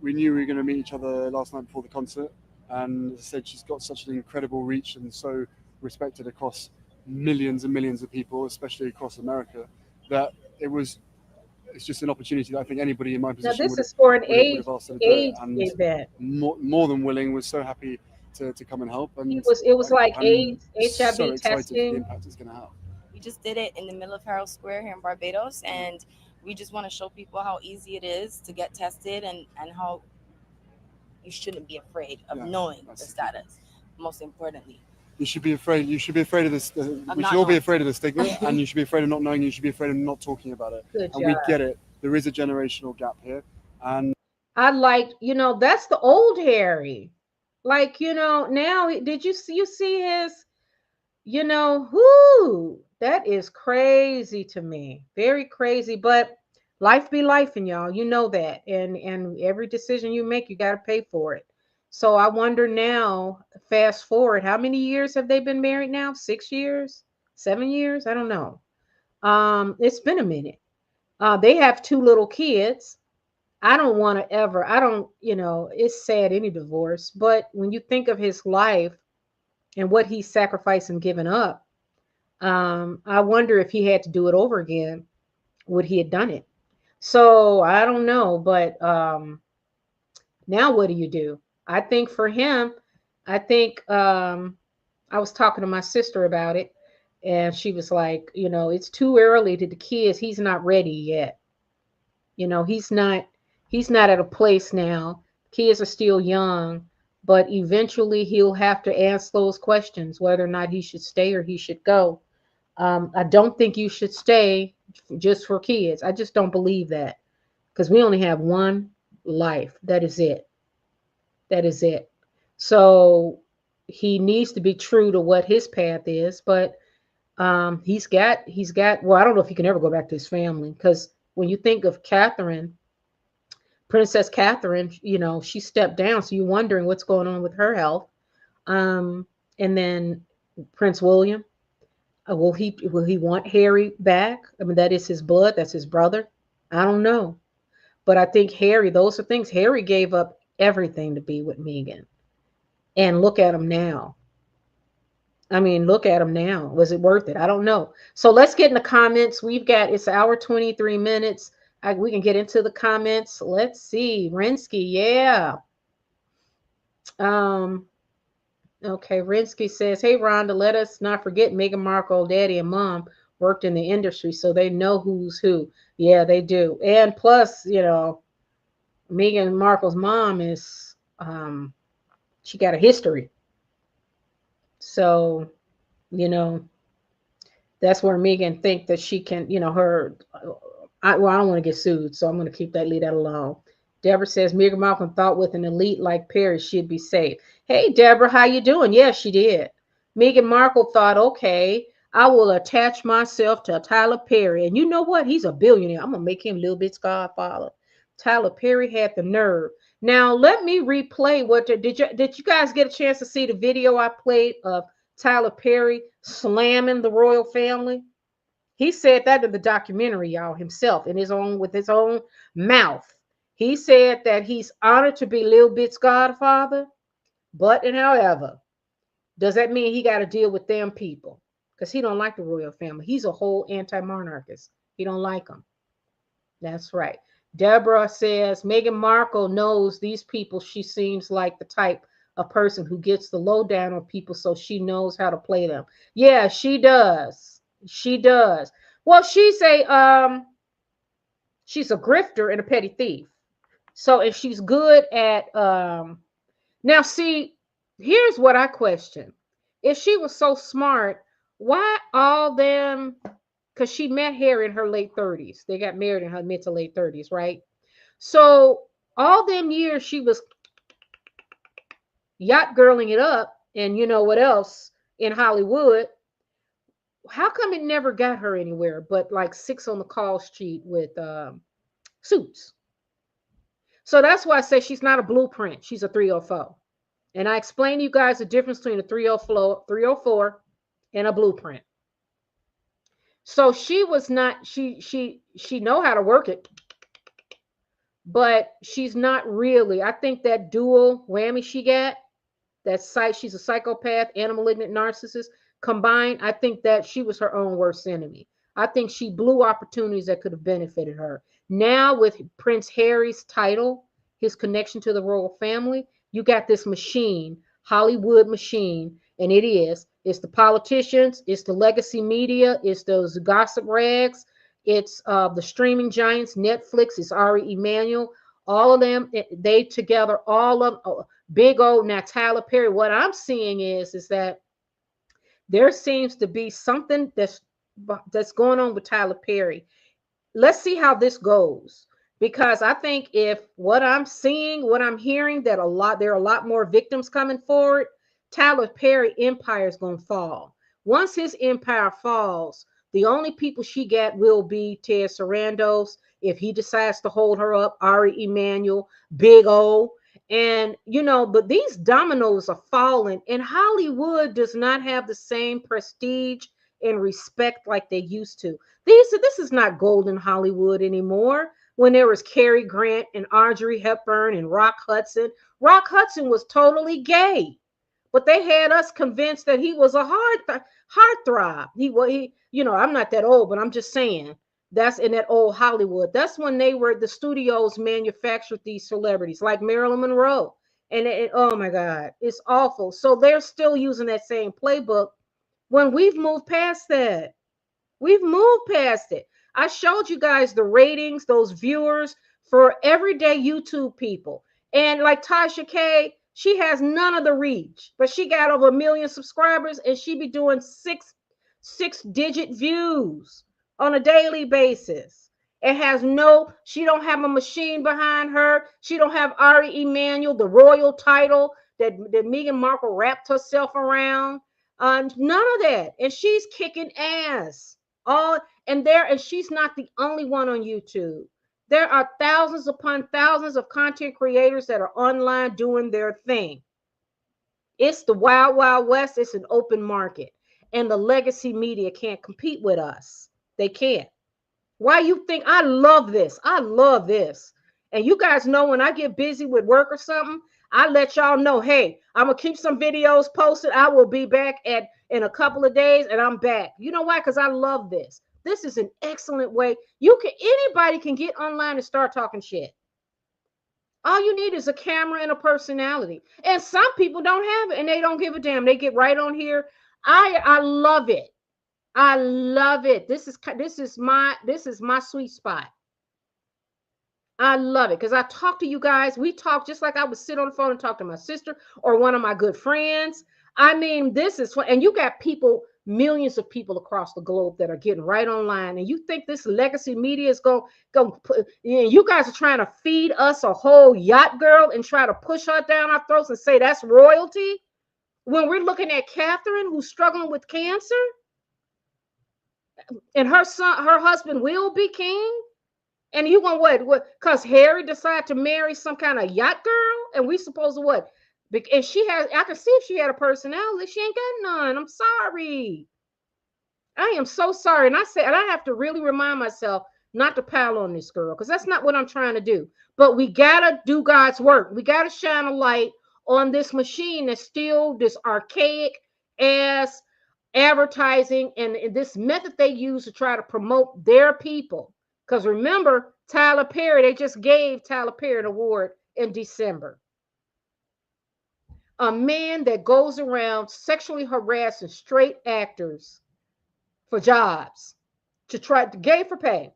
we knew we were going to meet each other last night before the concert, and as I said, she's got such an incredible reach and so respected across millions and millions of people, especially across America, that it's just an opportunity that I think anybody in my position Now this is for an AIDS event. More than willing, was so happy to come and help. And it was like AIDS, HIV so excited testing. for the impact it's going to have. We just did it in the middle of Herald Square here in Barbados, and we just want to show people how easy it is to get tested and how you shouldn't be afraid of knowing the status, most importantly. You should be afraid. You should be afraid of this. We should all be afraid of the stigma, and you should be afraid of not knowing. You should be afraid of not talking about it. Good and job. we get it. There is a generational gap here, and I like, that's the old Harry. Like, now did you see his, that is crazy to me. Very crazy, but life be life, and y'all, you know that. And every decision you make, you got to pay for it. So I wonder now, fast forward, how many years have they been married now? 6 years? 7 years? I don't know. It's been a minute. They have 2 little kids. I don't want to ever, it's sad, any divorce, but when you think of his life and what he sacrificed and given up, I wonder if he had to do it over again, would he have done it? So I don't know, but now what do you do? I think for him, I was talking to my sister about it, and she was like, it's too early to the kids. He's not ready yet. He's not at a place now. Kids are still young, but eventually he'll have to ask those questions, whether or not he should stay or he should go. I don't think you should stay just for kids. I just don't believe that, because we only have one life. That is it. That is it. So he needs to be true to what his path is, but he's got, well, I don't know if he can ever go back to his family, because when you think of Catherine, Princess Catherine, she stepped down. So you're wondering what's going on with her health. And then Prince William, will he want Harry back? I mean, that is his blood. That's his brother. I don't know. But I think Harry, those are things. Harry gave up everything to be with Meghan. And look at him now. I mean, look at him now. Was it worth it? I don't know. So let's get in the comments. It's an hour, 23 minutes. We can get into the comments. Let's see. Rinsky, yeah. Okay, Rinsky says, hey, Rhonda, let us not forget Meghan Markle, daddy and mom worked in the industry, so they know who's who. Yeah, they do. And plus, Meghan Markle's mom is, she got a history. So, that's where Meghan think that she can, I don't want to get sued, so I'm going to leave that alone. Deborah says Meghan Markle thought with an elite like Perry she'd be safe. Hey, Deborah, how you doing? Yeah, she did. Meghan Markle thought, okay, I will attach myself to Tyler Perry. And you know what? He's a billionaire. I'm going to make him Little Bit's godfather. Tyler Perry had the nerve. Now, let me replay did you guys get a chance to see the video I played of Tyler Perry slamming the royal family? He said that in the documentary, y'all, himself, with his own mouth. He said that he's honored to be Lil Bit's godfather, but and however, does that mean he got to deal with them people? Because he don't like the royal family. He's a whole anti-monarchist. He don't like them. That's right. Deborah says Meghan Markle knows these people. She seems like the type of person who gets the lowdown on people, so she knows how to play them. Yeah, she does. She does. Well, she's She's a grifter and a petty thief. So if she's good at now see, here's what I question. If she was so smart, why all them, because she met Harry in her late 30s. They got married in her mid to late 30s, right? So all them years she was yacht girling it up, and you know what else in Hollywood. How come it never got her anywhere but like 6 on the call sheet with Suits? So that's why I say she's not a blueprint. She's a 304. And I explained to you guys the difference between a 304 and a blueprint. So she was not, she know how to work it, but she's not really. I think that dual whammy she got, that she's a psychopath and a malignant narcissist combined, I think that she was her own worst enemy. I think she blew opportunities that could have benefited her. Now with Prince Harry's title, his connection to the royal family, you got this machine, Hollywood machine, and it's the politicians, it's the legacy media, it's those gossip rags, it's the streaming giants, Netflix, it's Ari Emanuel, all of them, they together, all of big old Natalia Perry. What I'm seeing is that there seems to be something that's going on with Tyler Perry. Let's see how this goes, because I think if what I'm seeing, what I'm hearing, that there are a lot more victims coming forward, Tyler Perry empire is going to fall. Once his empire falls, the only people she got will be Ted Sarandos, if he decides to hold her up, Ari Emanuel, Big O. And, you know, but these dominoes are falling, and Hollywood does not have the same prestige and respect like they used to. This is not golden Hollywood anymore. When there was Cary Grant and Audrey Hepburn and Rock Hudson. Rock Hudson was totally gay, but they had us convinced that he was a heartthrob. He, you know, I'm not that old, but I'm just saying. That's in that old Hollywood. That's when the studios manufactured these celebrities like Marilyn Monroe. And oh my God, it's awful. So they're still using that same playbook when we've moved past that. We've moved past it. I showed you guys the ratings, those viewers for everyday YouTube people. And like Tasha K, she has none of the reach, but she got over 1 million subscribers, and she be doing six-digit views on a daily basis. She don't have a machine behind her. She don't have Ari Emanuel, the royal title that Meghan Markle wrapped herself around. None of that. And she's kicking ass. And she's not the only one on YouTube. There are thousands upon thousands of content creators that are online doing their thing. It's the wild, wild west. It's an open market. And the legacy media can't compete with us. They can't. Why you think I love this? I love this. And you guys know when I get busy with work or something, I let y'all know, hey, I'm going to keep some videos posted. I will be back in a couple of days, and I'm back. You know why? Because I love this. This is an excellent way. Anybody can get online and start talking shit. All you need is a camera and a personality. And some people don't have it, and they don't give a damn. They get right on here. I love it. I love it. This is my sweet spot. I love it because I talk to you guys. We talk just like I would sit on the phone and talk to my sister or one of my good friends. I mean, this is fun. And you got people, millions of people across the globe that are getting right online. And you think this legacy media is going to put, you guys are trying to feed us a whole yacht girl and try to push her down our throats and say that's royalty when we're looking at Catherine, who's struggling with cancer. And her husband will be king. And you want what? Because Harry decided to marry some kind of yacht girl, and we supposed to what? And I can see if she had a personality. She ain't got none. I'm sorry. I am so sorry. And I have to really remind myself not to pile on this girl, because that's not what I'm trying to do. But we gotta do God's work. We gotta shine a light on this machine that's still this archaic ass advertising and this method they use to try to promote their people. Because remember, Tyler Perry, they just gave Tyler Perry an award in December. A man that goes around sexually harassing straight actors for jobs, gay for pay.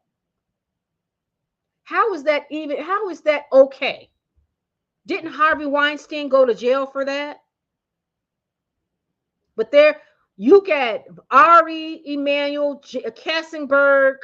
How is that okay? Didn't Harvey Weinstein go to jail for that? But there you got Ari Emanuel Kassenberg,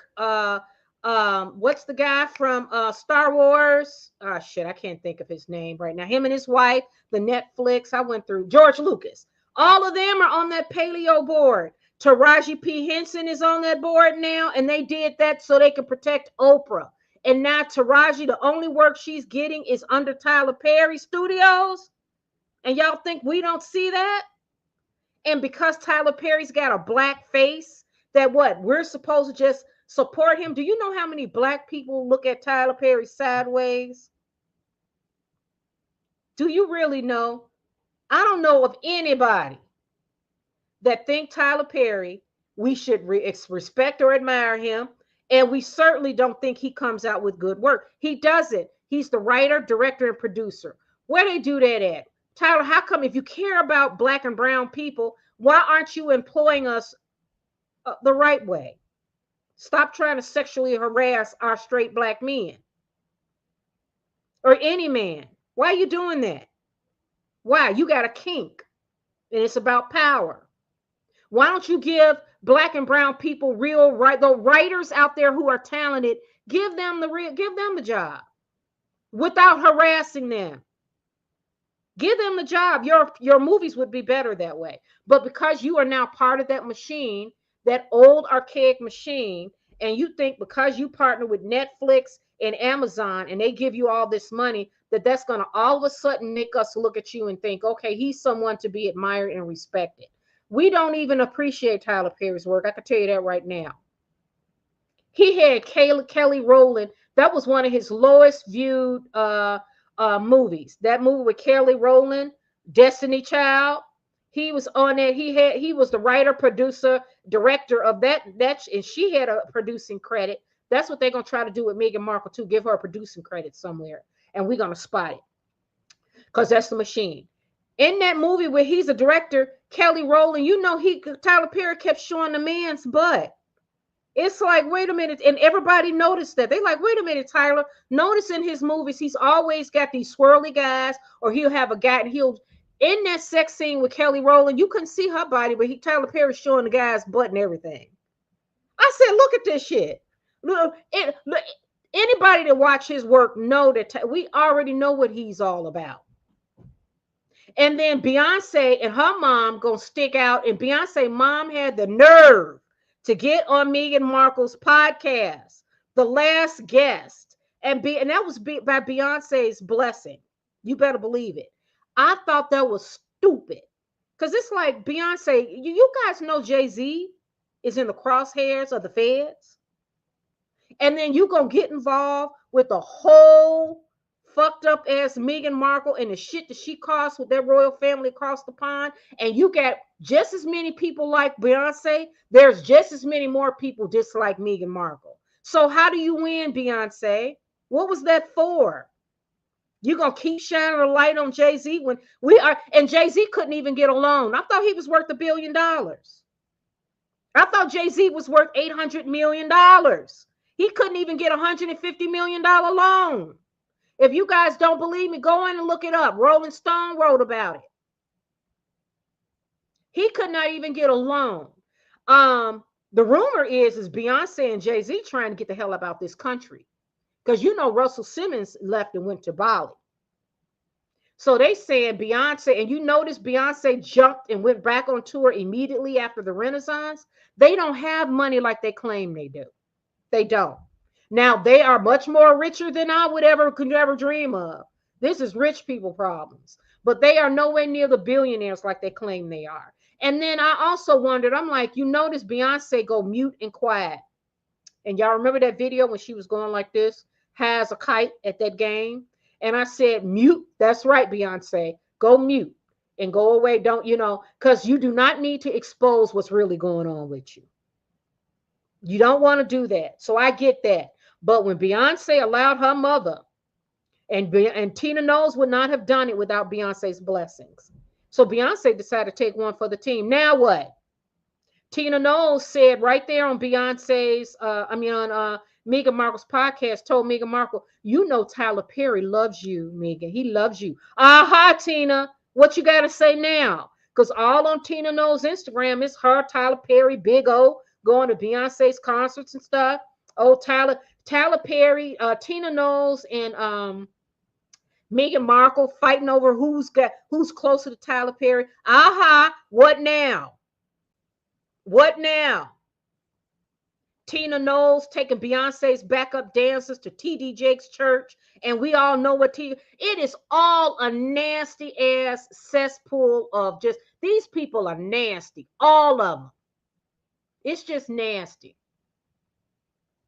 what's the guy from Star Wars? Shit, I can't think of his name right now. Him and his wife, the Netflix. I went through George Lucas. All of them are on that paleo board. Taraji P. Henson is on that board now, and they did that so they could protect Oprah. And now Taraji, the only work she's getting is under Tyler Perry Studios. And y'all think we don't see that? And because Tyler Perry's got a black face, that what? We're supposed to just support him? Do you know how many black people look at Tyler Perry sideways? Do you really know? I don't know of anybody that think Tyler Perry, we should respect or admire him. And we certainly don't think he comes out with good work. He doesn't. He's the writer, director, and producer. Where they do that at? Tyler, how come if you care about black and brown people, why aren't you employing us the right way? Stop trying to sexually harass our straight black men. Or any man. Why are you doing that? Why? You got a kink. And it's about power. Why don't you give black and brown people the writers out there who are talented, give them the job without harassing them. Give them the job. Your movies would be better that way. But because you are now part of that machine, that old archaic machine, and you think because you partner with Netflix and Amazon and they give you all this money, that's going to all of a sudden make us look at you and think, okay, he's someone to be admired and respected. We don't even appreciate Tyler Perry's work. I can tell you that right now. He had Kelly Rowland. That was one of his lowest viewed movies. That movie with Kelly Rowland, Destiny Child. He was on that. He was the writer, producer, director of that, and she had a producing credit. That's what they're gonna try to do with Meghan Markle too. Give her a producing credit somewhere, and we're gonna spot it because that's the machine. In that movie where he's a director, Kelly Rowland, Tyler Perry kept showing the man's butt. It's like, wait a minute. And everybody noticed that. They like, wait a minute, Tyler. Notice in his movies, he's always got these swirly guys, or he'll have a guy and in that sex scene with Kelly Rowland, you couldn't see her body, but Tyler Perry showing the guy's butt and everything. I said, look at this shit. Look, anybody that watch his work know that we already know what he's all about. And then Beyonce and her mom gonna stick out, and Beyonce mom had the nerve to get on Meghan Markle's podcast, The Last Guest, and that was by Beyonce's blessing. You better believe it. I thought that was stupid, because it's like Beyonce. You guys know Jay-Z is in the crosshairs of the feds, and then you gonna get involved with the whole fucked up ass Meghan Markle and the shit that she caused with that royal family across the pond, and you got just as many people like Beyonce. There's just as many more people dislike Meghan Markle. So how do you win, Beyonce? What was that for? You gonna keep shining a light on Jay-Z when and Jay-Z couldn't even get a loan. I thought he was worth $1 billion. I thought Jay-Z was worth $800 million. He couldn't even get $150 million loan. If you guys don't believe me, go in and look it up. Rolling Stone wrote about it. He could not even get a loan. The rumor is Beyonce and Jay-Z trying to get the hell about this country. Because Russell Simmons left and went to Bali. So they saying Beyonce, and you notice Beyonce jumped and went back on tour immediately after the Renaissance. They don't have money like they claim they do. They don't. Now, they are much more richer than I could ever dream of. This is rich people problems. But they are nowhere near the billionaires like they claim they are. And then I also wondered, I'm like, you notice Beyonce go mute and quiet. And y'all remember that video when she was going like this, has a kite at that game? And I said, mute. That's right, Beyonce. Go mute and go away. Don't, because you do not need to expose what's really going on with you. You don't want to do that. So I get that. But when Beyonce allowed her mother, and Tina Knowles would not have done it without Beyonce's blessings. So Beyonce decided to take one for the team. Now what? Tina Knowles said right there on Beyonce's, on Meghan Markle's podcast, told Meghan Markle, you know Tyler Perry loves you, Meghan. He loves you. Aha, Tina. What you got to say now? Because all on Tina Knowles' Instagram is her, Tyler Perry, Big O, going to Beyonce's concerts and stuff. Oh, Tyler Perry, Tina Knowles, and Meghan Markle fighting over who's closer to Tyler Perry. Aha, what now? What now? Tina Knowles taking Beyonce's backup dancers to TD Jakes' church, and we all know it is all a nasty ass cesspool of just, these people are nasty, all of them. It's just nasty.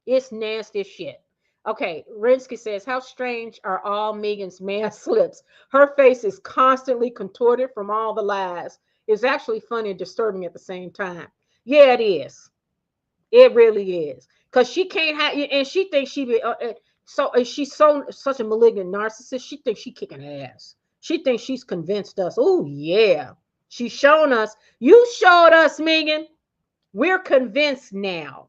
It's nasty as shit. Okay, Rinsky says, how strange are all Meghan's mad slips? Her face is constantly contorted from all the lies. It's actually funny and disturbing at the same time. Yeah, it is. It really is. Because she can't have, and she thinks she's such a malignant narcissist. She thinks she's kicking ass. She thinks she's convinced us. Oh, yeah. She's shown us. You showed us, Meghan. We're convinced now.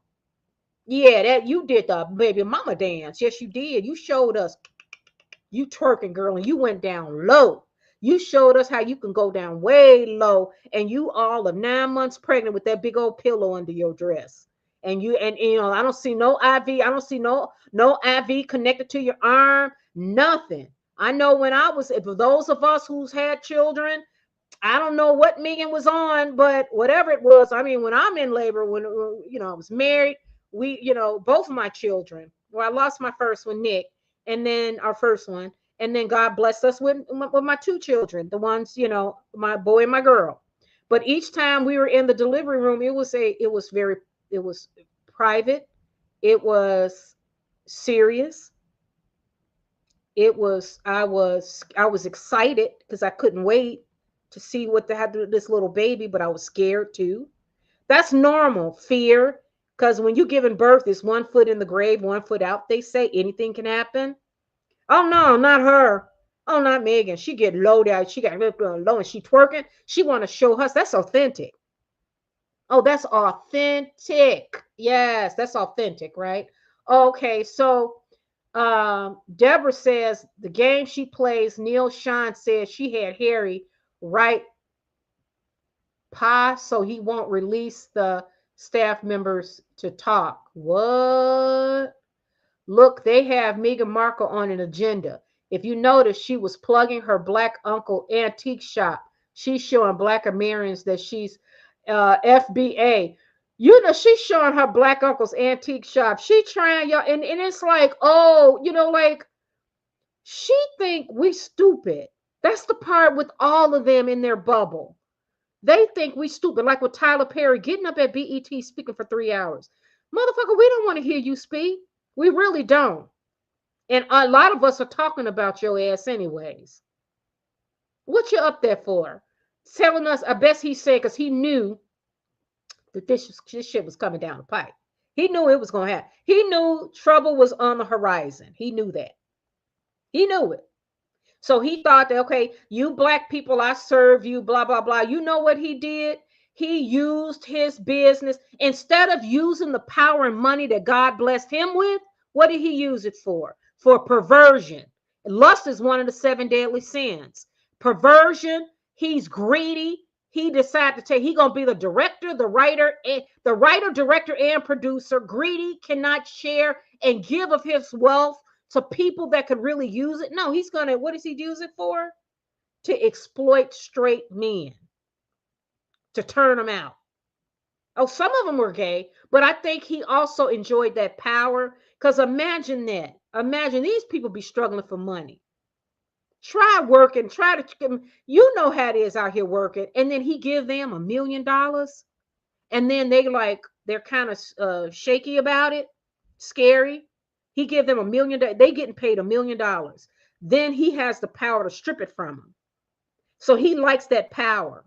Yeah, that you did the baby mama dance. Yes, you did. You showed us you twerking, girl, and you went down low. You showed us how you can go down way low, and you all of 9 months pregnant with that big old pillow under your dress. And you know, I don't see no IV. I don't see no IV connected to your arm. Nothing. I know when I was, for those of us who's had children, I don't know what Meghan was on, but whatever it was, I mean, when I'm in labor, when I was married, we, both of my children. Well, I lost my first one, Nick, and then our first one, and then God blessed us with my two children, the ones, my boy and my girl. But each time we were in the delivery room, it was private. It was serious. I was excited because I couldn't wait to see what they had to do with this little baby, but I was scared too. That's normal fear, because when you're giving birth, it's 1 foot in the grave, 1 foot out. They say anything can happen. Oh no, not her. Oh, not Meghan. She get low down. She got low and she twerking. She want to show us. That's authentic. Oh, that's authentic. Yes, that's authentic, right? Okay, so Deborah says the game she plays, Neil Sean says she had Harry write pie so he won't release the staff members to talk. What? Look, they have Meghan Markle on an agenda. If you notice, she was plugging her Black Uncle antique shop. She's showing Black Americans that she's FBA. She's showing her Black Uncle's antique shop. She trying, y'all, and it's like, oh, like, she think we stupid. That's the part with all of them in their bubble. They think we stupid, like with Tyler Perry getting up at BET speaking for 3 hours. Motherfucker, we don't want to hear you speak. We really don't. And a lot of us are talking about your ass anyways. What you up there for? Telling us, I bet he said, because he knew that this shit was coming down the pipe. He knew it was going to happen. He knew trouble was on the horizon. He knew that. He knew it. So he thought that, okay, you Black people, I serve you, blah, blah, blah. You know what he did? He used his business. Instead of using the power and money that God blessed him with, what did he use it for? For perversion. Lust is one of the 7 deadly sins. Perversion, he's greedy. He decided to he's going to be the director, the writer, director, and producer. Greedy, cannot share and give of his wealth to people that could really use it. No, he's going to, what does he use it for? To exploit straight men, to turn them out. Oh, some of them were gay, but I think he also enjoyed that power, because imagine that. Imagine these people be struggling for money. Try working, you know how it is out here working, and then he give them $1 million, and then they're kind of shaky about it, scary. He give them $1 million. They getting paid $1 million. Then he has the power to strip it from them. So he likes that power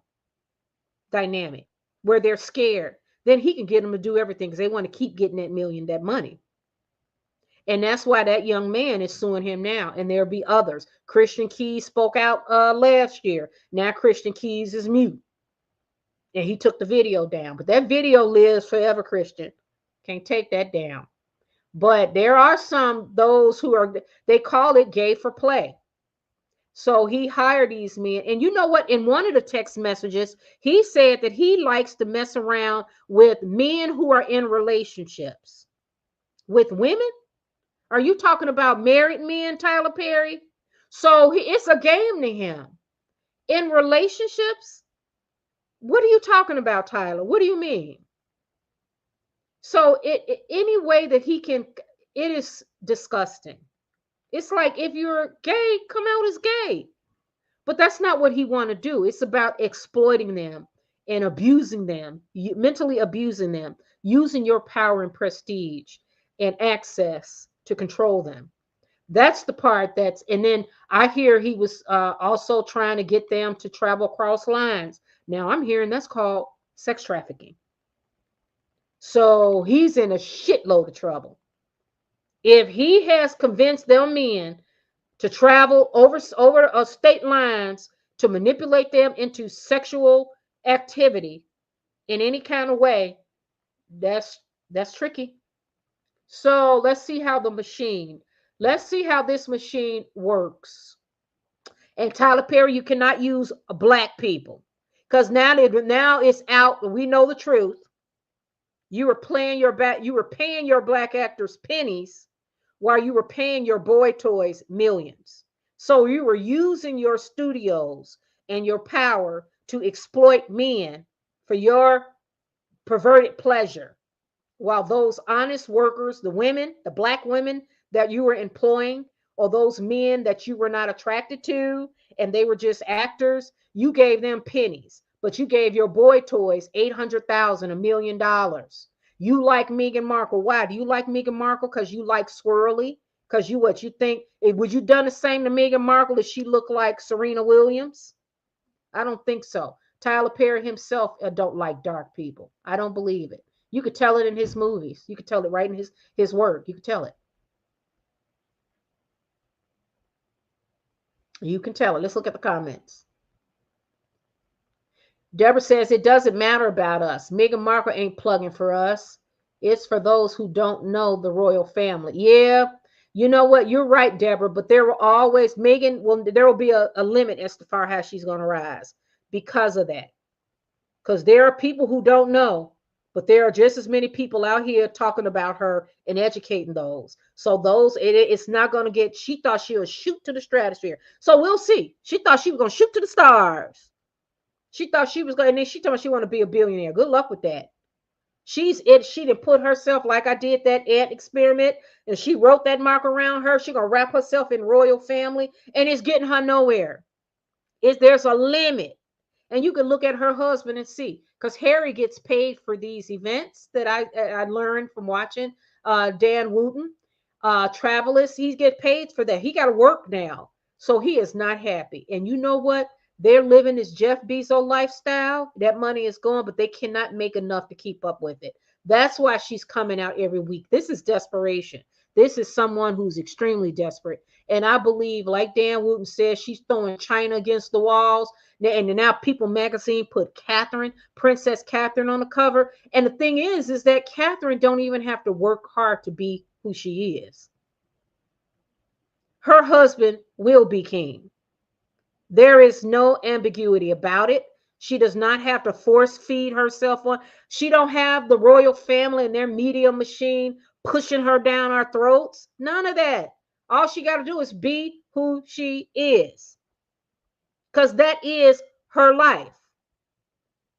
dynamic where they're scared. Then he can get them to do everything because they want to keep getting that money. And that's why that young man is suing him now. And there'll be others. Christian Keys spoke out last year. Now Christian Keys is mute. And he took the video down. But that video lives forever, Christian. Can't take that down. But there are those who are, they call it gay for play. So he hired these men. And you know what? In one of the text messages, he said that he likes to mess around with men who are in relationships. With women? Are you talking about married men, Tyler Perry? So it's a game to him. In relationships? What are you talking about, Tyler? What do you mean? So any way that he can, it is disgusting. It's like, if you're gay, come out as gay. But that's not what he want to do. It's about exploiting them and abusing them, mentally abusing them, using your power and prestige and access to control them. That's the part that's, and then I hear he was also trying to get them to travel across lines. Now I'm hearing that's called sex trafficking. So he's in a shitload of trouble. If he has convinced them men to travel over state lines to manipulate them into sexual activity in any kind of way, that's tricky. So let's see how this machine works. And Tyler Perry, you cannot use black people, because now it's out. We know the truth. You were paying your black actors pennies while you were paying your boy toys millions. So you were using your studios and your power to exploit men for your perverted pleasure, while those honest workers, the women, the black women that you were employing, or those men that you were not attracted to and they were just actors, you gave them pennies. But you gave your boy toys $800,000, $1 million. You like Meghan Markle. Why do you like Meghan Markle? Because you like swirly. Because you think, would you done the same to Meghan Markle if she looked like Serena Williams? I don't think so. Tyler Perry himself don't like dark people. I don't believe it. You could tell it in his movies. You could tell it right in his work. You could tell it. You can tell it. Let's look at the comments. Deborah says, it doesn't matter about us. Meghan Markle ain't plugging for us. It's for those who don't know the royal family. Yeah, you know what? You're right, Deborah. But there will always, there will be a limit as to far how she's going to rise because of that. Because there are people who don't know, but there are just as many people out here talking about her and educating those. So it's not going to get, she thought she would shoot to the stratosphere. So we'll see. She thought she was going to shoot to the stars. She thought she was going, and then she told me she want to be a billionaire. Good luck with that. She didn't put herself, like I did that ant experiment, and she wrote that mark around her. She gonna wrap herself in royal family, and it's getting her nowhere. There's a limit. And you can look at her husband and see, because Harry gets paid for these events that I learned from watching Dan Wooten. Travelers, he gets paid for that. He got to work now. So he is not happy. And you know what? They're living this Jeff Bezos lifestyle. That money is gone, but they cannot make enough to keep up with it. That's why she's coming out every week. This is desperation. This is someone who's extremely desperate. And I believe, like Dan Wooten says, she's throwing China against the walls. And now People magazine put Princess Catherine on the cover. And the thing is that Catherine don't even have to work hard to be who she is. Her husband will be king. There is no ambiguity about it. She does not have to force feed herself on. She don't have the royal family and their media machine pushing her down our throats. None of that. All she got to do is be who she is. Because that is her life.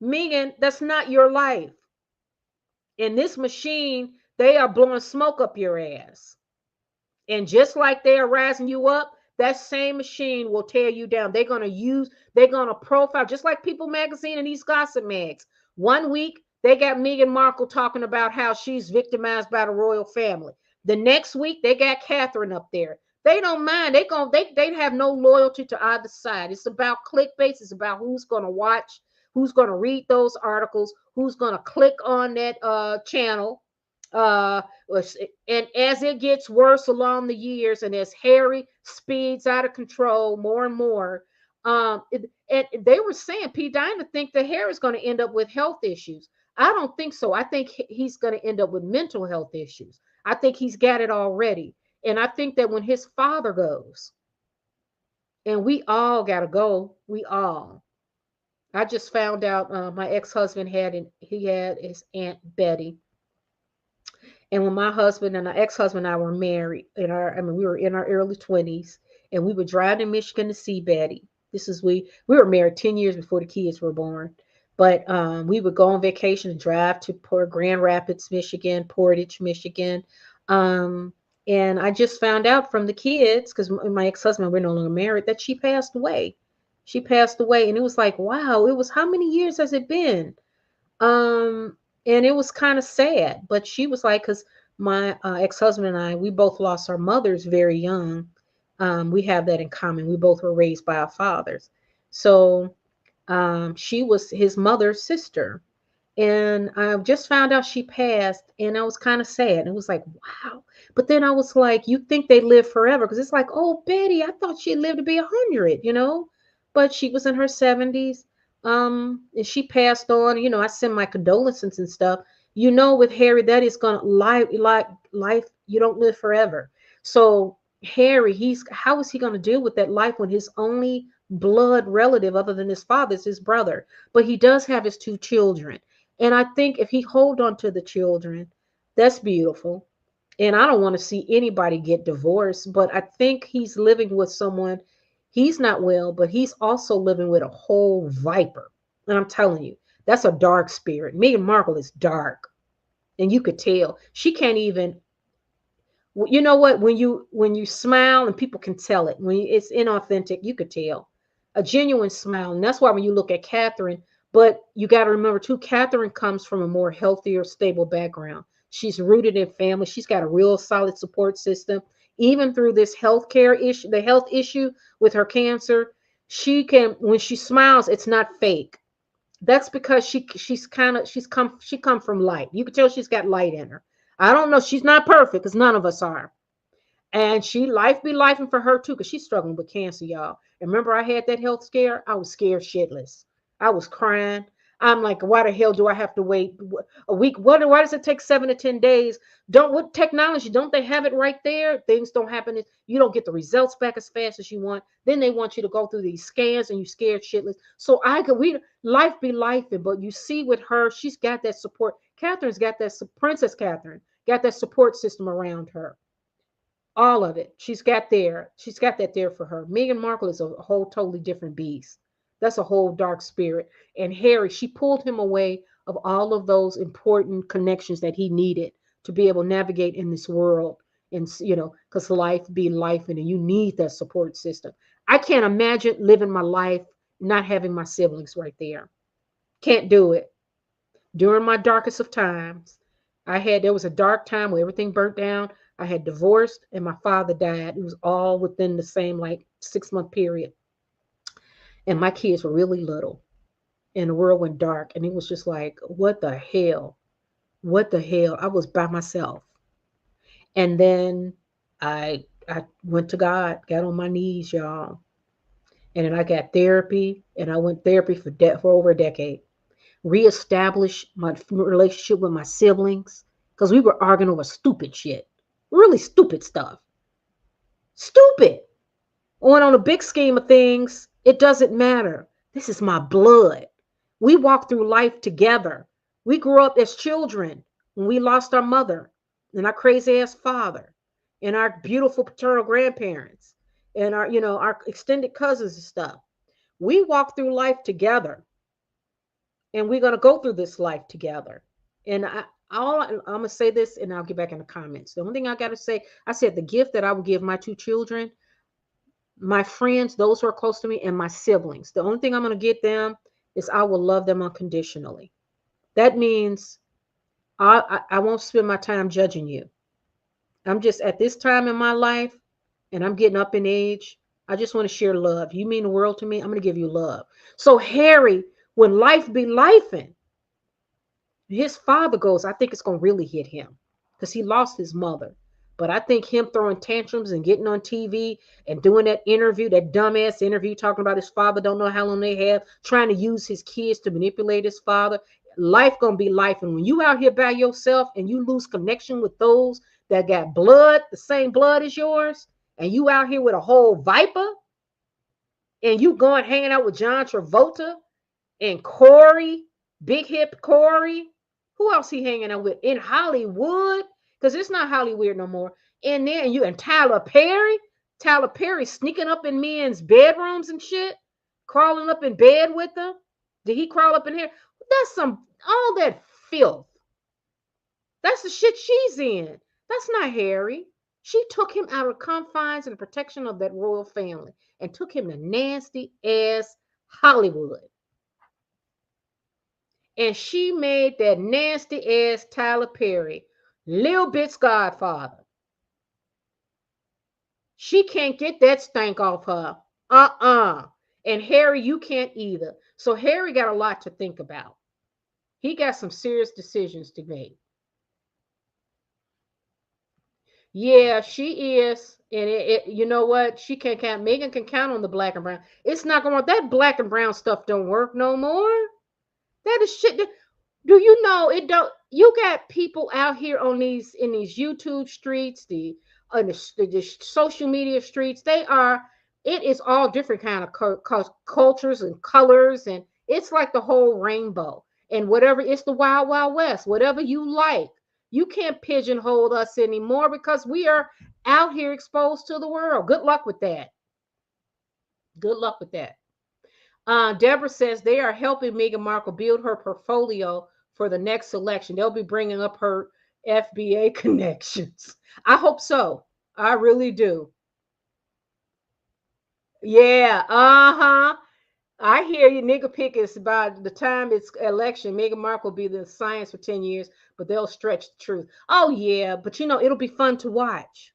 Meghan, that's not your life. In this machine, they are blowing smoke up your ass. And just like they are rising you up, that same machine will tear you down. They're going to profile, just like People magazine and these gossip mags. One week, they got Meghan Markle talking about how she's victimized by the royal family. The next week, they got Catherine up there. They don't mind. They have no loyalty to either side. It's about clickbait. It's about who's going to watch, who's going to read those articles, who's going to click on that channel. And as it gets worse along the years, and as Harry speeds out of control more and more, And they were saying, P. Dinah think that Harry's going to end up with health issues. I don't think so. I think he's going to end up with mental health issues. I think he's got it already. And I think that when his father goes, and we all got to go, we all. I just found out my ex-husband had his Aunt Betty. And when my husband and our ex-husband and I were married, we were in our early 20s, and we would drive to Michigan to see Betty. We were married 10 years before the kids were born. But we would go on vacation and drive to Grand Rapids, Michigan, Portage, Michigan. And I just found out from the kids, because my ex-husband, we're no longer married, that she passed away. She passed away. And it was like, wow, how many years has it been? And it was kind of sad. But she was like, because my ex-husband and I, we both lost our mothers very young. We have that in common. We both were raised by our fathers. So she was his mother's sister. And I just found out she passed, and I was kind of sad. And it was like, wow. But then I was like, you think they live forever? Because it's like, oh, Betty, I thought she lived to be 100, But she was in her 70s. And she passed on. I send my condolences and stuff. With Harry, that is gonna life. You don't live forever. So Harry, how is he gonna deal with that life when his only blood relative other than his father is his brother? But he does have his 2 children. And I think if he hold on to the children, that's beautiful. And I don't want to see anybody get divorced, but I think he's living with someone. He's not well, but he's also living with a whole viper. And I'm telling you, that's a dark spirit. Meghan Markle is dark. And you could tell. She can't even, you know what? When you smile, and people can tell it, it's inauthentic, you could tell. A genuine smile. And that's why when you look at Catherine, but you got to remember too, Catherine comes from a more healthier, stable background. She's rooted in family. She's got a real solid support system. Even through this healthcare issue, the health issue with her cancer, she can, when she smiles, it's not fake. That's because she come from light. You can tell she's got light in her. I don't know. She's not perfect, because none of us are. And life be lifing for her too, because she's struggling with cancer, y'all. And remember, I had that health scare. I was scared shitless. I was crying. I'm like, why the hell do I have to wait a week? Why does it take 7 to 10 days? With technology, don't they have it right there? Things don't happen. You don't get the results back as fast as you want. Then they want you to go through these scans, and you scared shitless. So life be lifing, but you see with her, she's got that support. Catherine's got that, Princess Catherine got that support system around her. All of it. She's got that there for her. Meghan Markle is a whole totally different beast. That's a whole dark spirit. And Harry, she pulled him away of all of those important connections that he needed to be able to navigate in this world. And, because life be life, and you need that support system. I can't imagine living my life not having my siblings right there. Can't do it. During my darkest of times, there was a dark time where everything burnt down. I had divorced, and my father died. It was all within the same 6-month period. And my kids were really little, and the world went dark. And it was just like, what the hell? What the hell? I was by myself. And then I went to God, got on my knees, y'all. And then I got therapy, and I went therapy for over a decade. Reestablished my relationship with my siblings, because we were arguing over stupid shit. Really stupid stuff. Stupid. When on the big scheme of things, it doesn't matter. This is my blood. We walked through life together. We grew up as children when we lost our mother and our crazy ass father and our beautiful paternal grandparents and our extended cousins and stuff. We walked through life together, and we're going to go through this life together. And I'm going to say this, and I'll get back in the comments. The only thing I got to say, I said the gift that I would give my 2 children, my friends, those who are close to me, and my siblings. The only thing I'm going to get them is I will love them unconditionally. That means I won't spend my time judging you. I'm just at this time in my life, and I'm getting up in age. I just want to share love. You mean the world to me. I'm going to give you love. So Harry, when life be lifing, his father goes, I think it's going to really hit him, because he lost his mother. But I think him throwing tantrums and getting on TV and doing that interview, that dumbass interview, talking about his father, don't know how long they have, trying to use his kids to manipulate his father. Life gonna be life. And when you out here by yourself and you lose connection with those that got blood, the same blood as yours, and you out here with a whole viper, and you going hanging out with John Travolta and Corey, Big Hip Corey. Who else he hanging out with in Hollywood? Because it's not Hollywood no more. And then you and Tyler Perry sneaking up in men's bedrooms and shit, crawling up in bed with them. Did he crawl up in here? That's all that filth. That's the shit she's in. That's not Harry. She took him out of confines and protection of that royal family and took him to nasty ass Hollywood. And she made that nasty ass Tyler Perry Lil Bit's godfather. She can't get that stank off her. And Harry, you can't either. So Harry got a lot to think about. He got some serious decisions to make. Yeah, she is. And you know what? She can count. Meghan can count on the black and brown. It's not going to work. That black and brown stuff don't work no more. That is shit. Do you know it don't? You got people out here on these YouTube streets, the social media streets. It is all different kind of cultures and colors, and it's like the whole rainbow. And whatever, it's the wild, wild west. Whatever you like, you can't pigeonhole us anymore because we are out here exposed to the world. Good luck with that. Good luck with that. Deborah says they are helping Meghan Markle build her portfolio for the next election. They'll be bringing up her FBA connections. I hope so. I really do. Yeah. I hear you. Nigga pick is by the time it's election. Meghan Markle will be the science for 10 years, but they'll stretch the truth. Oh, yeah. But, it'll be fun to watch.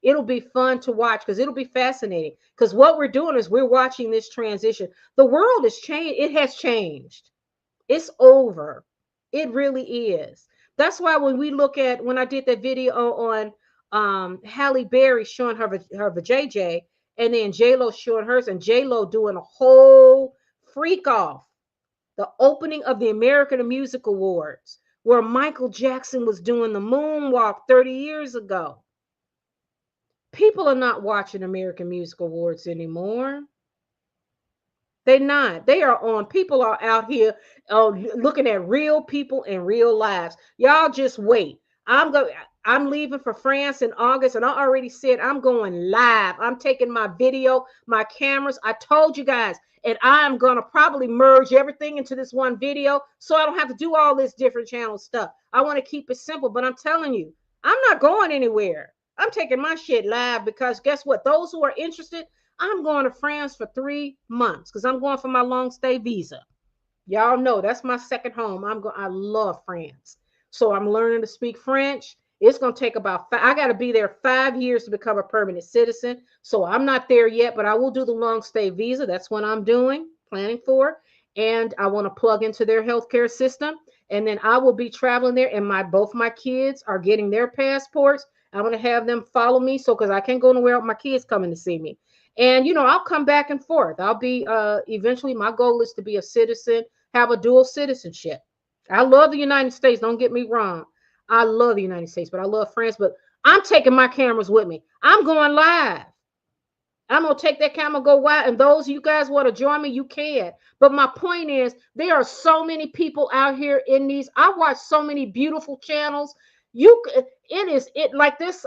It'll be fun to watch because it'll be fascinating. Because what we're doing is we're watching this transition. The world has changed. It has changed. It's over. It really is. That's why when I did that video on Halle Berry showing her vajayjay, and then J-Lo showing hers, and J-Lo doing a whole freak off. The opening of the American Music Awards, where Michael Jackson was doing the moonwalk 30 years ago. People are not watching American Music Awards anymore. They're not. People are out here looking at real people and real lives. Y'all just wait. I'm leaving for France in August, and I already said I'm going live. I'm taking my video, my cameras. I told you guys, and I'm going to probably merge everything into this one video so I don't have to do all this different channel stuff. I want to keep it simple, but I'm telling you, I'm not going anywhere. I'm taking my shit live because guess what? Those who are interested, I'm going to France for 3 months because I'm going for my long stay visa. Y'all know that's my second home. I love France. So I'm learning to speak French. It's going to take I got to be there 5 years to become a permanent citizen. So I'm not there yet, but I will do the long stay visa. That's what I'm planning for. And I want to plug into their healthcare system. And then I will be traveling there. And both my kids are getting their passports. I'm going to have them follow me. Because I can't go nowhere with my kids coming to see me. And, I'll come back and forth. I'll be, eventually my goal is to be a citizen, have a dual citizenship. I love the United States. Don't get me wrong. I love the United States, but I love France. But I'm taking my cameras with me. I'm going live. I'm going to take that camera, go wide. And those of you guys want to join me, you can. But my point is, there are so many people out here in these. I watch so many beautiful channels. Like this,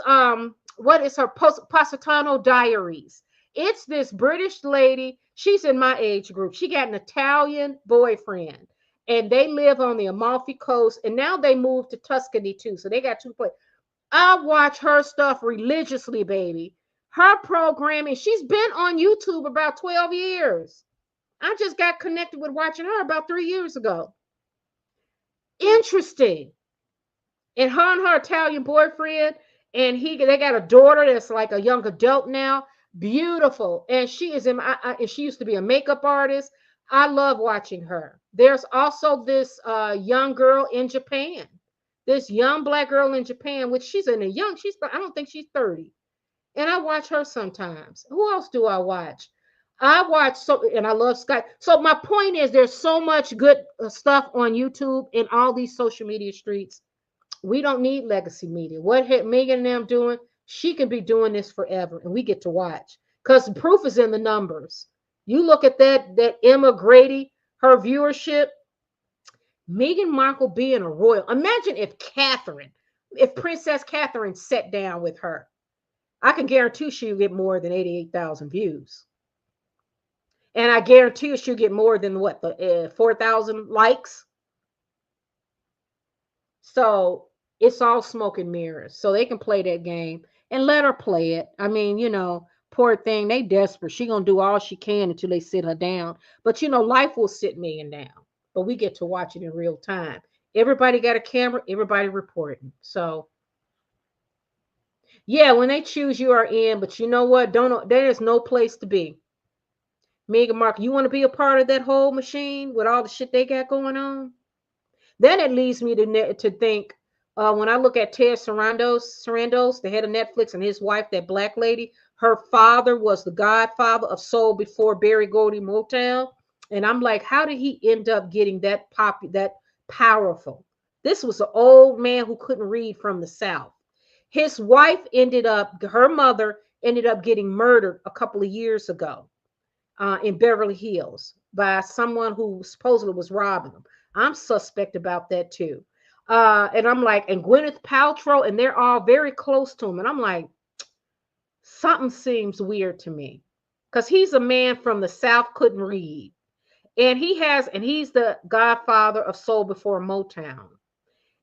what is her Positano Diaries? It's this British lady. She's in my age group. She got an Italian boyfriend. And they live on the Amalfi Coast. And now they moved to Tuscany too. So they got 2 places. I watch her stuff religiously, baby. Her programming, she's been on YouTube about 12 years. I just got connected with watching her about 3 years ago. Interesting. And her Italian boyfriend, and they got a daughter that's like a young adult now. Beautiful. And she is and she used to be a makeup artist. I love watching her. There's also this young girl in Japan This young black girl in Japan, which she's I don't think she's 30. And I watch her sometimes. Who else do I watch? I watch and I love Sky. So my point is, there's so much good stuff on YouTube and all these social media streets. We don't need legacy media. What Meghan and them doing, she can be doing this forever, and we get to watch because the proof is in the numbers. You look at that Emma Grady, her viewership. Meghan Markle being a royal. Imagine if Princess Catherine sat down with her. I can guarantee she'll get more than 88,000 views. And I guarantee you she'll get more than what, the 4,000 likes. So it's all smoke and mirrors. So they can play that game and let her play it. I mean, you know, poor thing, they desperate. She gonna do all she can until they sit her down. But you know, life will sit Meghan down. But we get to watch it in real time. Everybody got a camera, everybody reporting. So yeah, when they choose, you are in. But you know what? There is no place to be. Meghan Markle, you want to be a part of that whole machine with all the shit they got going on? Then it leads me to think, when I look at Ted Sarandos, the head of Netflix, and his wife, that black lady, her father was the godfather of soul before Berry Gordy Motown. And I'm like, how did he end up getting that powerful? This was an old man who couldn't read from the South. His wife her mother ended up getting murdered a couple of years ago in Beverly Hills by someone who supposedly was robbing them. I'm suspect about that too. And I'm like, and Gwyneth Paltrow, and they're all very close to him. And I'm like, something seems weird to me. Because he's a man from the South, couldn't read. And he's the godfather of soul before Motown.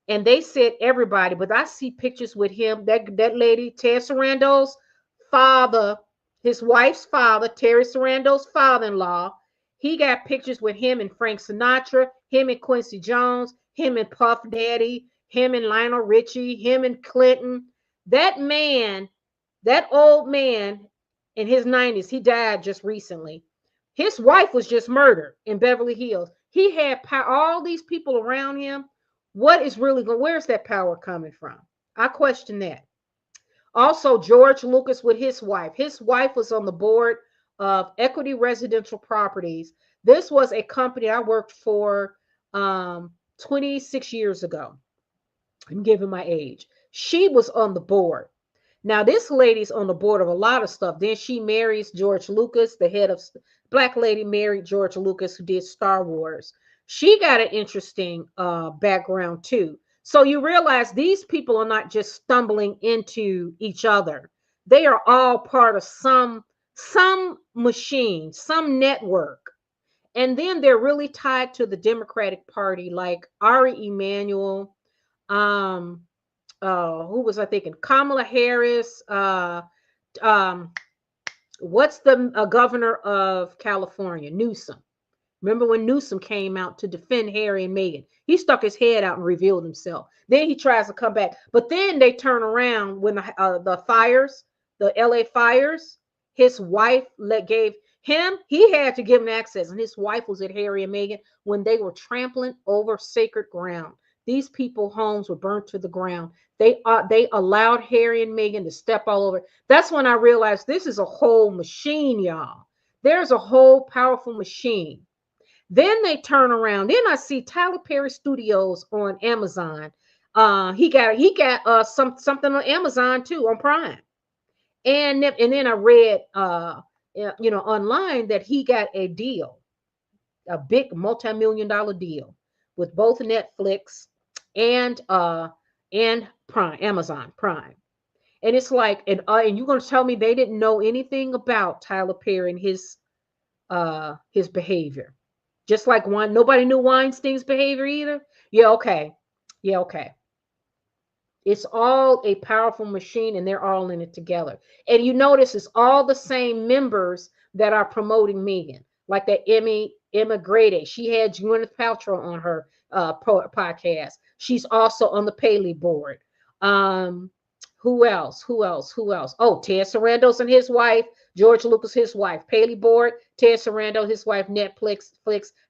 And they said everybody, but I see pictures with him, that lady, Ted Sarandos' father, his wife's father, Terry Sarandos' father-in-law. He got pictures with him and Frank Sinatra, him and Quincy Jones, him and Puff Daddy, him and Lionel Richie, him and Clinton. That man, that old man in his 90s, he died just recently. His wife was just murdered in Beverly Hills. He had all these people around him. Where's that power coming from? I question that. Also, George Lucas with his wife. His wife was on the board of Equity Residential Properties. This was a company I worked for 26 years ago. I'm giving my age. She was on the board. Now, this lady's on the board of a lot of stuff. Then she marries George Lucas, the head of black lady married George Lucas, who did Star Wars. She got an interesting background too. So you realize these people are not just stumbling into each other. They are all part of some machine, some network. And then they're really tied to the Democratic Party, like Ari Emanuel, who was I thinking? Kamala Harris. What's the governor of California? Newsom. Remember when Newsom came out to defend Harry and Meghan? He stuck his head out and revealed himself. Then he tries to come back. But then they turn around when the fires, the LA fires, his wife gave him, he had to give him access. And his wife was at Harry and Meghan when they were trampling over sacred ground. These people's homes were burnt to the ground. They allowed Harry and Meghan to step all over. That's when I realized this is a whole machine, y'all. There's a whole powerful machine. Then they turn around. Then I see Tyler Perry Studios on Amazon. He got something on Amazon too, on Prime. And then I read online that he got a deal, a big multi-million-dollar deal with both Netflix and Prime, Amazon Prime. And it's like, and you're gonna tell me they didn't know anything about Tyler Perry and his behavior. Just like nobody knew Weinstein's behavior either. Yeah, okay. It's all a powerful machine, and they're all in it together. And you notice it's all the same members that are promoting Meghan, like that Emma Grady. She had Gwyneth Paltrow on her podcast. She's also on the Paley board. Who else? Oh, Ted Sarandos and his wife, George Lucas, his wife, Paley board, Ted Sarandos, his wife, Netflix,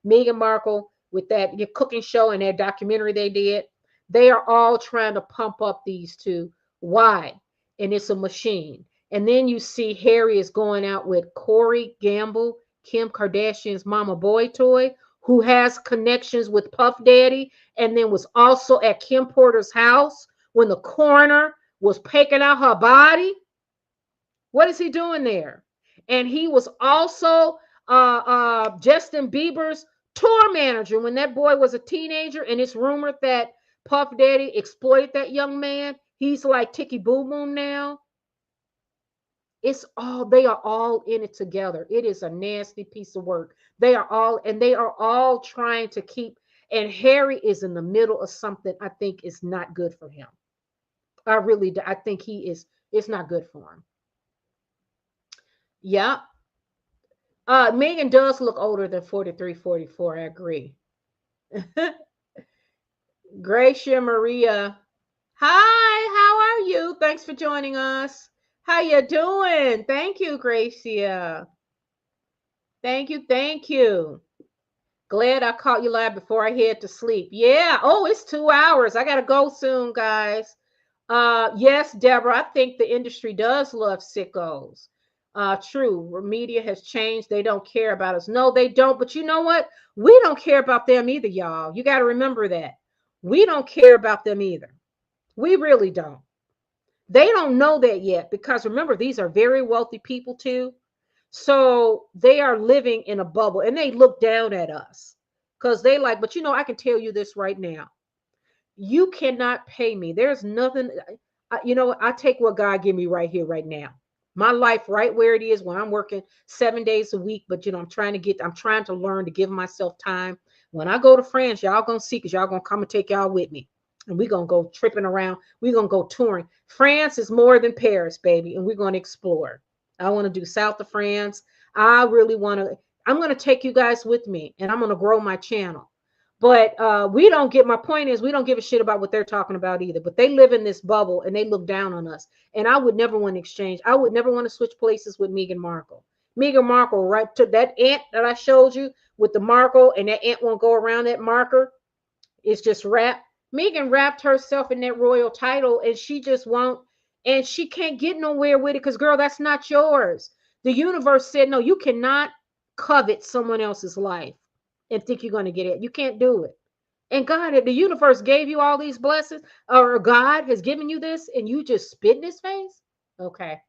Meghan Markle with that cooking show and that documentary they did. They are all trying to pump up these two. Why? And it's a machine. And then you see Harry is going out with Corey Gamble, Kim Kardashian's mama boy toy, who has connections with Puff Daddy, and then was also at Kim Porter's house when the coroner was taking out her body. What is he doing there? And he was also Justin Bieber's tour manager when that boy was a teenager, and it's rumored that Puff Daddy exploited that young man. He's like Tiki Boom Boom now. It's all, they are all in it together. It is a nasty piece of work. They are all trying to keep, and Harry is in the middle of something I think is not good for him. I really do. I think it's not good for him. Yeah. Meghan does look older than 43, 44. I agree. Gracia Maria. Hi, how are you? Thanks for joining us. How you doing? Thank you, Gracia. Thank you. Glad I caught you live before I head to sleep. Yeah. Oh, it's 2 hours. I got to go soon, guys. Yes, Deborah, I think the industry does love sickos. True. Media has changed. They don't care about us. No, they don't. But you know what? We don't care about them either, y'all. You got to remember that. We don't care about them either. We really don't. They don't know that yet, because remember, these are very wealthy people too. So they are living in a bubble, and they look down at us because they like, but you know, I can tell you this right now. You cannot pay me. There's nothing, you know, I take what God give me right here, right now. My life right where it is when I'm working 7 days a week. But, you know, I'm trying to learn to give myself time. When I go to France, y'all going to see, because y'all going to come and take y'all with me. And we're going to go tripping around. We're going to go touring. France is more than Paris, baby. And we're going to explore. I want to do south of France. I'm going to take you guys with me, and I'm going to grow my channel. But my point is, we don't give a shit about what they're talking about either. But they live in this bubble, and they look down on us. And I would never want to exchange. I would never want to switch places with Meghan Markle. Meghan Markle, right to that ant that I showed you with the Markle, and that ant won't go around that marker. It's just wrapped. Meghan wrapped herself in that royal title, and she just won't. And she can't get nowhere with it because, girl, that's not yours. The universe said, no, you cannot covet someone else's life and think you're going to get it. You can't do it. And God, the universe gave you all these blessings, or God has given you this, and you just spit in his face? Okay.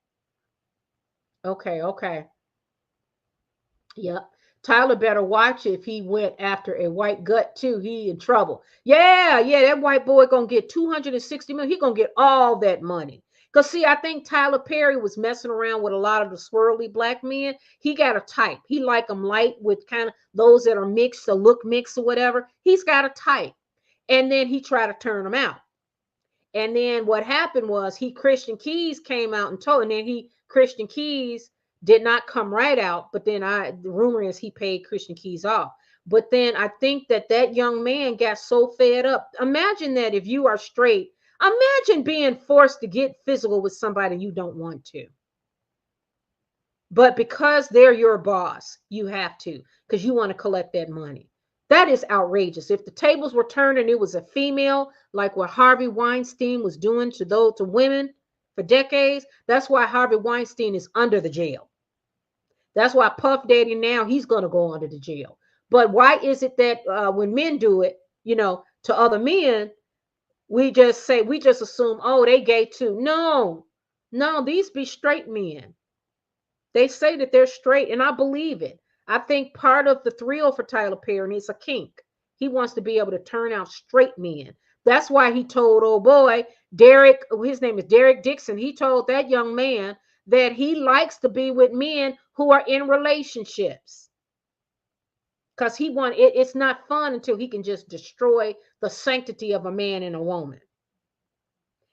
Yep. Tyler better watch if he went after a white gut too. He in trouble. Yeah, that white boy gonna get 260 million. He gonna get all that money. Because see, I think Tyler Perry was messing around with a lot of the swirly black men. He got a type. He like them light with kind of those that are mixed or look mixed or whatever. He's got a type. And then he tried to turn them out. And then what happened was Christian Keys came out and told, and then Christian Keys did not come right out. But then the rumor is he paid Christian Keys off. But then I think that young man got so fed up. Imagine that if you are straight. Imagine being forced to get physical with somebody you don't want to. But because they're your boss, you have to, because you want to collect that money. That is outrageous. If the tables were turned and it was a female, like what Harvey Weinstein was doing to women for decades, that's why Harvey Weinstein is under the jail. That's why Puff Daddy now, he's going to go under the jail. But why is it that when men do it, you know, to other men, we just assume, oh, they gay too. No, these be straight men. They say that they're straight, and I believe it. I think part of the thrill for Tyler Perry is a kink. He wants to be able to turn out straight men. That's why he told old boy, Derek, his name is Derek Dixon. He told that young man that he likes to be with men who are in relationships. Because it's not fun until he can just destroy the sanctity of a man and a woman.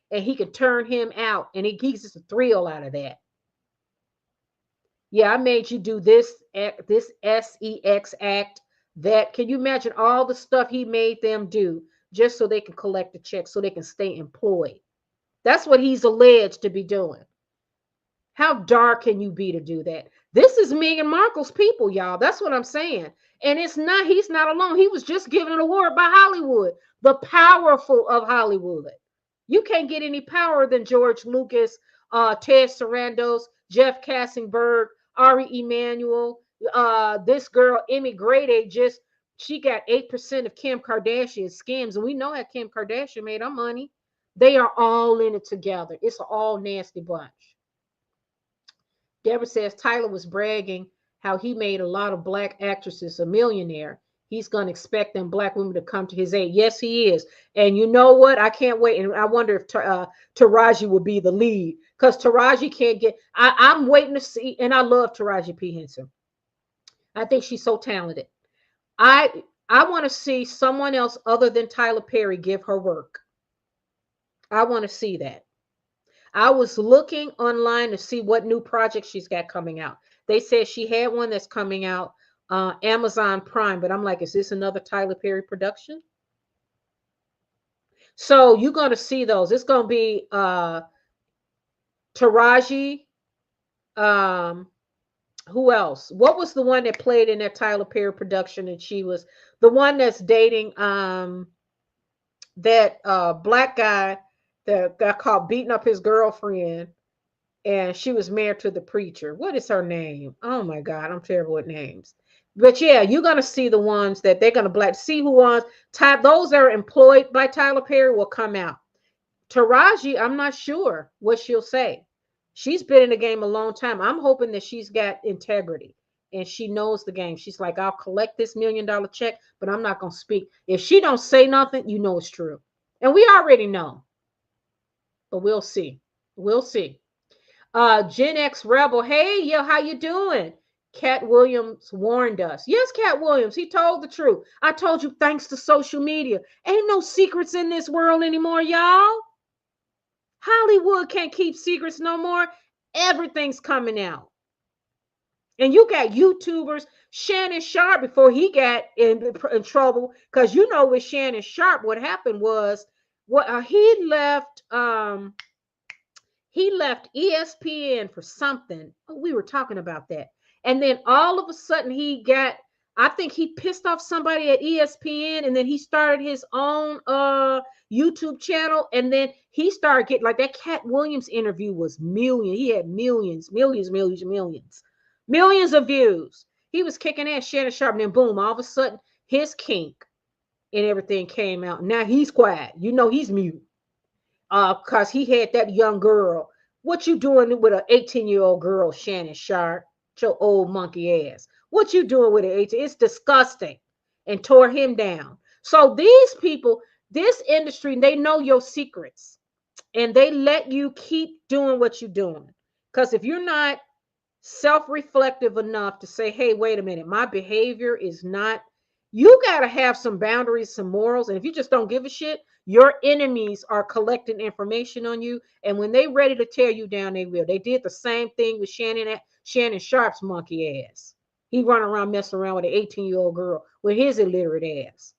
And he can turn him out, and he gets a thrill out of that. Yeah, I made you do this sex act, that. Can you imagine all the stuff he made them do just so they can collect the check, so they can stay employed? That's what he's alleged to be doing. How dark can you be to do that? This is Meghan Markle's people, y'all. That's what I'm saying. And it's not, he's not alone. He was just given an award by Hollywood, the powerful of Hollywood. You can't get any power than George Lucas, Ted Sarandos, Jeff Kassenberg, Ari Emanuel, this girl, Emmy Grady, she got 8% of Kim Kardashian's schemes. And we know how Kim Kardashian made her money. They are all in it together. It's an all nasty bunch. Deborah says Tyler was bragging how he made a lot of black actresses a millionaire. He's going to expect them black women to come to his aid. Yes, he is. And you know what? I can't wait. And I wonder if Taraji will be the lead, because Taraji can't get, I'm waiting to see. And I love Taraji P. Henson. I think she's so talented. I want to see someone else other than Tyler Perry give her work. I want to see that. I was looking online to see what new projects she's got coming out. They said she had one that's coming out Amazon Prime, but I'm like, is this another Tyler Perry production? So you're going to see those. It's going to be Taraji. Who else? What was the one that played in that Tyler Perry production? And she was the one that's dating that black guy that got caught beating up his girlfriend, and she was married to the preacher. What is her name? Oh my God, I'm terrible with names. But yeah, you're gonna see the ones that they're gonna see who ones. Those that are employed by Tyler Perry will come out. Taraji, I'm not sure what she'll say. She's been in the game a long time. I'm hoping that she's got integrity and she knows the game. She's like, I'll collect this $1 million check, but I'm not gonna speak. If she don't say nothing, you know it's true. And we already know. But we'll see. We'll see. Gen X Rebel. Hey, yo, how you doing? Cat Williams warned us. Yes, Cat Williams. He told the truth. I told you, thanks to social media. Ain't no secrets in this world anymore, y'all. Hollywood can't keep secrets no more. Everything's coming out. And you got YouTubers. Shannon Sharp, before he got in trouble, because you know with Shannon Sharp, what happened was, he left ESPN for something. Oh, we were talking about that. And then all of a sudden I think he pissed off somebody at ESPN, and then he started his own YouTube channel, and then he started getting, like, that Cat Williams interview was millions. He had millions of views. He was kicking ass, Shannon Sharp, and then boom, all of a sudden his kink and everything came out. Now he's quiet. You know he's mute. Because he had that young girl. What you doing with an 18-year-old girl, Shannon Sharp? Your old monkey ass. What you doing with an 18? It's disgusting. And tore him down. So these people, this industry, they know your secrets. And they let you keep doing what you're doing. Because if you're not self-reflective enough to say, hey, wait a minute, my behavior is not, you got to have some boundaries, some morals. And if you just don't give a shit, your enemies are collecting information on you. And when they're ready to tear you down, they will. They did the same thing with Shannon Sharp's monkey ass. He run around messing around with an 18-year-old girl with his illiterate ass.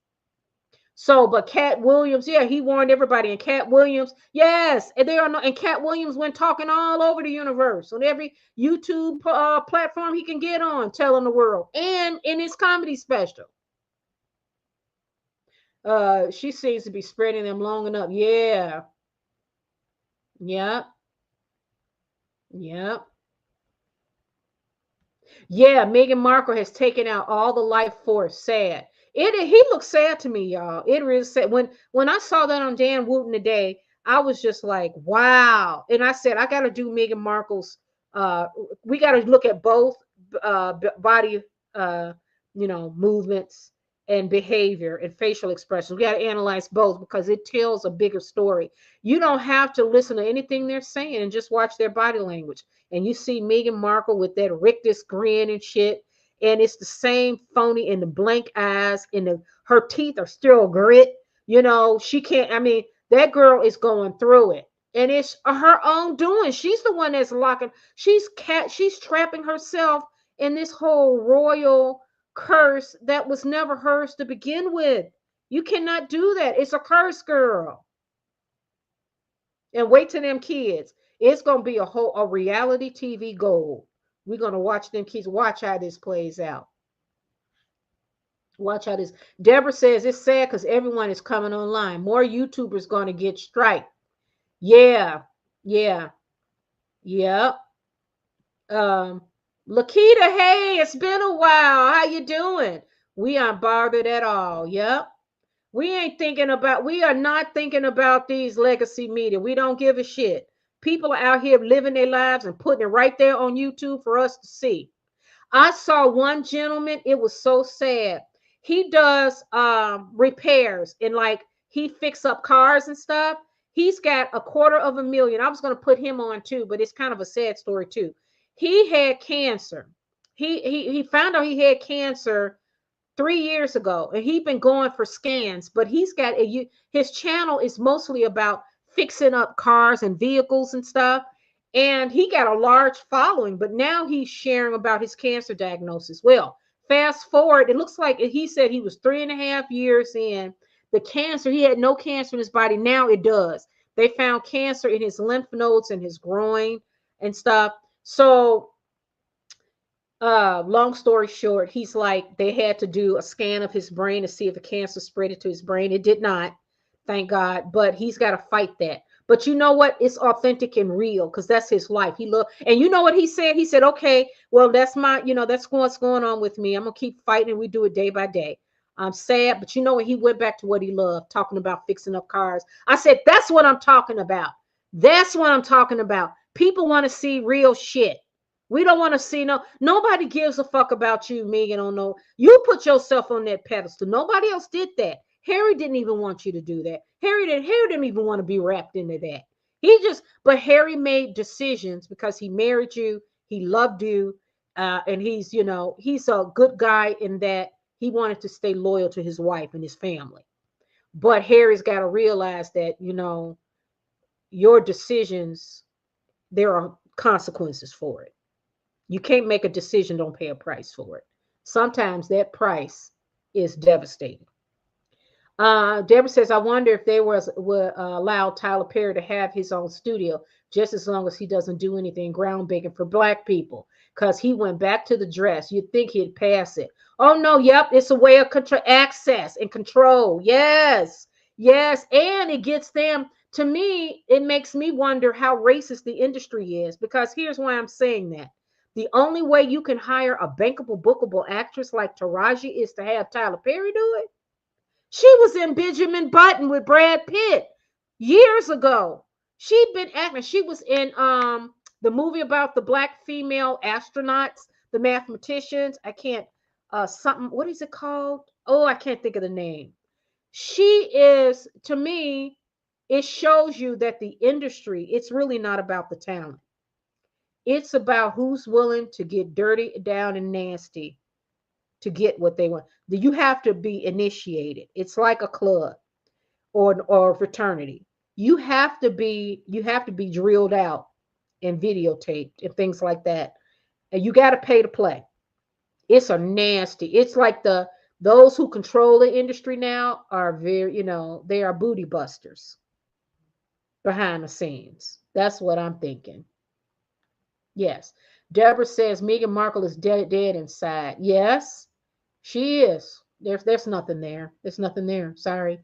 So, but Cat Williams, yeah, he warned everybody. And Cat Williams, yes, and and Cat Williams went talking all over the universe on every YouTube platform he can get on, telling the world, and in his comedy special. She seems to be spreading them long enough. Yeah. Yep. Yeah, Meghan Markle has taken out all the life force. Sad. He looks sad to me, y'all. It really sad. When I saw that on Dan Wooten today, I was just like, wow. And I said, I got to do Meghan Markle's. We got to look at both body, movements and behavior and facial expressions. We got to analyze both because it tells a bigger story. You don't have to listen to anything they're saying and just watch their body language. And you see Meghan Markle with that rictus grin and shit. And it's the same phony in the blank eyes, and her teeth are still grit. She can't, that girl is going through it. And it's her own doing. She's the one that's locking, she's trapping herself in this whole royal curse that was never hers to begin with. You cannot do that. It's a curse, girl. And wait till them kids. It's gonna be a reality TV gold. We're gonna watch them kids. Watch how this plays out. Watch how this. Deborah says it's sad because everyone is coming online. More YouTubers gonna get strike. Yeah, yeah, yeah. Lakita, hey, it's been a while. How you doing? We aren't bothered at all. Yep. We are not thinking about these legacy media. We don't give a shit. People are out here living their lives and putting it right there on YouTube for us to see. I saw one gentleman, it was so sad. He does repairs and like he fix up cars and stuff. He's got $250,000. I was going to put him on too, but it's kind of a sad story too. He had cancer. He found out he had cancer 3 years ago, and he'd been going for scans, but he's got his channel is mostly about fixing up cars and vehicles and stuff. And he got a large following, but now he's sharing about his cancer diagnosis. Well, fast forward, it looks like he said he was 3.5 years in. The cancer, he had no cancer in his body. Now it does. They found cancer in his lymph nodes and his groin and stuff. So long story short, he's like, they had to do a scan of his brain to see if the cancer spread it to his brain. It did not, thank God, but he's got to fight that. But you know what? It's authentic and real because that's his life. And you know what he said? He said, okay, well, that's what's going on with me. I'm going to keep fighting, and we do it day by day. I'm sad, but you know what? He went back to what he loved, talking about fixing up cars. I said, that's what I'm talking about. That's what I'm talking about. People want to see real shit. We don't want to see nobody gives a fuck about you, Megan. Don't know. You put yourself on that pedestal. Nobody else did that. Harry didn't even want you to do that. Harry didn't even want to be wrapped into that. But Harry made decisions because he married you, he loved you, and he's a good guy in that he wanted to stay loyal to his wife and his family. But Harry's got to realize that, your decisions, there are consequences for it. You can't make a decision, don't pay a price for it. Sometimes that price is devastating. Deborah says, I wonder if they would allow Tyler Perry to have his own studio just as long as he doesn't do anything groundbreaking for Black people, because he went back to the dress. You'd think he'd pass it. Oh, no. Yep. It's a way of access and control. Yes. Yes. And it gets them. To me, it makes me wonder how racist the industry is, because here's why I'm saying that. The only way you can hire a bankable, bookable actress like Taraji is to have Tyler Perry do it. She was in Benjamin Button with Brad Pitt years ago. She'd been acting. She was in the movie about the Black female astronauts, the mathematicians. I can't what is it called? Oh, I can't think of the name. She is, to me, it shows you that the industry, it's really not about the talent. It's about who's willing to get dirty, down, and nasty to get what they want. You have to be initiated. It's like a club or a fraternity. You have to be drilled out and videotaped and things like that. And you got to pay to play. It's it's like those who control the industry now are very, they are booty busters behind the scenes. That's what I'm thinking. Yes. Deborah says Meghan Markle is dead inside. Yes, she is. There's nothing there. There's nothing there. Sorry.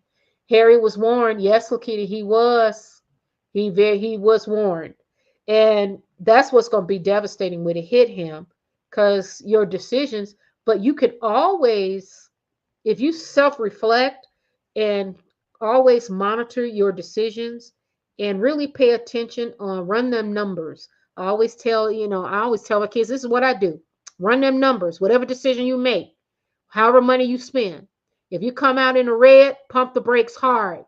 Harry was warned. Yes, Lakita, he was. He was warned. And that's what's going to be devastating when it hit him, because your decisions, but you could always, if you self-reflect and always monitor your decisions and really pay attention on, run them numbers. I always tell my kids, this is what I do. Run them numbers, whatever decision you make, however money you spend. If you come out in the red, pump the brakes hard.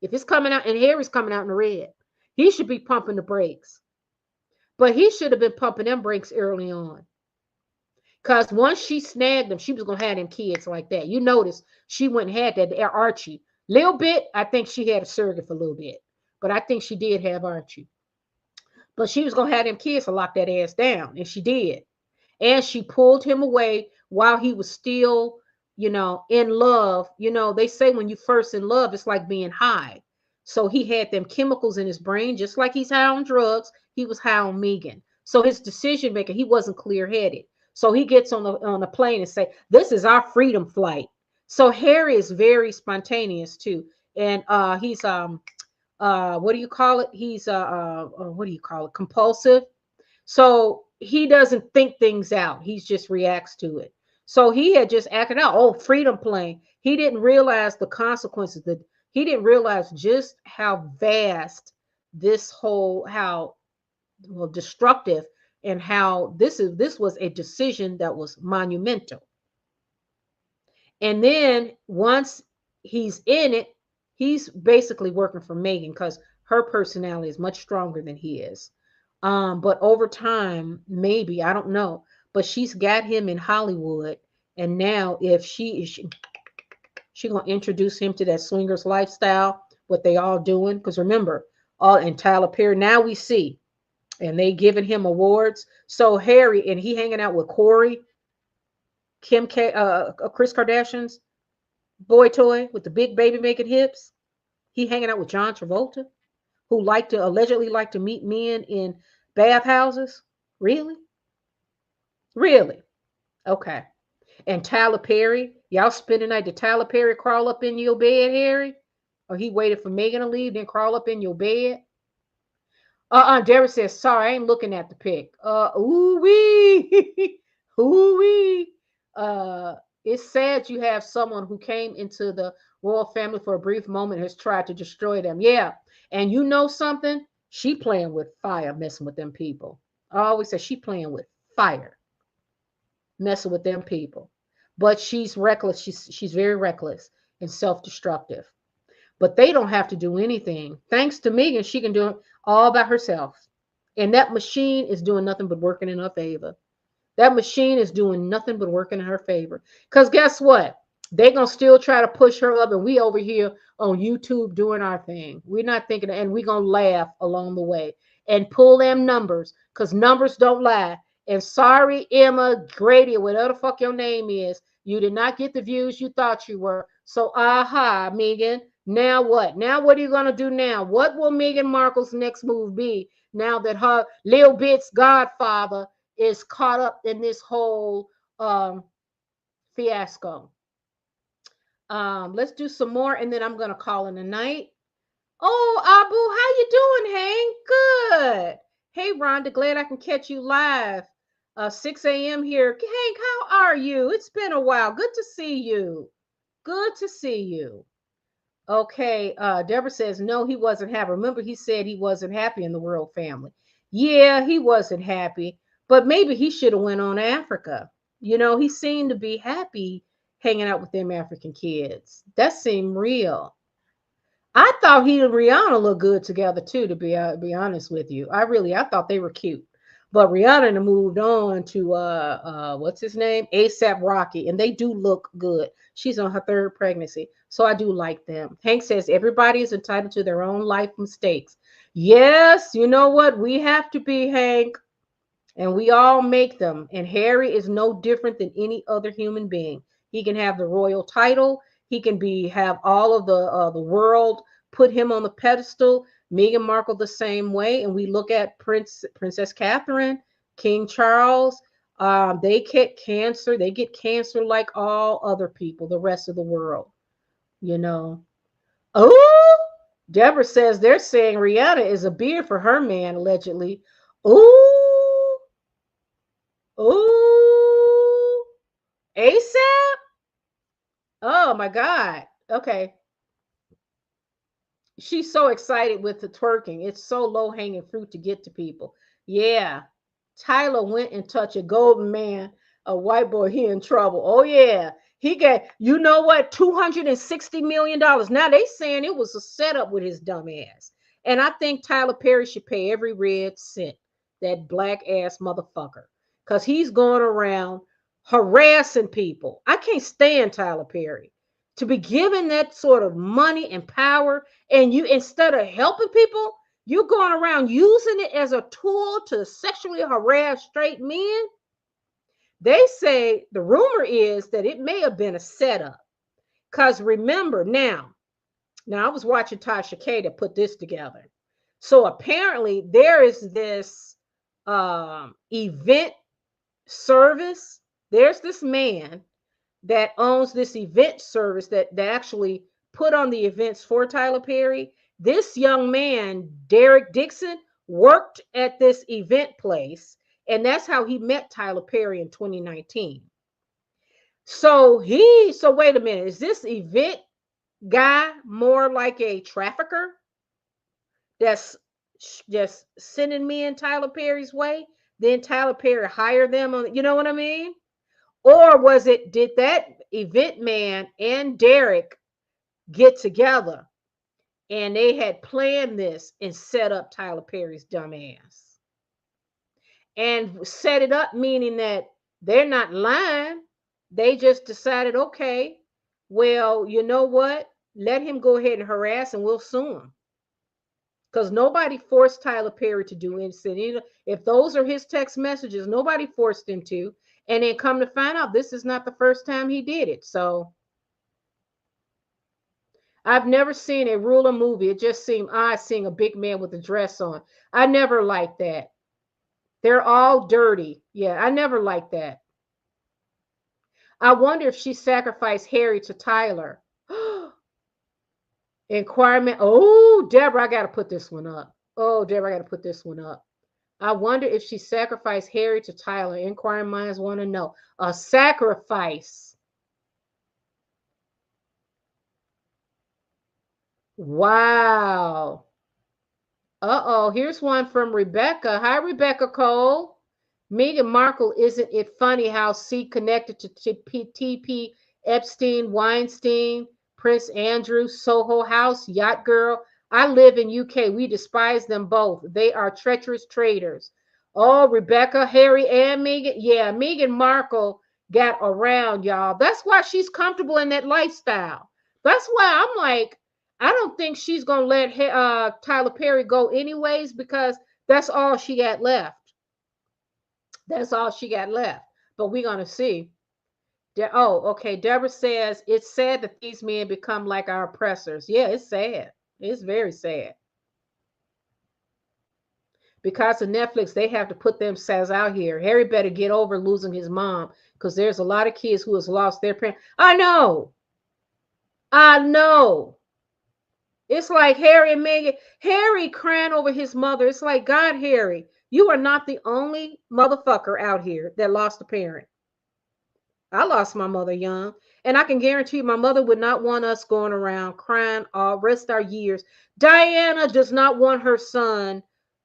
If it's coming out, and Harry's coming out in the red, he should be pumping the brakes. But he should have been pumping them brakes early on. Because once she snagged them, she was going to have them kids like that. You notice she went and had that Archie. Little bit, I think she had a surrogate for a little bit. But I think she did have Archie. But she was going to have them kids to lock that ass down. And she did. And she pulled him away while he was still, in love. They say when you first in love, it's like being high. So he had them chemicals in his brain, just like he's high on drugs. he was high on Meghan. So his decision making, he wasn't clear headed. So he gets on the plane and say, "This is our freedom flight." So Harry is very spontaneous too, and he's what do you call it? He's what do you call it? Compulsive. So he doesn't think things out. He just reacts to it. So he had just acted out. Oh, freedom plane. He didn't realize the consequences. That he didn't realize just how vast this whole, how destructive, and how this was a decision that was monumental. And then once he's in it, he's basically working for Meghan because her personality is much stronger than he is. But over time, maybe, I don't know, but she's got him in Hollywood. And now if she gonna introduce him to that swingers lifestyle, what they all doing. Because remember, and Tyler Perry, now we see, and they giving him awards. So Harry, and he hanging out with Corey, Kris Kardashian's boy toy with the big baby making hips. He hanging out with John Travolta, who allegedly like to meet men in bathhouses. Really? Okay. And Tyler Perry, y'all spend the night. Did Tyler Perry crawl up in your bed, Harry? Or he waited for Meghan to leave, then crawl up in your bed? Deborah says, sorry, I ain't looking at the pic. Ooh-wee. Ooh-wee. It's sad you have someone who came into the royal family for a brief moment has tried to destroy them. Yeah. And you know something? She playing with fire, messing with them people. I always say she playing with fire, messing with them people. But she's reckless. She's very reckless and self-destructive. But they don't have to do anything. Thanks to Meghan, she can do it all by herself. And that machine is doing nothing but working in her favor. That machine is doing nothing but working in her favor. Because guess what? They're going to still try to push her up, and we over here on YouTube doing our thing. We're not thinking, and we're going to laugh along the way and pull them numbers, because numbers don't lie. And sorry, Emma Grady, or whatever the fuck your name is, you did not get the views you thought you were. So, Meghan, now what? Now what are you going to do now? What will Meghan Markle's next move be now that her little bit's godfather is caught up in this whole fiasco? Let's do some more, and then I'm going to call in a night. Oh, Abu, how you doing, Hank? Good. Hey, Rhonda, glad I can catch you live. 6 a.m. here. Hank, how are you? It's been a while. Good to see you. Good to see you. Okay, Deborah says, no, he wasn't happy. Remember, he said he wasn't happy in the royal family. Yeah, he wasn't happy, but maybe he should have went on Africa. You know, he seemed to be happy hanging out with them African kids. That seemed real. I thought he and Rihanna looked good together too, to be honest with you. I thought they were cute. But Rihanna moved on to what's his name? A$AP Rocky, and they do look good. She's on her 3rd pregnancy, so I do like them. Hank says everybody is entitled to their own life mistakes. Yes, you know what? We have to be, Hank, and we all make them. And Harry is no different than any other human being. He can have the royal title. He can have all of the world put him on the pedestal. Meghan Markle the same way. And we look at Princess Catherine, King Charles. They get cancer. They get cancer like all other people, the rest of the world. You know. Oh, Deborah says they're saying Rihanna is a beard for her man, allegedly. Oh, A$AP. Oh my God. Okay. She's so excited with the twerking. It's so low-hanging fruit to get to people. Yeah. Tyler went and touched a golden man, a white boy, he in trouble. Oh yeah. He got, you know what, $260 million. Now they saying it was a setup with his dumb ass. And I think Tyler Perry should pay every red cent, that black ass motherfucker. Because he's going around harassing people. I can't stand Tyler Perry. To be given that sort of money and power, and you, instead of helping people, you're going around using it as a tool to sexually harass straight men. They say the rumor is that it may have been a setup. Because remember now I was watching Tasha K to put this together. So apparently there is this event service. There's this man that owns this event service that actually put on the events for Tyler Perry. This young man, Derek Dixon, worked at this event place, and that's how he met Tyler Perry in 2019. So wait a minute, is this event guy more like a trafficker that's just sending me and Tyler Perry's way? Then Tyler Perry hired them on, you know what I mean? Or did that event man and Derek get together and they had planned this and set up Tyler Perry's dumb ass? And set it up, meaning that they're not lying. They just decided, okay, well, you know what? Let him go ahead and harass and we'll sue him. Because nobody forced Tyler Perry to do anything. If those are his text messages, nobody forced him to. And then come to find out, this is not the first time he did it. So I've never seen a ruler movie. It just seemed odd seeing a big man with a dress on. I never liked that. They're all dirty. Yeah, I never liked that. I wonder if she sacrificed Harry to Tyler. Inquirement. Oh, Deborah, I got to put this one up. Oh, Deborah, I got to put this one up. I wonder if she sacrificed Harry to Tyler. Inquiring minds want to know. A sacrifice. Wow. Uh-oh, here's one from Rebecca. Hi, Rebecca Cole. Meghan Markle, isn't it funny how she connected to TP, Epstein, Weinstein, Prince Andrew, Soho House, Yacht Girl? I live in UK. We despise them both. They are treacherous traitors. Oh, Rebecca, Harry, and Meghan. Yeah, Meghan Markle got around, y'all. That's why she's comfortable in that lifestyle. That's why I'm like, I don't think she's going to let Tyler Perry go anyways, because that's all she got left. That's all she got left. But we're going to see. Oh, okay. Deborah says, it's sad that these men become like our oppressors. Yeah, it's sad. It's very sad. Because of Netflix, they have to put themselves out here. Harry better get over losing his mom, because there's a lot of kids who has lost their parents. I know. It's like Harry and Meghan. Harry crying over his mother. It's like, God, Harry, you are not the only motherfucker out here that lost a parent. I lost my mother young, and I can guarantee you my mother would not want us going around crying all rest our years. Diana does not want her son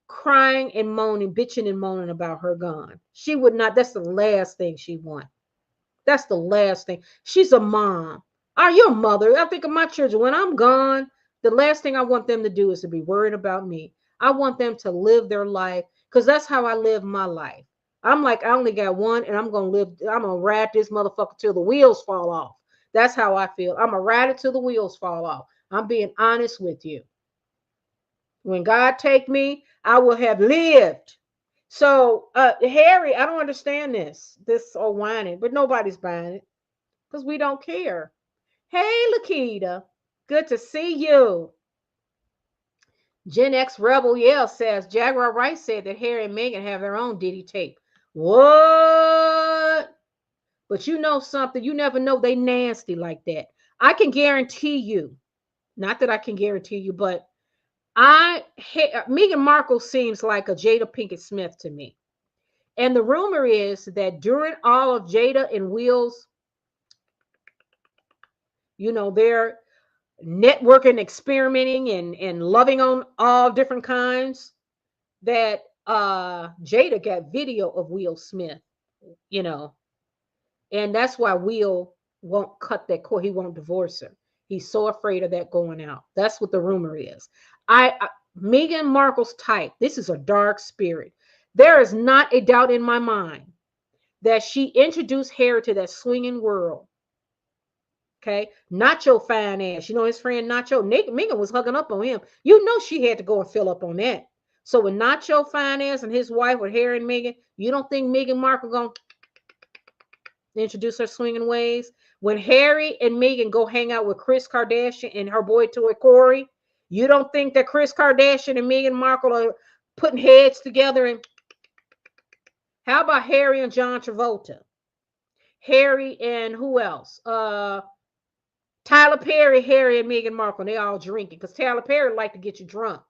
crying and moaning, bitching and moaning about her gone. She would not. That's the last thing she wants. That's the last thing. She's a mom. Are you a mother? I think of my children. When I'm gone, the last thing I want them to do is to be worried about me. I want them to live their life, because that's how I live my life. I'm like, I only got one, and I'm going to ride this motherfucker till the wheels fall off. That's how I feel. I'm going to ride it till the wheels fall off. I'm being honest with you. When God take me, I will have lived. So, Harry, I don't understand this old whining, but nobody's buying it because we don't care. Hey, Lakita, good to see you. Gen X Rebel Yell says, Jaguar Rice said that Harry and Meghan have their own Diddy tape. What? But you know something, you never know, they nasty like that. I can guarantee you, not that I can guarantee you, but Meghan Markle seems like a Jada Pinkett Smith to me. And the rumor is that during all of Jada and Will's, their networking, experimenting, and loving on all different kinds, that Jada got video of Will Smith, and that's why Will won't cut that cord. He won't divorce her. He's so afraid of that going out. That's what the rumor is. Meghan Markle's type, this is a dark spirit. There is not a doubt in my mind that she introduced Harry to that swinging world. Okay, Nacho fine ass. His friend Nacho. Meghan was hugging up on him. She had to go and fill up on that. So when Nacho fine ass and his wife with Harry and Meghan, you don't think Meghan Markle gonna introduce her swinging ways? When Harry and Meghan go hang out with Kris Kardashian and her boy toy Corey, You don't think that Kris Kardashian and Meghan Markle are putting heads together? And how about Harry and John Travolta? Harry and who else? Tyler Perry, Harry and Meghan Markle. They all drinking because Tyler Perry like to get you drunk.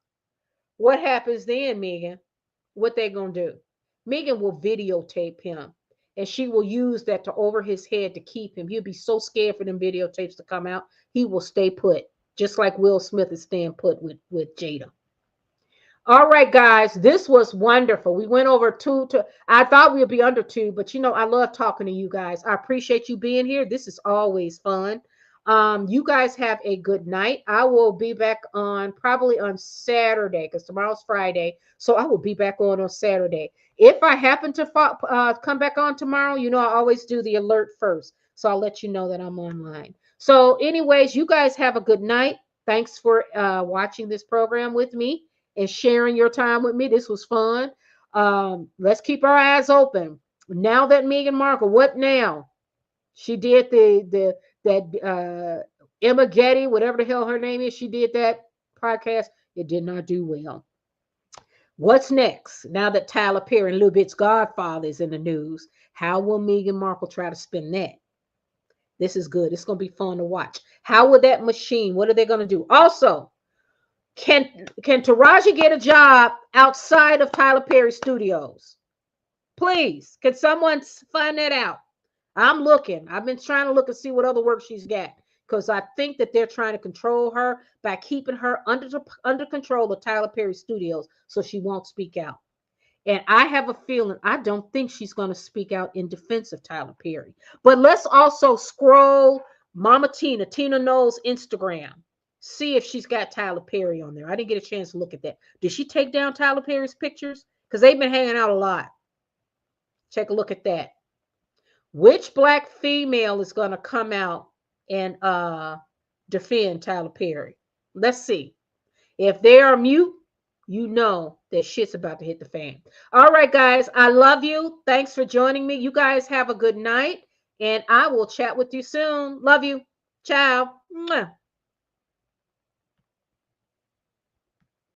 What happens then, Meghan? What they gonna do? Meghan will videotape him, and she will use that to over his head to keep him. He'll be so scared for them videotapes to come out. He will stay put, just like Will Smith is staying put with Jada. All right, guys, this was wonderful. We went over I thought we'd be under 2, but you know, I love talking to you guys. I appreciate you being here. This is always fun. You guys have a good night. I will be back on probably on Saturday because tomorrow's Friday. So I will be back on Saturday. If I happen to come back on tomorrow, you know, I always do the alert first. So I'll let you know that I'm online. So anyways, you guys have a good night. Thanks for watching this program with me and sharing your time with me. This was fun. Let's keep our eyes open. Now that Meghan Markle, what now? She did that Emma Getty, whatever the hell her name is, she did that podcast. It did not do well. What's next? Now that Tyler Perry and Lil Bit's godfather is in the news, how will Meghan Markle try to spin that? This is good. It's going to be fun to watch. How will that machine, what are they going to do? Also, can Taraji get a job outside of Tyler Perry Studios? Please, can someone find that out? I'm looking. I've been trying to look and see what other work she's got because I think that they're trying to control her by keeping her under control of Tyler Perry Studios so she won't speak out. And I have a feeling, I don't think she's going to speak out in defense of Tyler Perry. But let's also scroll Mama Tina Knowles' Instagram. See if she's got Tyler Perry on there. I didn't get a chance to look at that. Did she take down Tyler Perry's pictures? Because they've been hanging out a lot. Take a look at that. Which black female is going to come out and defend Tyler Perry? Let's see. If they are mute, you know that shit's about to hit the fan. All right, guys. I love you. Thanks for joining me. You guys have a good night, and I will chat with you soon. Love you. Ciao. Mwah.